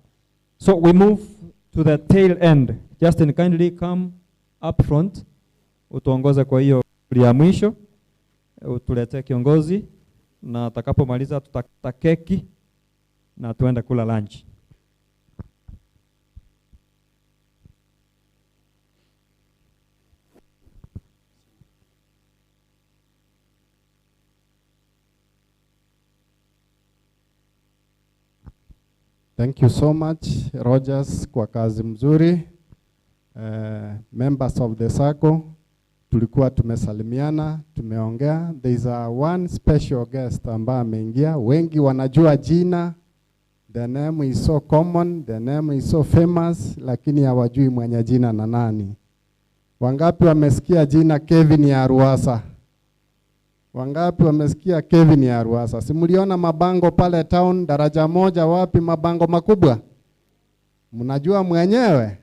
So we move to the tail end. Justin, kindly come up front. Utuongoze kwa hiyo ya mwisho. Utuletee kiongozi na atakapomaliza tutakata keki na tuende kula lunch. Thank you so much, Rogers, kwa kazi mzuri. Members of the circle, tulikuwa tumesalimiana, tumeongea. There is a one special guest ambaye ameingia. Wengi wanajua jina. The name is so common, the name is so famous, lakini hawajui mwenye jina na nani. Wangapi wamesikia jina Kevin ya Ruasa? Wangapi wamesikia Kevin ya Ruasa? Si mliona mabango pale town, daraja moja wapi, mabango makubwa? Mnajua mwenyewe?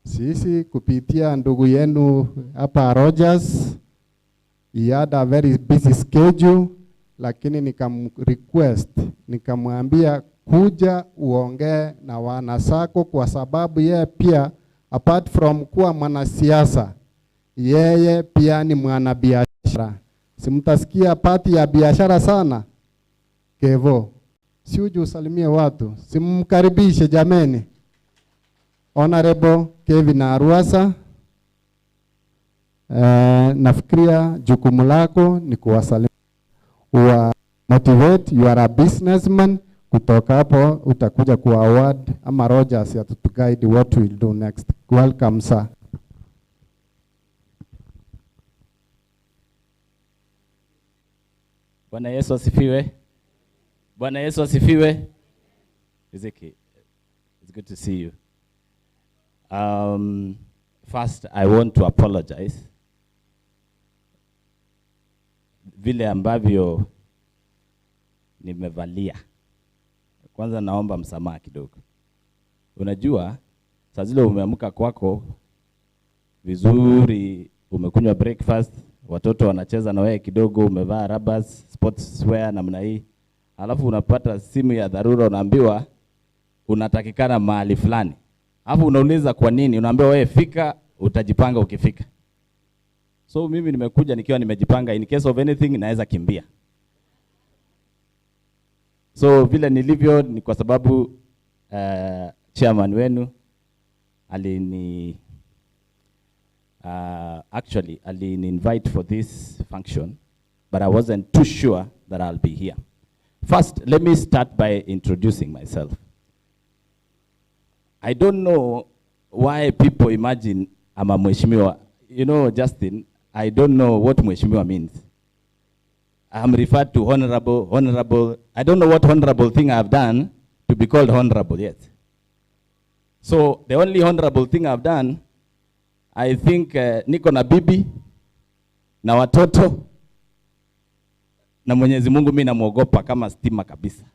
Sisi kupitia ndugu yenu hapa Rogers, he had a very busy schedule, lakini nikamrequest, nikamwambia kuja uongee na wanasako, kwa sababu yeye pia apart from kuwa mwanasiasa, yeye pia ni mwanabiashara. Simtasikia pati ya biashara sana. Kevo, si uje usalimie watu, simkaribishe jameni. Honorable Kevin Aruasa, nafikiria jukumu lako ni kuwasalimia, wa motivate. You are a businessman. Kutoka hapo utakuja ku award ama Rogers ya to guide what we'll do next. Welcome sir. Bwana Yesu asifiwe. Bwana Yesu asifiwe. Ezekiel, it's good to see you. First, I want to apologize. Vile ambavyo nimevalia. Kwanza naomba msamaha kidogo. Unajua, saa zile umeamka kwako vizuri, umekunywa breakfast, watoto wanacheza na wewe kidogo, umevaa rubbers, sportswear namna hii. Alafu unapata simu ya dharura, unaambiwa unatakikana mahali fulani. Alafu unauliza kwa nini? Unaambiwa wewe fika, utajipanga ukifika. So mimi nimekuja nikiwa nimejipanga, in case of anything naweza kimbia. So vile nilivyo ni kwa sababu chairman wenu actually invite for this function, but I wasn't too sure that I'll be here. First, let me start by introducing myself. I don't know why people imagine I'm a mheshimiwa. You know, Justin, I don't know what mheshimiwa means. I'm referred to honorable. I don't know what honorable thing I've done to be called honorable yet. So the only honorable thing I've done, I think niko na bibi na watoto na Mwenyezi Mungu mimi namuogopa kama stima kabisa.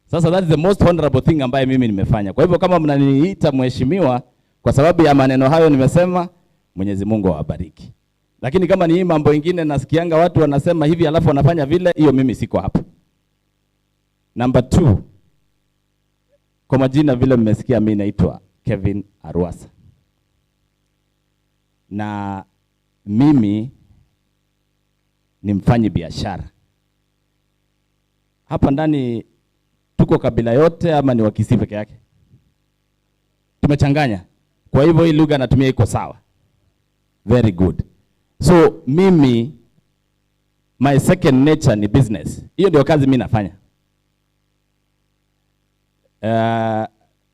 Sasa that is the most honorable thing ambaye mimi nimefanya. Kwa hivyo kama mnaniita mheshimiwa kwa sababu ya maneno hayo nimesema, Mwenyezi Mungu awabariki. Lakini kama ni hii mambo ingine nasikianga watu wanasema hivi alafu wanafanya vile, hiyo mimi siko hapo. Number 2. Kwa majina vile mmesikia mimi naitwa Kevin Aruasa. Na mimi ni mfanyi biashara. Hapa ndani tuko kabila yote ama ni Wakisii peke yake? Tumechanganya. Kwa hivyo hii lugha natumia iko sawa. Very good. So mimi my second nature ni business. Hiyo ndio kazi mimi nafanya.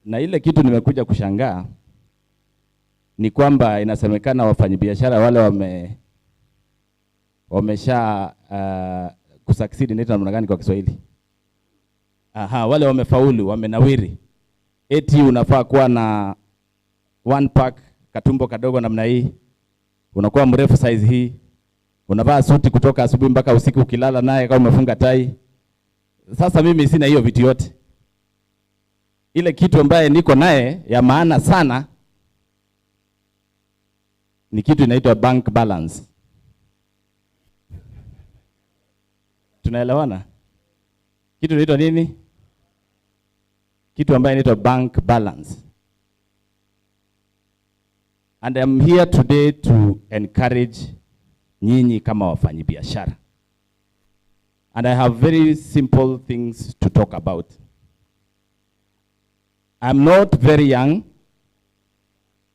Na ile kitu nimekuja kushangaa ni kwamba inasemekana wafanyabiashara wale wamesha kusucceed, ni namna gani kwa Kiswahili? Wale wamefaulu, wamenawiri. Eti unafaa kuwa na one pack katumbo kadogo namna hii. Unakuwa mrefu size hii. Unavaa suti kutoka asubuhi mpaka usiku ukilala naye kama umefunga tai. Sasa mimi sina hiyo vitu yote. Ile kitu ambaye niko naye ya maana sana ni kitu inaitwa bank balance. Tunaelewana? Kitu inaitwa nini? Kitu ambayo inaitwa bank balance. And I'm here today to encourage nyinyi kama wafanyabiashara. And I have very simple things to talk about. I'm not very young,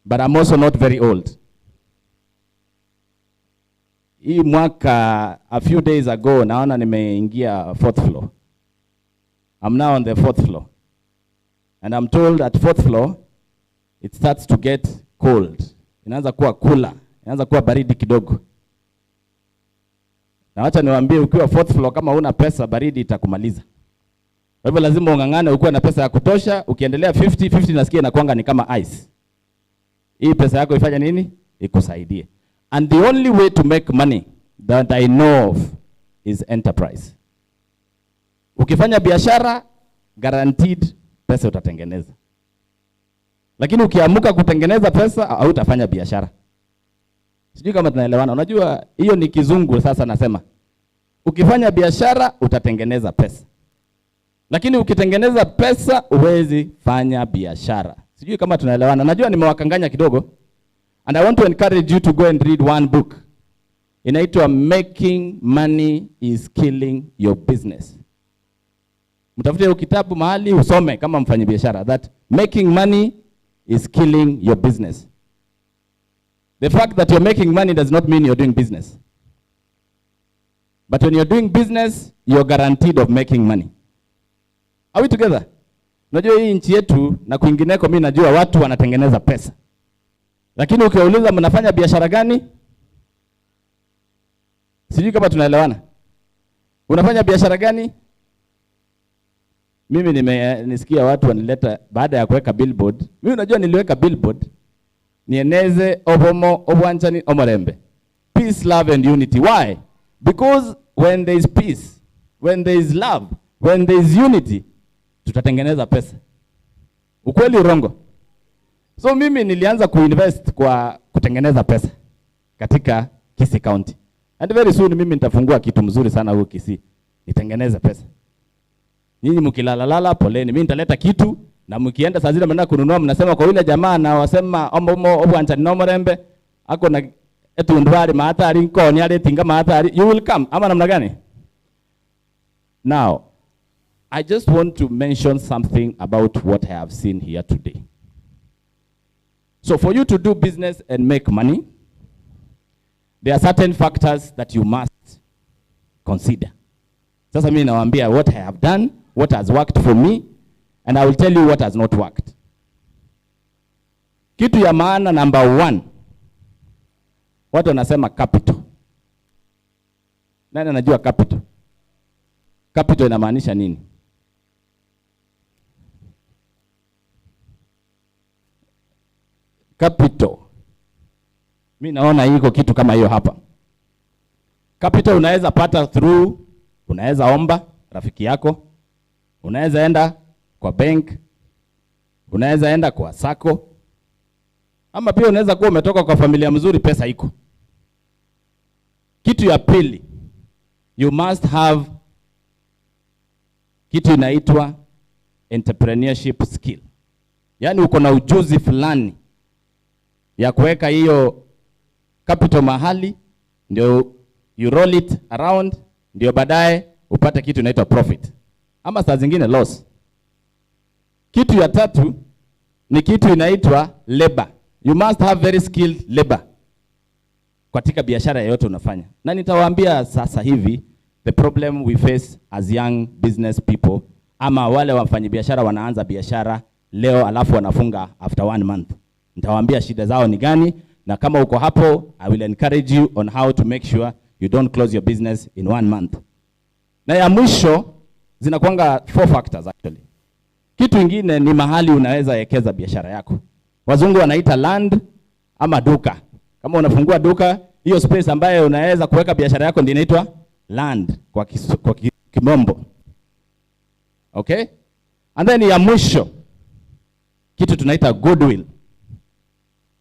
but I'm also not very old. Hii mwaka, a few days ago, naona nimeingia 4th floor. I'm now on the 4th floor. And I'm told at 4th floor, it starts to get cold. Inaanza kuwa cooler. Inaanza kuwa baridi kidogo. Na wacha niwaambie, ukiwa 4th floor kama huna pesa, baridi itakumaliza. Kwa hivyo lazima ungangane ukuwe na pesa ya kutosha. Ukiendelea 50 nasikia inakuanga ni kama ice. Hii pesa yako ifanye nini? Ikusaidie. And the only way to make money that I know of is enterprise. Ukifanya biashara, guaranteed pesa utatengeneza. Lakini ukiamuka kutengeneza pesa, hautafanya biashara. Sijui kama tunaelewana. Unajua hiyo ni kizungu sasa nasema. Ukifanya biashara utatengeneza pesa. Lakini ukitengeneza pesa huwezi fanya biashara. Sijui kama tunaelewana. Najua nimewakanganya kidogo. And I want to encourage you to go and read one book. Inaitwa Making Money is Killing Your Business. Mtafute hiyo kitabu mahali usome kama mfanyabiashara. That making money is killing your business. The fact that you're making money does not mean you're doing business. But when you're doing business, you're guaranteed of making money. Are we together? Unajua hii nchi yetu na kwingineko mimi najua watu wanatengeneza pesa. Lakini ukiuliza mnafanya biashara gani? Sijui kama tunaelewana. Unafanya biashara gani? Mimi nisikia watu wanileta baada ya kuweka billboard. Mimi unajua niliweka billboard nieneze obomo obwanchani omorembe. Peace, love and unity. Why? Because when there is peace, when there is love, when there is unity, tutatengeneza pesa. Ukweli urongo? So mimi nilianza kuinvest kwa kutengeneza pesa katika Kisii County. And very soon mimi nitafungua kitu mzuri sana huko Kisii. Nitengeneze pesa. Nyinyi mkilalalala poleni, mimi nitaleta kitu na mkienda saa zile mnaenda kununua mnasema kwa yule jamaa na wasema omo obwanja nomorembe ako na etundwari maatari nkoni ale tinga maatari, you will come. Ama namna gani? Now, I just want to mention something about what I have seen here today. So for you to do business and make money, there are certain factors that you must consider. Sasa mimi nawaambia what I have done, what has worked for me, and I will tell you what has not worked. Kitu ya maana number 1. Watu wanasema capital. Nani anajua capital? Capital inamaanisha nini? Capital. Mimi naona iko kitu kama hiyo hapa. Capital unaweza pata through, unaweza omba rafiki yako, unaweza enda kwa bank, unaweza enda kwa sako, ama pia unaweza kuwa umetoka kwa familia mzuri, pesa iko. Kitu ya pili, you must have kitu inaitwa entrepreneurship skill. Yaani uko na ujuzi fulani ya kuweka hiyo capital mahali, ndio you roll it around, ndio baadaye upate kitu inaitwa profit. Ama saa zingine loss. Kitu ya tatu ni kitu inaitwa labor. You must have very skilled labor katika biashara yoyote unafanya. Na nitawaambia sasa hivi the problem we face as young business people, ama wale wafanyabiashara wanaanza biashara leo alafu wanafunga after 1 month. Nitawaambia shida zao ni gani, na kama uko hapo I will encourage you on how to make sure you don't close your business in 1 month. Na ya mwisho zinakuanga 4 factors actually. Kitu ingine ni mahali unaweza wekeza biashara yako. Wazungu wanaita land ama duka. Kama unafungua duka, hiyo space ambayo unaweza kuweka biashara yako ndio inaitwa land kwa kimombo. Okay? And then ya mwisho kitu tunaita goodwill.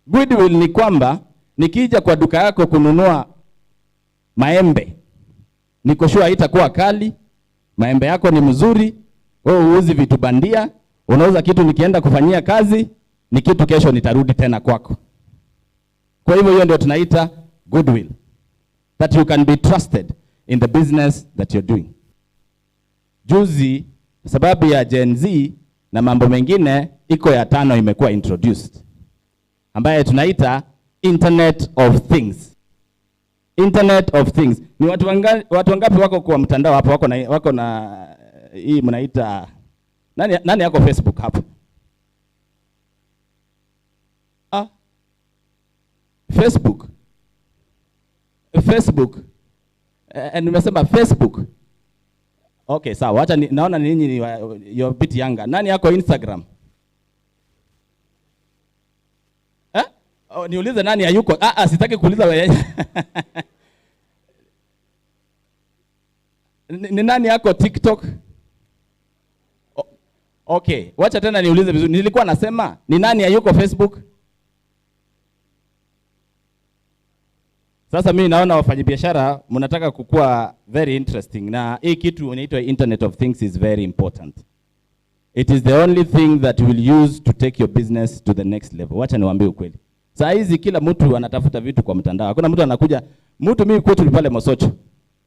Goodwill ni kwamba nikija kwa duka yako kununua maembe, niko sure haitakuwa kali, maembe yako ni mzuri, wewe uuzi vitu bandia, unauza kitu nikienda kufanyia kazi, ni kitu kesho nitarudi tena kwako. Kwa hivyo hiyo ndio tunaita goodwill, that you can be trusted in the business that you're doing. Juzi sababu ya Gen Z na mambo mengine, iko ya 5 imekuwa introduced, ambaye tunaita Internet of Things. Internet of Things. Ni watu wangapi wako kwa mtandao hapo, wako na hii mnaita nani yako Facebook hapo? Facebook. Nimesema Facebook. Okay, sawa. Acha naona ninyi you're a bit younger. Nani yako Instagram? Niulize nani hayuko? Sitaki kuuliza wewe. Ni nani yako TikTok? Okay, wacha tena niulize vizuri. Nilikuwa nasema ni nani hayuko Facebook? Sasa mimi naona wafanyabiashara mnataka kukua very interesting, na hii kitu inaitwa Internet of Things is very important. It is the only thing that will use to take your business to the next level. Wacha niwaambie ukweli. Saa hizi kila mtu anatafuta vitu kwa mtandao. Hakuna mtu anakuja, mimi kwetu pale Mosocho.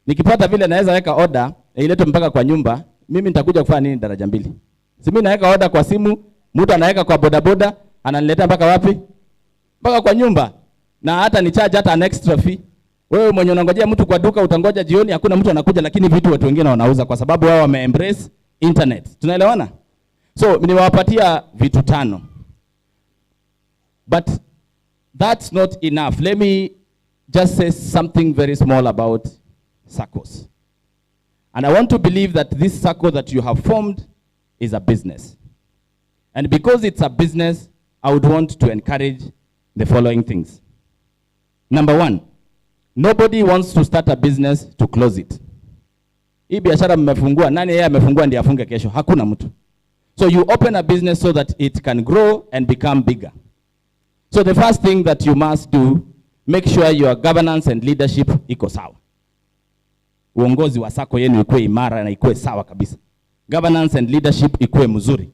Nikipata vile naweza weka order, iletwe mpaka kwa nyumba, mimi nitakuja kufanya nini daraja mbili? Si mimi naweka order kwa simu, mtu anaweka kwa bodaboda, ananiletea mpaka wapi? Mpaka kwa nyumba. Na hata ni charge hata an extra fee. Wewe mwenye unangojea mtu kwa duka utangoja jioni, hakuna mtu anakuja, lakini vitu watu wengine wanauza kwa sababu wao wame-embrace internet. Tunaelewana? So nimewapatia vitu 5. But that's not enough. Let me just say something very small about SACCOs. And I want to believe that this SACCO that you have formed is a business. And because it's a business, I would want to encourage the following things. Number 1, nobody wants to start a business to close it. Hii biashara mmefungua, nani yeye amefungua ndiye afunge kesho? Hakuna mtu. So you open a business so that it can grow and become bigger. So the first thing that you must do, make sure your governance and leadership iko sawa. Uongozi wa SACCO yenu ikuwe imara na ikuwe sawa kabisa. Governance and leadership ikuwe mzuri.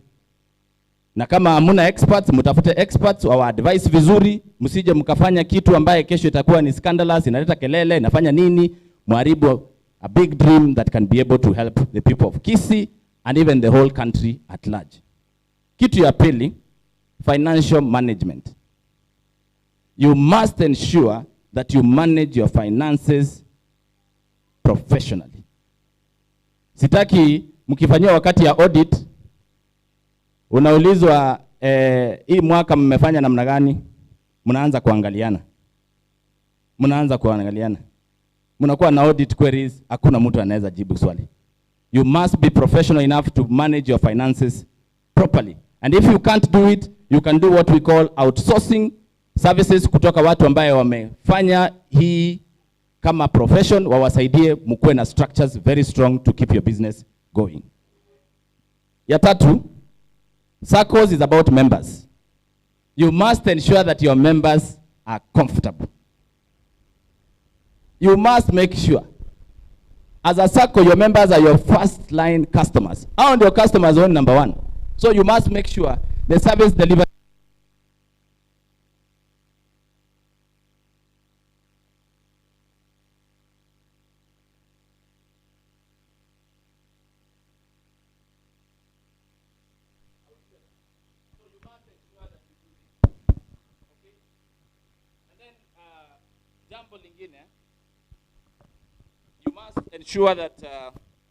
Na kama hamuna experts, mtafute experts wa advice vizuri, msije mkafanya kitu ambaye kesho itakuwa ni scandalous, inaleta kelele, inafanya nini, mharibu a big dream that can be able to help the people of Kisii and even the whole country at large. Kitu ya pili, financial management. You must ensure that you manage your finances professionally. Sitaki mkifanyia wakati ya audit unaulizwa hii mwaka mmefanya namna gani, mnaanza kuangaliana. Mnakuwa na audit queries, hakuna mtu anaweza jibu swali. You must be professional enough to manage your finances properly. And if you can't do it, you can do what we call outsourcing services kutoka watu ambaye wamefanya hii kama profession, wawasaidie mkuwe na structures very strong to keep your business going. Ya 3, SACCOs is about members. You must ensure that your members are comfortable. You must make sure, as a SACCO, your members are your first line customers. And your customers are number 1. So you must make sure the service delivered.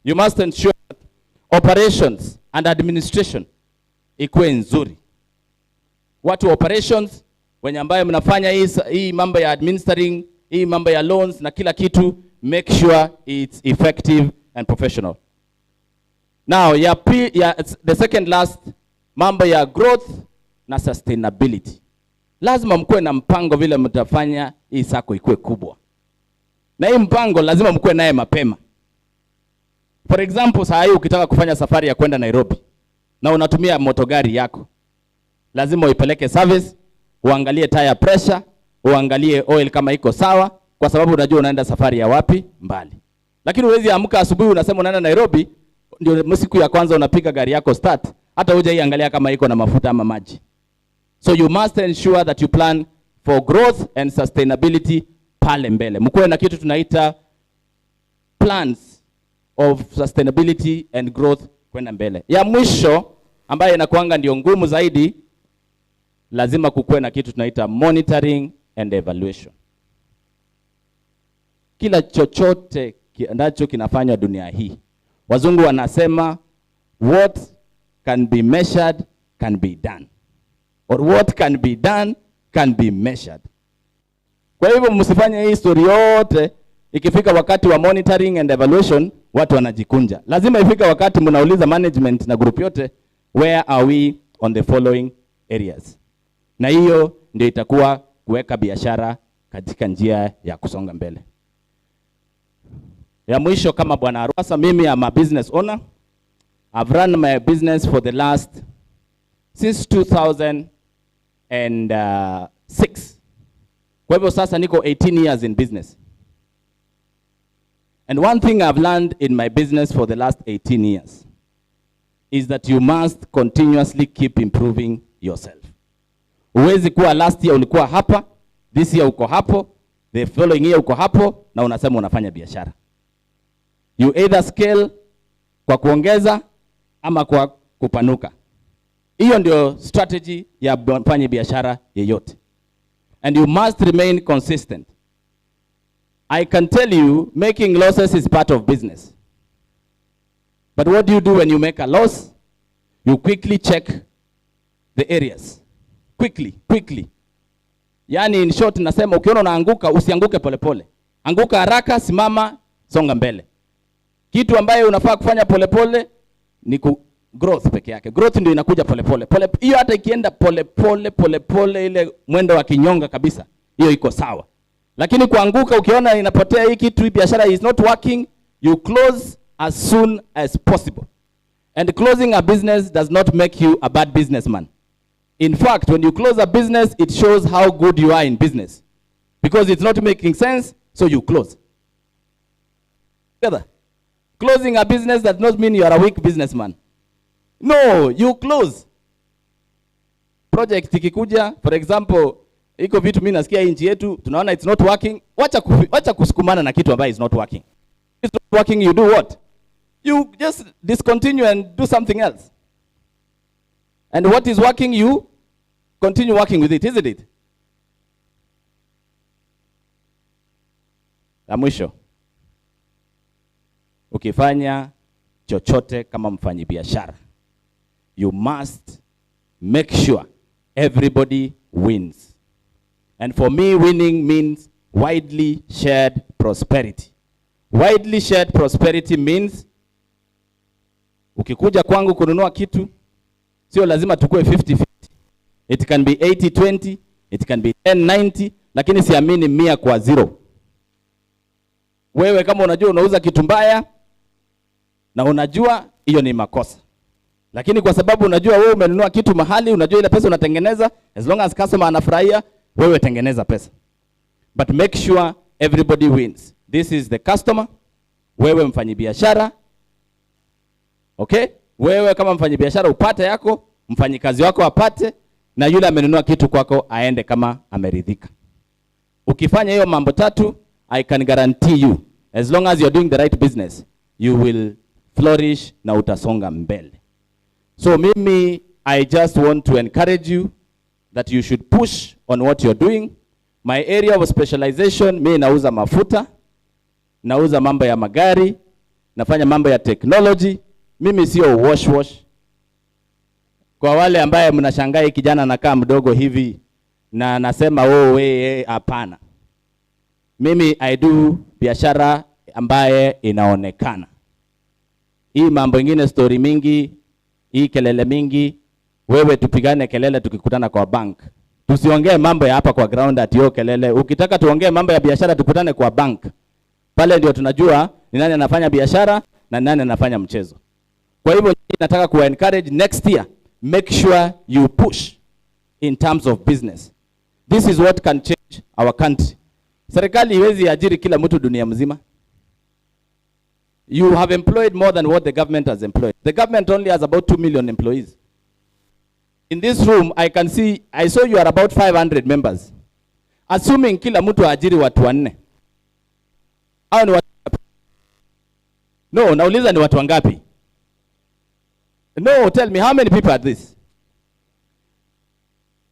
You must ensure that operations and administration ikuwe nzuri. Watu operations wenye ambaye mnafanya hii mambo ya administering, hii mambo ya loans na kila kitu, make sure it's effective and professional. Now, the second last, mambo ya growth na sustainability. Lazima mkuwe na mpango vile mtafanya hii SACCO ikuwe kubwa. Na hii mpango lazima mkuwe naye mapema. For example, saa hii ukitaka kufanya safari ya kwenda Nairobi na unatumia motogari yako, lazima uipeleke service, uangalie tire pressure, uangalie oil kama iko sawa, kwa sababu unajua unaenda safari ya wapi mbali. Lakini huwezi amka asubuhi unasema unaenda Nairobi, ndio siku ya kwanza unapiga gari yako start, hata hujaiangalia kama iko na mafuta ama maji. So you must ensure that you plan for growth and sustainability pale mbele. Mkuwe na kitu tunaita plans of sustainability and growth kwenda mbele. Ya mwisho ambayo inakuanga ndio ngumu zaidi, lazima kukuwe na kitu tunaita monitoring and evaluation. Kila chochote ambacho kinafanywa dunia hii, wazungu wanasema what can be measured can be done, or what can be done can be measured. Kwa hivyo msifanye hii story yote ikifika wakati wa monitoring and evaluation watu wanajikunja. Lazima ifika wakati mnauliza management na group yote, where are we on the following areas? Na hiyo ndio itakuwa kuweka biashara katika njia ya kusonga mbele. Ya mwisho kama Bwana Arwasa, mimi am a business owner. I've run my business for the last since 2006. Kwa hivyo sasa niko 18 years in business. And one thing I've learned in my business for the last 18 years is that you must continuously keep improving yourself. Uwezi kuwa last year ulikuwa hapa, this year uko hapo, the following year uko hapo, na unasema unafanya biashara. You either scale kwa kuongeza ama kwa kupanuka. Hiyo ndio strategy ya mfanya biashara yeyote. And you must remain consistent. I can tell you, making losses is part of business. But what do you do when you make a loss? You quickly check the areas. Quickly. Yani in short nasema ukiona unaanguka usianguke polepole. Anguka haraka, simama, songa mbele. Kitu ambayo unafaa kufanya polepole ni growth peke yake. Growth ndio inakuja polepole. Hiyo hata ikienda polepole ile mwendo wa kinyonga kabisa, hiyo iko sawa. Lakini kuanguka ukiona inapotea hii kitu, biashara is not working, you close as soon as possible. And closing a business does not make you a bad businessman. In fact, when you close a business, it shows how good you are in business. Because it's not making sense, so you close. Together. Closing a business does not mean you are a weak businessman. No, you close. Project ikikuja, for example, iko vitu mimi nasikia nchi yetu, tunaona it's not working, wacha kusukumana na kitu ambayo is not working. It's not working, you do what? You just discontinue and do something else. And what is working, you continue working with it, isn't it? La mwisho. Ukifanya chochote kama mfanyi biashara, you must make sure everybody wins. And for me, winning means widely shared prosperity. Widely shared prosperity means ukikuja kwangu kununua kitu, sio lazima tukue 50-50. It can be 80-20, it can be 10-90, lakini siamini 100 kwa 0. Wewe kama unajua unauza kitu mbaya na unajua hiyo ni makosa. Lakini kwa sababu unajua wewe umenunua kitu mahali, unajua ile pesa unatengeneza, as long as customer anafurahia, wewe tengeneza pesa. But make sure everybody wins. This is the customer, wewe mfanyibiashara. Okay? Wewe kama mfanyibiashara upate yako, mfanyikazi wako apate, na yule amenunua kitu kwako aende kama ameridhika. Ukifanya hiyo mambo tatu, I can guarantee you, as long as you're doing the right business, you will flourish na utasonga mbele. So mimi, I just want to encourage you that you should push on what you're doing. My area of specialization, mimi nauza mafuta, nauza mambo ya magari, nafanya mambo ya technology. Mimi sio wash. Kwa wale ambaye mnashangaa kijana anakaa mdogo hivi na anasema hapana. Mimi I do biashara ambaye inaonekana. Hii mambo ingine story mingi, hii kelele mingi, wewe tupigane kelele tukikutana kwa bank. Tusiongee mambo ya hapa kwa ground ati yo kelele. Ukitaka tuongee mambo ya biashara tukutane kwa bank. Pale ndio tunajua ni nani anafanya biashara na nani anafanya mchezo. Kwa hivyo nataka ku encourage next year, make sure you push in terms of business. This is what can change our country. Serikali iwezi ajiri kila mtu dunia mzima. You have employed more than what the government has employed. The government only has about 2 million employees. In this room, I saw you are about 500 members. Assuming kila mtu ajiri watu 4. Hao ni watu ngapi? No, nauliza ni watu wangapi? No, tell me how many people are this?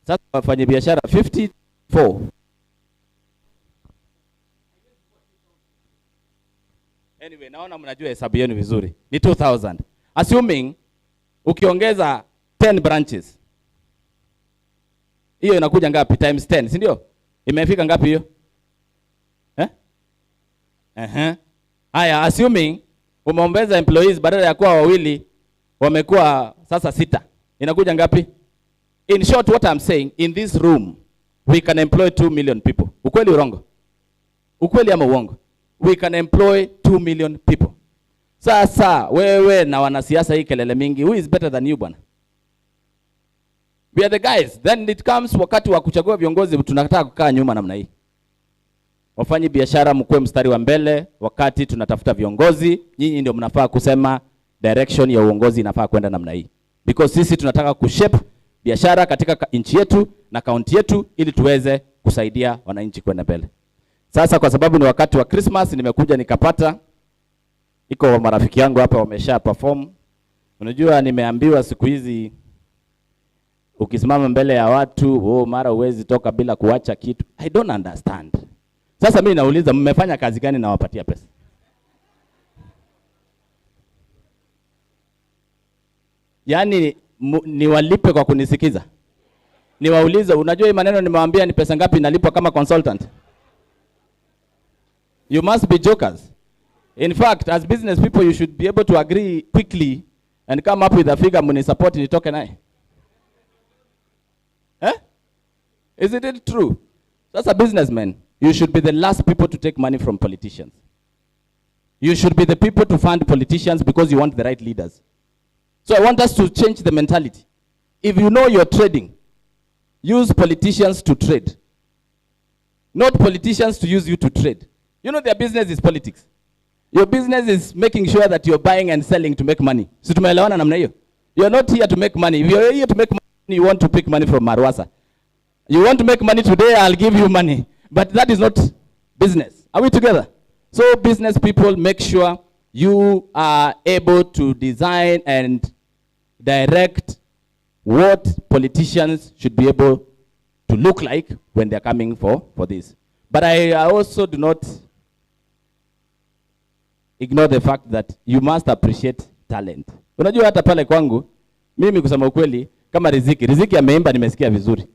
Sasa wafanye biashara 54. Anyway, naona mnajua hesabu yenu vizuri. Ni 2000. Assuming ukiongeza 10 branches. Hiyo inakuja ngapi? Times 10, si ndio? Imefika ngapi hiyo? Haya, assuming umeongeza employees badala ya kuwa 2 wamekuwa sasa 6. Inakuja ngapi? In short, what I'm saying, in this room we can employ 2 million people. Ukweli urongo? Ukweli ama uongo? We can employ 2 million people. Sasa wewe na wanasiasa hii kelele mingi, who is better than you bwana? We are the guys. Then it comes wakati wa kuchagua viongozi, tunataka kukaa nyuma namna hii. Wafanyi biashara mkue mstari wa mbele wakati tunatafuta viongozi. Nyinyi ndio mnafaa kusema direction ya uongozi inafaa kwenda namna hii. Because sisi tunataka kushape biashara katika nchi yetu na kaunti yetu ili tuweze kusaidia wananchi kwenda mbele. Sasa kwa sababu ni wakati wa Christmas, nimekuja nikapata iko marafiki yangu hapa wamesha perform. Unajua nimeambiwa siku hizi ukisimama mbele ya watu, mara uwezi toka bila kuacha kitu. I don't understand. Sasa mimi nauliza mmefanya kazi gani na wapatia pesa? Yaani niwalipe kwa kunisikiza? Niwaulize, unajua hii maneno nimewaambia ni pesa ngapi nalipwa kama consultant? You must be jokers. In fact, as business people, you should be able to agree quickly and come up with a figure muni support nitoke naye. Isn't it true? So as a businessman, you should be the last people to take money from politicians. You should be the people to fund politicians because you want the right leaders. So I want us to change the mentality. If you know you're trading, use politicians to trade. Not politicians to use you to trade. You know their business is politics. Your business is making sure that you're buying and selling to make money. So tumeelewana namna hiyo. You're not here to make money. If you're here to make money, you want to pick money from Marwasa. You want to make money today, I'll give you money. But that is not business. Are we together? So business people, make sure you are able to design and direct what politicians should be able to look like when they're coming for this. But I also do not ignore the fact that you must appreciate talent. Unajua hata pale kwangu, mimi kusema ukweli, kama Riziki ameimba nimesikia vizuri.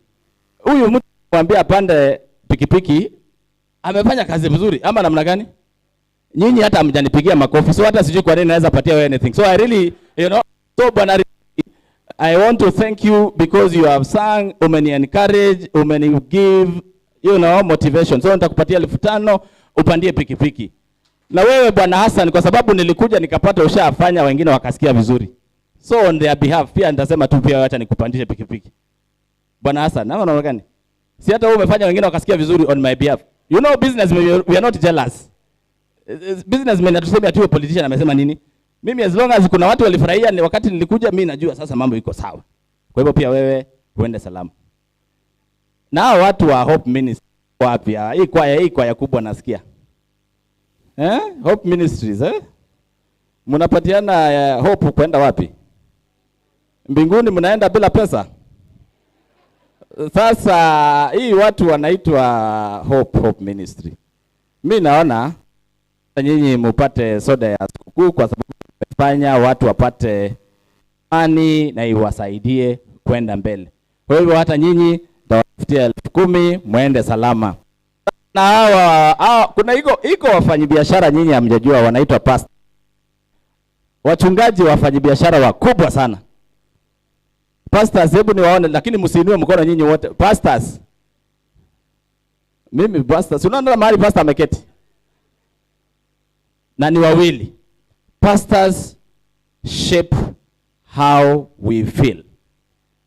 Huyu mtu mwambia apande pikipiki, amefanya kazi vizuri, ama namna gani? Nyinyi hata hamjanipigia makofi, so hata sijui kwa nini naweza patia wewe anything. So I really, so bwana Riziki, I want to thank you because you have sung, umeni encourage, umeni give, motivation. So nitakupatia 5,000 upandie pikipiki. Na wewe bwana Hassan, kwa sababu nilikuja nikapata ushafanya wengine wakasikia vizuri. So on their behalf pia nitasema tu pia acha nikupandishe pikipiki. Bwana Hassan, na unaona gani? Si hata wewe umefanya wengine wakasikia vizuri on my behalf. You know business, we are not jealous. Businessmen atuseme ati politician amesema nini? Mimi as long as kuna watu walifurahia ni wakati nilikuja, mimi najua sasa mambo iko sawa. Kwa hivyo pia wewe uende salama. Na watu wa Hope Ministry wapi? Hii kwaya kubwa nasikia. Hope Ministries, mnapatiana hope kwenda wapi? Mbinguni mnaenda bila pesa? Sasa hii watu wanaitwa Hope Ministry. Mimi naona nyinyi mupate soda ya sikukuu kwa sababu mmefanya watu wapate amani na iwasaidie kwenda mbele. Kwa hivyo hata nyinyi tawafutia 10,000 muende salama. Na hawa kuna iko wafanyabiashara nyinyi hamjajua wanaitwa pastor. Wachungaji wafanyabiashara wakubwa sana. Pastors, hebu niwaone lakini msiinue mkono nyinyi wote. Pastors. Mimi pastors, unaona mahali pastor ameketi? Na ni wawili. Pastors shape how we feel.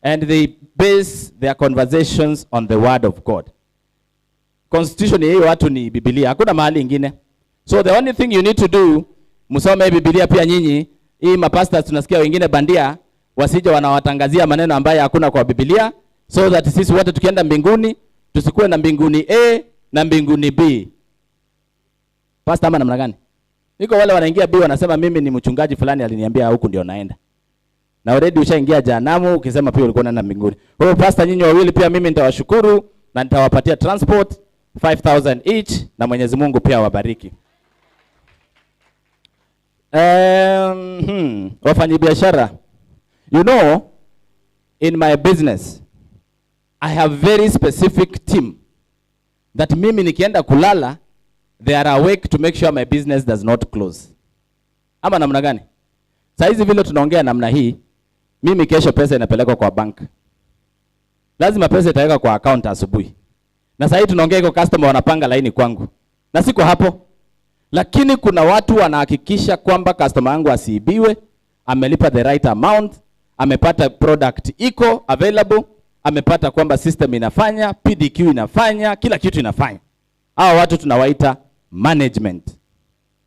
And they base their conversations on the word of God. Constitution hiyo watu ni Biblia. Hakuna mahali ingine. So the only thing you need to do msome Biblia pia nyinyi. Hii mapastors tunasikia wengine bandia wasije wanawatangazia maneno ambayo hakuna kwa Biblia, so that sisi wote tukienda mbinguni tusikuwe na mbinguni A na mbinguni B. Pastor ama namna gani? Niko wale wanaingia B wanasema mimi ni mchungaji fulani aliniambia huku ndio naenda. Na already ushaingia jehanamu ukisema pia ulikuwa unaenda mbinguni. Kwa hiyo pastor nyinyi wawili pia mimi nitawashukuru na nitawapatia transport 5,000 each na Mwenyezi Mungu pia wabariki. Wafanyabiashara. You know, in my business I have very specific team that mimi nikienda kulala they are awake to make sure my business does not close. Ama namna gani? Saa hizi vile tunaongea namna hii, mimi kesho pesa inapelekwa kwa bank. Lazima pesa itaweka kwa account asubuhi. Na saa hii tunaongea iko customer wanapanga laini kwangu. Na siko hapo. Lakini kuna watu wanahakikisha kwamba customer wangu asiibiwe, amelipa the right amount, amepata product iko available, amepata kwamba system inafanya, PDQ inafanya, kila kitu inafanya. Hawa watu tunawaita management.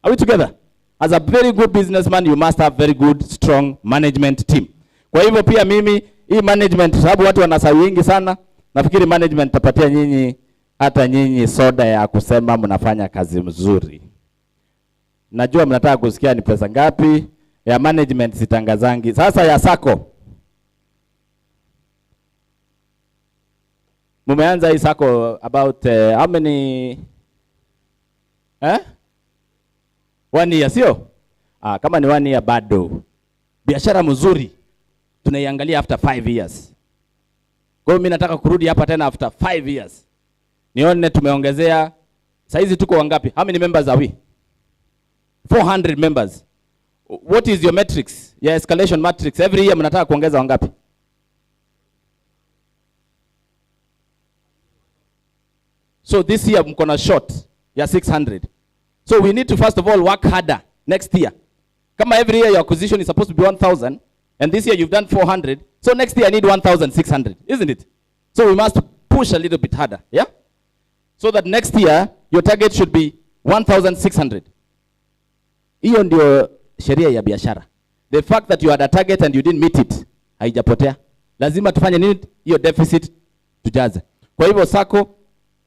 Are we together? As a very good businessman, you must have very good, strong management team. Kwa hivyo pia mimi, hii management, sababu watu wanasahau wengi sana, nafikiri management tapatia nyinyi, hata nyinyi soda ya kusema mnafanya kazi mzuri. Najua mnataka kusikia ni pesa ngapi, ya management sitangazangi. Sasa ya sako. Mumeanza hii sako about how many 1 year sio? Kama ni 1 year bado. Biashara mzuri tunaiangalia after 5 years. Kwa hiyo mimi nataka kurudi hapa tena after 5 years. Nione tumeongezea. Saizi tuko wangapi? How many members are we? 400 members. What is your metrics? Your escalation matrix. Every year mnataka kuongeza wangapi? So this year mko na short ya 600. So we need to first of all work harder next year. Kama every year your acquisition is supposed to be 1,000 and this year you've done 400. So next year I need 1,600, isn't it? So we must push a little bit harder, yeah? So that next year your target should be 1,600. Hiyo ndio sheria ya biashara. The fact that you had a target and you didn't meet it, haijapotea. Lazima tufanye nini? Hiyo deficit tujaze. Kwa hivyo sako,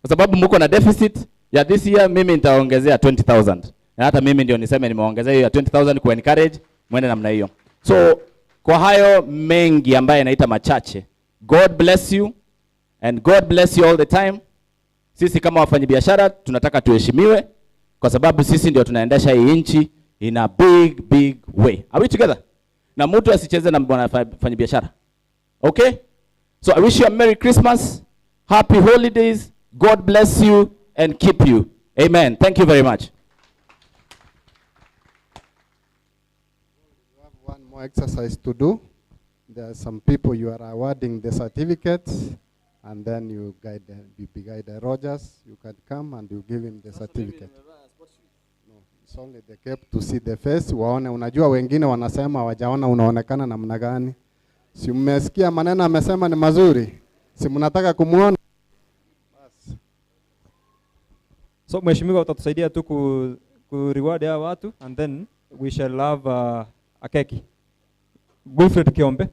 kwa sababu mko na deficit ya this year, mimi nitaongezea 20,000. Na hata mimi ndio niseme nimeongezea hiyo ya 20,000 ku encourage mwende namna hiyo. So kwa hayo mengi ambaye naita machache, God bless you and God bless you all the time. Sisi kama wafanyabiashara tunataka tuheshimiwe kwa sababu sisi ndio tunaendesha hii nchi in a big way. Are we together? Na mtu asicheze na wafanyabiashara. Okay? So I wish you a Merry Christmas, Happy Holidays, God bless you and keep you. Amen. Thank you very much. We have one more exercise to do. There are some people you are awarding the certificates, and then you guide the Rogers. You can come and you give him the certificate. No, it's only the cap to see the face. Waone, unajua wengine wanasema wajaona unaonekana namna gani. Si mmesikia maneno amesema ni mazuri. Si mnataka kumuona. So mheshimiwa utatusaidia tu ku reward hawa watu and then we shall have a keki. Wilfred Kiombe.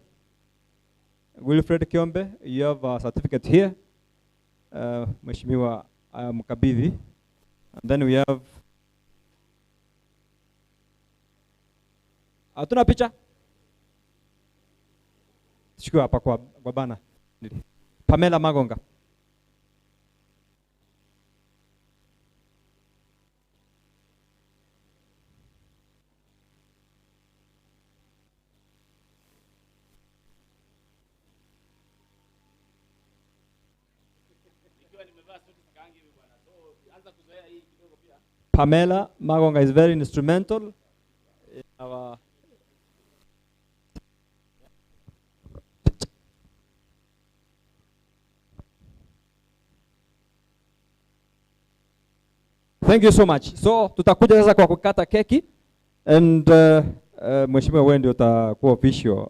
Wilfred Kiombe, you have a certificate here. Mheshimiwa mkabidhi. And then we have hatuna picha. Chukua hapa kwa bana. Pamela Magonga. Pamela Magonga is very instrumental in our Thank you so much. So tutakuja sasa kwa kukata keki and mheshimiwa wewe ndio utakuwa official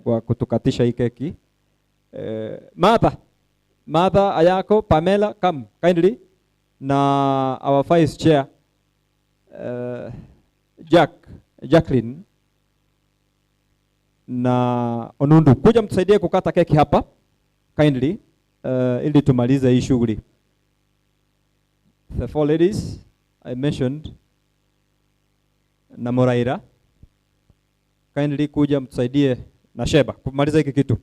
kwa kutukatisha hii keki. Martha Ayako, Pamela, come kindly. Na our vice chair Jack Jacqueline na Onundu, kuja mtusaidie kukata keki hapa kindly, ili tumalize hii shughuli. The four ladies I mentioned na Moraira, kindly kuja mtusaidie na Sheba kumaliza hiki kitu.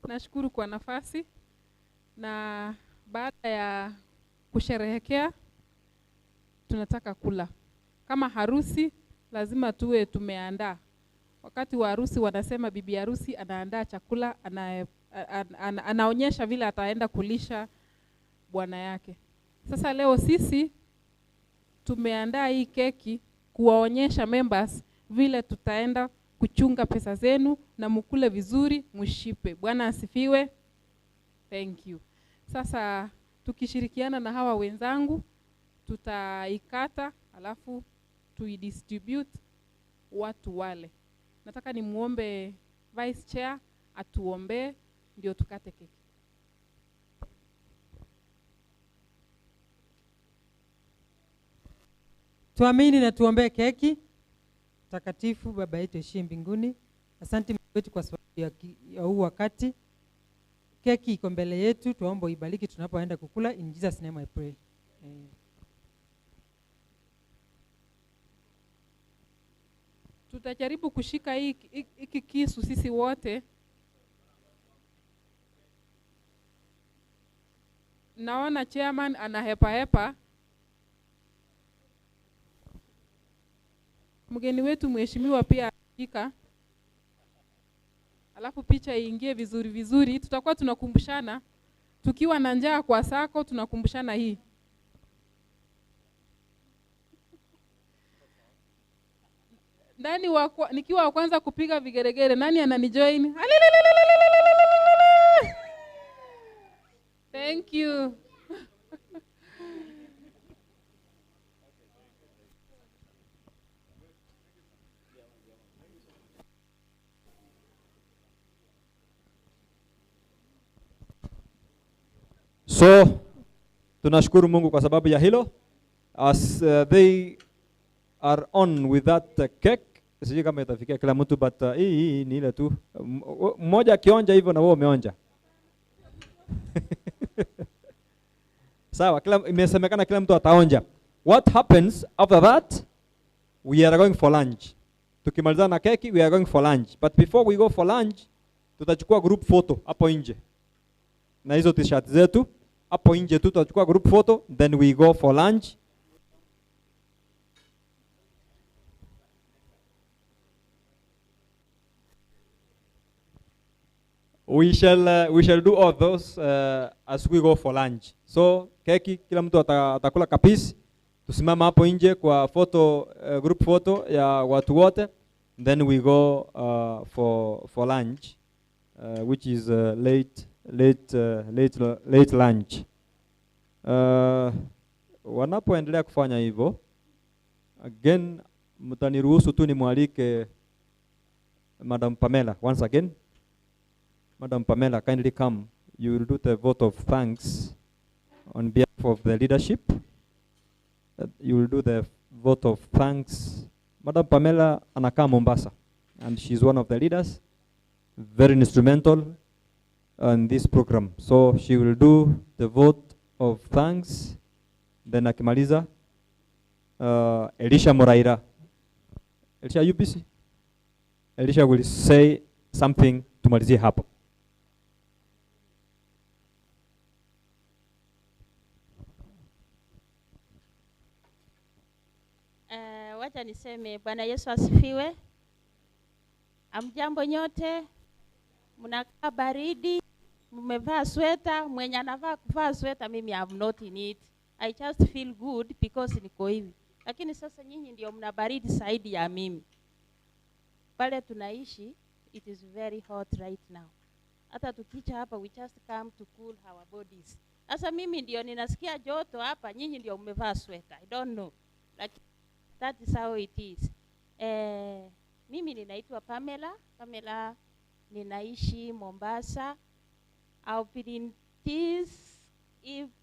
Nashukuru kwa nafasi, na baada ya kusherehekea tunataka kula. Kama harusi lazima tuwe tumeandaa. Wakati wa harusi wanasema bibi harusi anaandaa chakula, anaonyesha vile ataenda kulisha bwana yake. Sasa leo sisi tumeandaa hii keki kuwaonyesha members vile tutaenda kuchunga pesa zenu na mukule vizuri, mushipe. Bwana asifiwe. Thank you. Sasa tukishirikiana na hawa wenzangu tutaikata, alafu tuidistribute watu wale. Nataka ni muombe Vice Chair atuombe ndio tukate keki. Tuamini na tuombee keki. Takatifu Baba yetu uliye mbinguni, asante Mungu wetu kwa sababu ya huu wakati. Keki iko mbele yetu, tuombe uibariki tunapoenda kukula. In Jesus name I pray. Amen. Tutajaribu kushika hiki kisu sisi wote. Naona chairman anahepa. Mgeni wetu mheshimiwa pia ashika. Alafu picha iingie vizuri. Tutakuwa tunakumbushana tukiwa na njaa kwa sako, tunakumbushana hii. Nani nikiwa wa kwanza kupiga vigeregere, nani ananijoin? Thank you. So tunashukuru Mungu kwa sababu ya hilo. As they are on with that cake, sijui kama itafikia kila mtu, but hii ni ile tu mmoja akionja hivyo na wewe umeonja. Sawa, imesemekana kila mtu ataonja. What happens after that? We are going for lunch. Tukimaliza na keki, we are going for lunch. But before we go for lunch, tutachukua group photo hapo nje. Na hizo t-shirt zetu hapo nje tu tutachukua group photo, then we go for lunch. We shall do all those as we go for lunch. So keki kila mtu atakula kapisi, tusimama hapo nje kwa photo, group photo ya watu wote, then we go for lunch, which is late lunch. Wanapoendelea kufanya hivyo, again mtaniruhusu tu nimwalike Madam Pamela once again. Madam Pamela, kindly come. You will do the vote of thanks on behalf of the leadership. You will do the vote of thanks. Madam Pamela anakaa Mombasa, and she's one of the leaders, very instrumental in this program. So she will do the vote of thanks. Then akimaliza, Elisha Moraira. Elisha, are you busy? Elisha will say something tumalizie hapo. Wacha niseme Bwana Yesu asifiwe. Amjambo nyote, mnakaa baridi, mmevaa sweta, mwenye anavaa kuvaa sweta, mimi I'm not in it. I just feel good because niko hivi. Lakini sasa nyinyi ndio mna baridi zaidi ya mimi. Pale tunaishi, it is very hot right now. Hata tukicha hapa, we just come to cool our bodies. Sasa mimi ndio ninasikia joto hapa, nyinyi ndio mmevaa sweta. I don't know. Like that is how it is. Mimi ninaitwa Pamela, ninaishi Mombasa. I've been in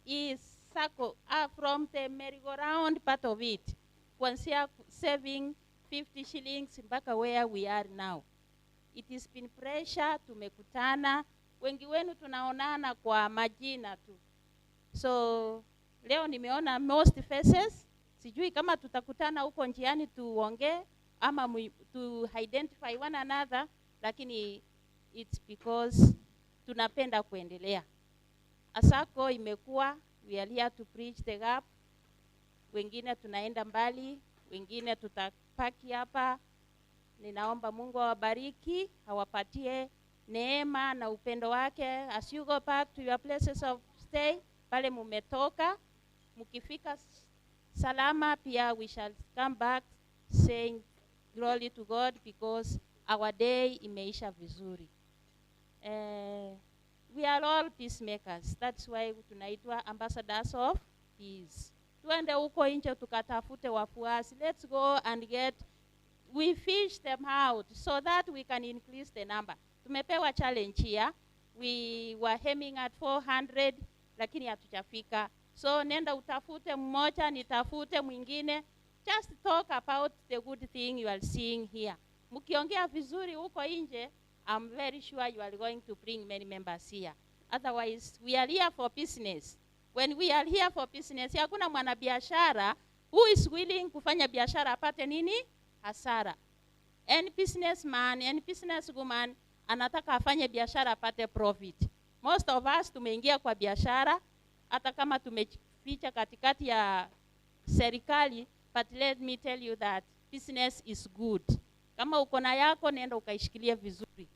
this circle from the merry-go-round part of it. Kuanzia saving 50 shillings mpaka where we are now. It has been pressure, tumekutana. Wengi wenu tunaonana kwa majina tu. So leo nimeona most faces. Sijui kama tutakutana huko njiani tuongee ama to identify one another, lakini it's because tunapenda kuendelea. Asako imekuwa, we are here to preach the gap. Wengine tunaenda mbali, wengine tutapaki hapa. Ninaomba Mungu awabariki, awapatie neema na upendo wake. As you go back to your places of stay, pale mumetoka, mukifika salama pia, we shall come back saying glory to God because our day imeisha vizuri. We are all peacemakers. That's why tunaitwa ambassadors of peace. Tuende huko nje tukatafute wafuasi. Let's go and we fish them out so that we can increase the number. Tumepewa challenge here. We were aiming at 400, lakini hatujafika. So nenda utafute mmoja, nitafute mwingine. Just talk about the good thing you are seeing here. Mukiongea vizuri huko nje, I'm very sure you are going to bring many members here. Otherwise, we are here for business. When we are here for business, hakuna mwanabiashara who is willing kufanya biashara apate nini? Hasara. Any businessman, any businesswoman anataka afanye biashara apate profit. Most of us tumeingia kwa biashara hata kama tumeficha katikati ya serikali, but let me tell you that business is good. Kama uko na yako, nenda ukaishikilia vizuri.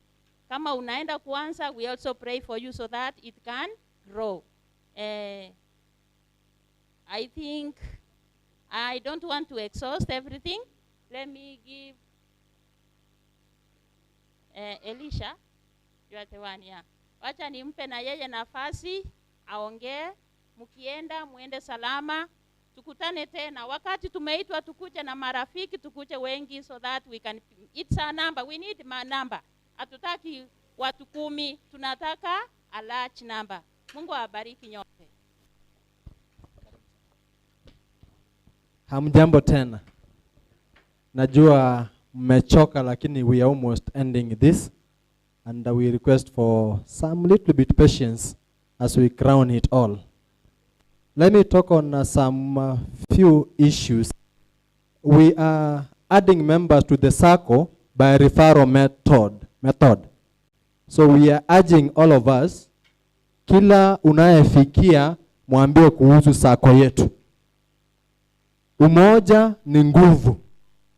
Kama unaenda kuanza, we also pray for you so that it can grow. I think I don't want to exhaust everything. Let me give Elisha, you are the one, yeah. Wacha nimpe na yeye nafasi aongee. Mukienda muende salama. Tukutane tena wakati tumeitwa tukuje na marafiki, tukuje wengi so that we can, it's a number, we need a number. Hatutaki watu 10, tunataka a large number. Mungu awabariki nyote. Hamjambo tena. Najua mmechoka, lakini we are almost ending this, and we request for some little bit patience as we crown it all. Let me talk on some few issues. We are adding members to the circle by referral method. So we are urging all of us, kila unayefikia mwambie kuhusu sako yetu. Umoja ni nguvu,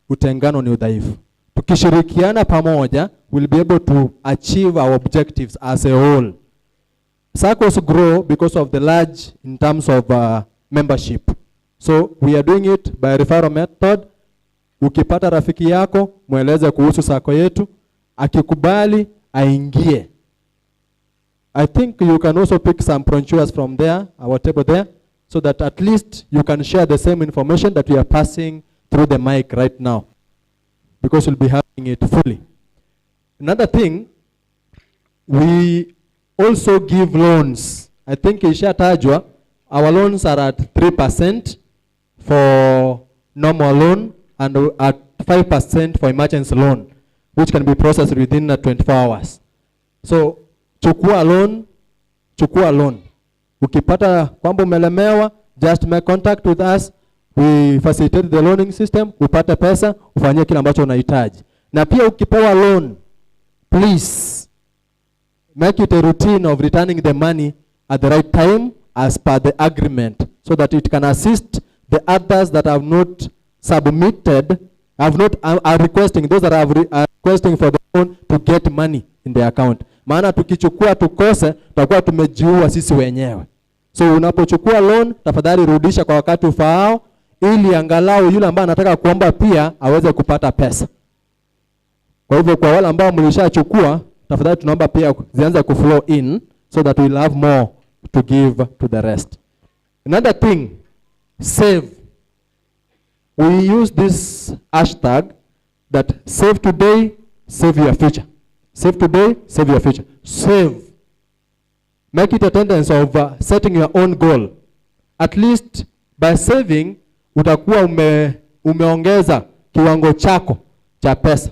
utengano ni udhaifu. Tukishirikiana pamoja, we'll be able to achieve our objectives as a whole. Circles grow because of the large in terms of membership. So we are doing it by referral method. Ukipata rafiki yako, mweleze kuhusu sako yetu. Akikubali, aingie. I think you can also pick some brochures from there, our table there, so that at least you can share the same information that we are passing through the mic right now, because we'll be having it fully. Another thing, we also give loans. I think ishatajwa, our loans are at 3% for normal loan and at 5% for emergency loan, which can be processed within 24 hours. So, chukua loan. Ukipata kwamba umelemewa, just make contact with us. We facilitate the loaning system, upate pesa, ufanye kile ambacho unahitaji. Na pia ukipewa loan, please make it a routine of returning the money at the right time as per the agreement, so that it can assist the others that have not submitted, are requesting, those that are requesting for the loan to get money in the account. Maana tukichukua tukose, tutakuwa tumejiua sisi wenyewe. So unapochukua loan, tafadhali rudisha kwa wakati ufaao, ili angalau yule ambaye anataka kuomba pia aweze kupata pesa. Kwa hivyo kwa wale ambao mlishachukua, tafadhali tunaomba pia zianze kuflow in, so that we'll have more to give to the rest. Another thing, save. We use this hashtag that save today, save your future. Save today, save your future. Save. Make it a tendency of setting your own goal. At least by saving, utakuwa umeongeza kiwango chako cha pesa.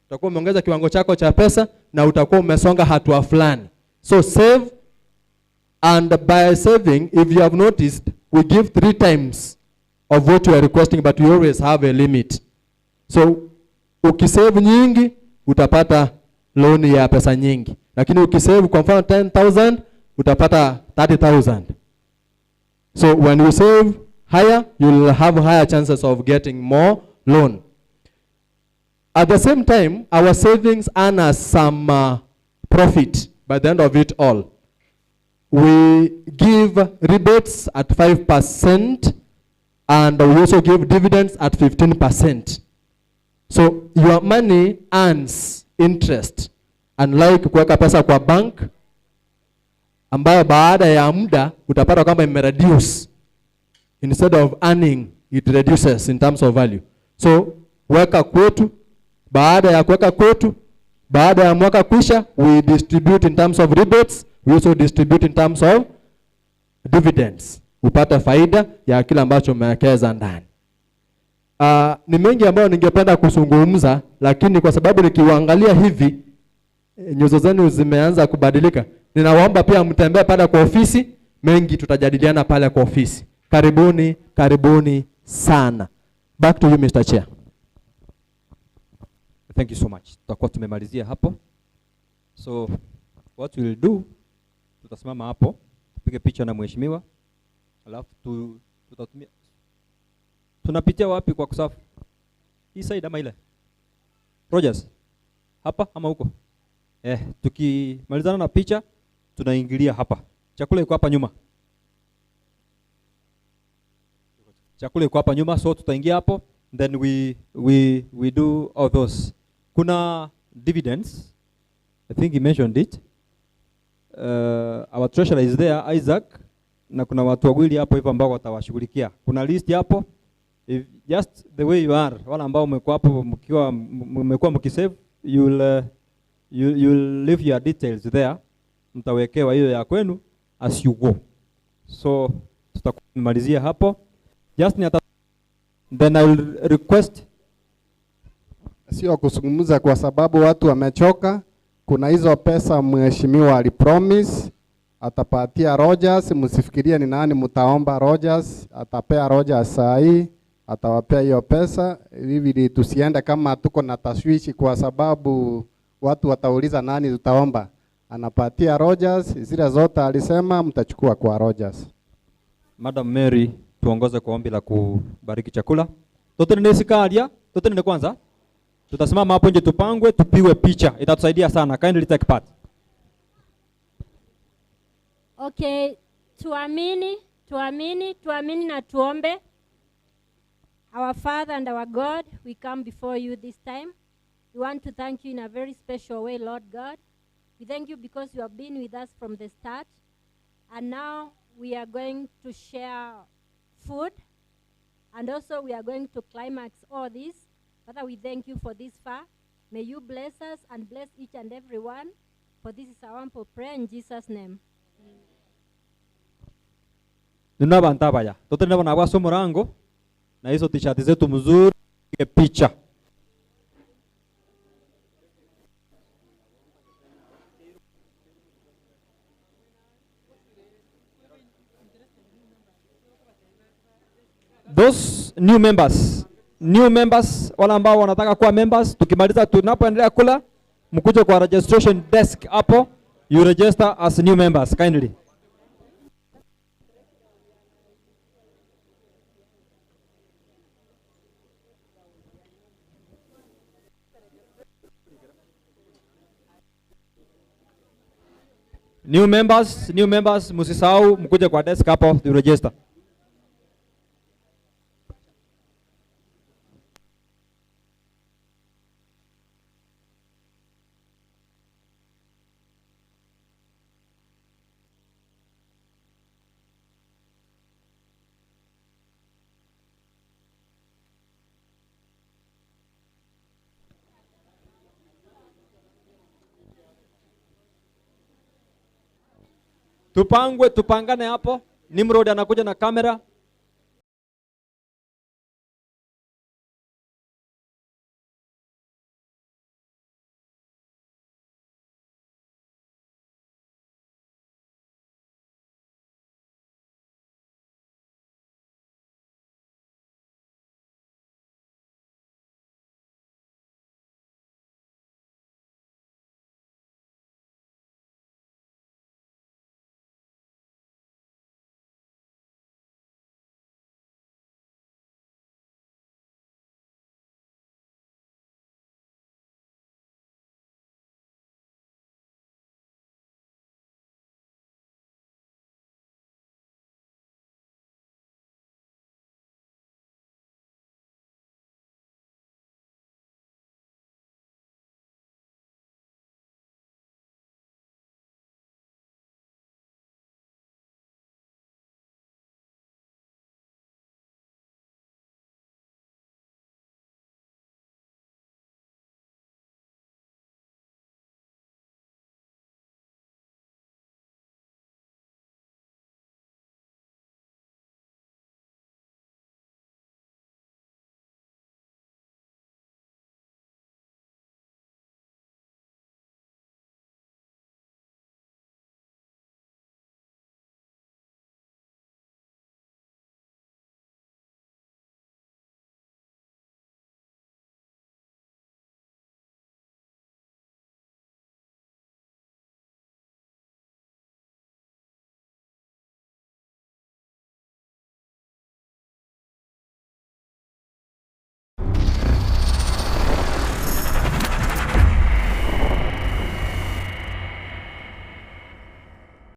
Utakuwa umeongeza kiwango chako cha pesa na utakuwa umesonga hatua fulani. So save, and by saving, if you have noticed, we give 3 times of what you are requesting, but you always have a limit. So ukisave nyingi utapata loan ya pesa nyingi, lakini ukisave kwa mfano 10,000 utapata 30,000. So when you save higher, you'll have higher chances of getting more loan. At the same time, our savings earn us some profit by the end of it all. We give rebates at 5%, and we also give dividends at 15%. So your money earns interest, unlike kuweka pesa kwa bank ambayo baada ya muda utapata kwamba imereduce. Instead of earning, it reduces in terms of value. So weka kwetu, baada ya kuweka kwetu, baada ya mwaka kwisha, we distribute in terms of rebates, we also distribute in terms of dividends. Upata faida ya kila ambacho umewekeza ndani. Ni mengi ambayo ningependa kuzungumza, lakini kwa sababu nikiwaangalia hivi nyuso zenu zimeanza kubadilika, ninawaomba pia mtembee pale kwa ofisi, mengi tutajadiliana pale kwa ofisi. Karibuni, karibuni sana. Back to you, Mr. Chair. Thank you so much. Tutakuwa tumemalizia hapo. So what we'll do, tutasimama hapo, tupige picha na mheshimiwa. Alafu tutatumia, tunapitia wapi kwa kusafu? Hii side ama ile? Rogers. Hapa ama huko? Tukimalizana na picha tunaingilia hapa. Chakula iko hapa nyuma. Chakula iko hapa nyuma, so tutaingia hapo, then we do all those. Kuna dividends. I think he mentioned it. Our treasurer is there, Isaac, na kuna watu wawili hapo hivyo ambao watawashughulikia. Kuna list hapo. If just the way you are, wala ambao mmekuwa hapo mmekuwa mkisave, you'll leave your details there. Mtawekewa hiyo ya kwenu as you go. So tutakumalizia hapo. Just then I will request, sio kuzungumza kwa sababu watu wamechoka. Kuna hizo pesa mheshimiwa alipromise atapatia Rogers, msifikirie ni nani mtaomba Rogers, atapea Rogers saa hii, atawapea hiyo pesa hivi tusiende kama tuko na tashwishi kwa sababu watu watauliza nani tutaomba. Anapatia Rogers, zile zote alisema mtachukua kwa Rogers. Madam Mary, tuongoze kwa ombi la kubariki chakula. Tote ni sikalia, tote ni kwanza. Tutasimama hapo nje tupangwe, tupigwe picha. Itatusaidia sana. Kindly take part. Okay, tuamini na tuombe. Our Father and our God, we come before you this time. We want to thank you in a very special way, Lord God. We thank you because you have been with us from the start. And now we are going to share food. And also we are going to climax all this. Father, we thank you for this far. May you bless us and bless each and every one. For this is our humble prayer in Jesus' name. Nunabanta baya. Tote nabo na waso morango. Na hizo t-shirt zetu mzuri picha. Those new members wala ambao wanataka kuwa members, tukimaliza tunapoendelea kula, mkuje kwa registration desk hapo, you register as new members kindly. New members msisahau mkuje kwa desk hapo to register. Tupangane hapo. Nimrod anakuja na kamera.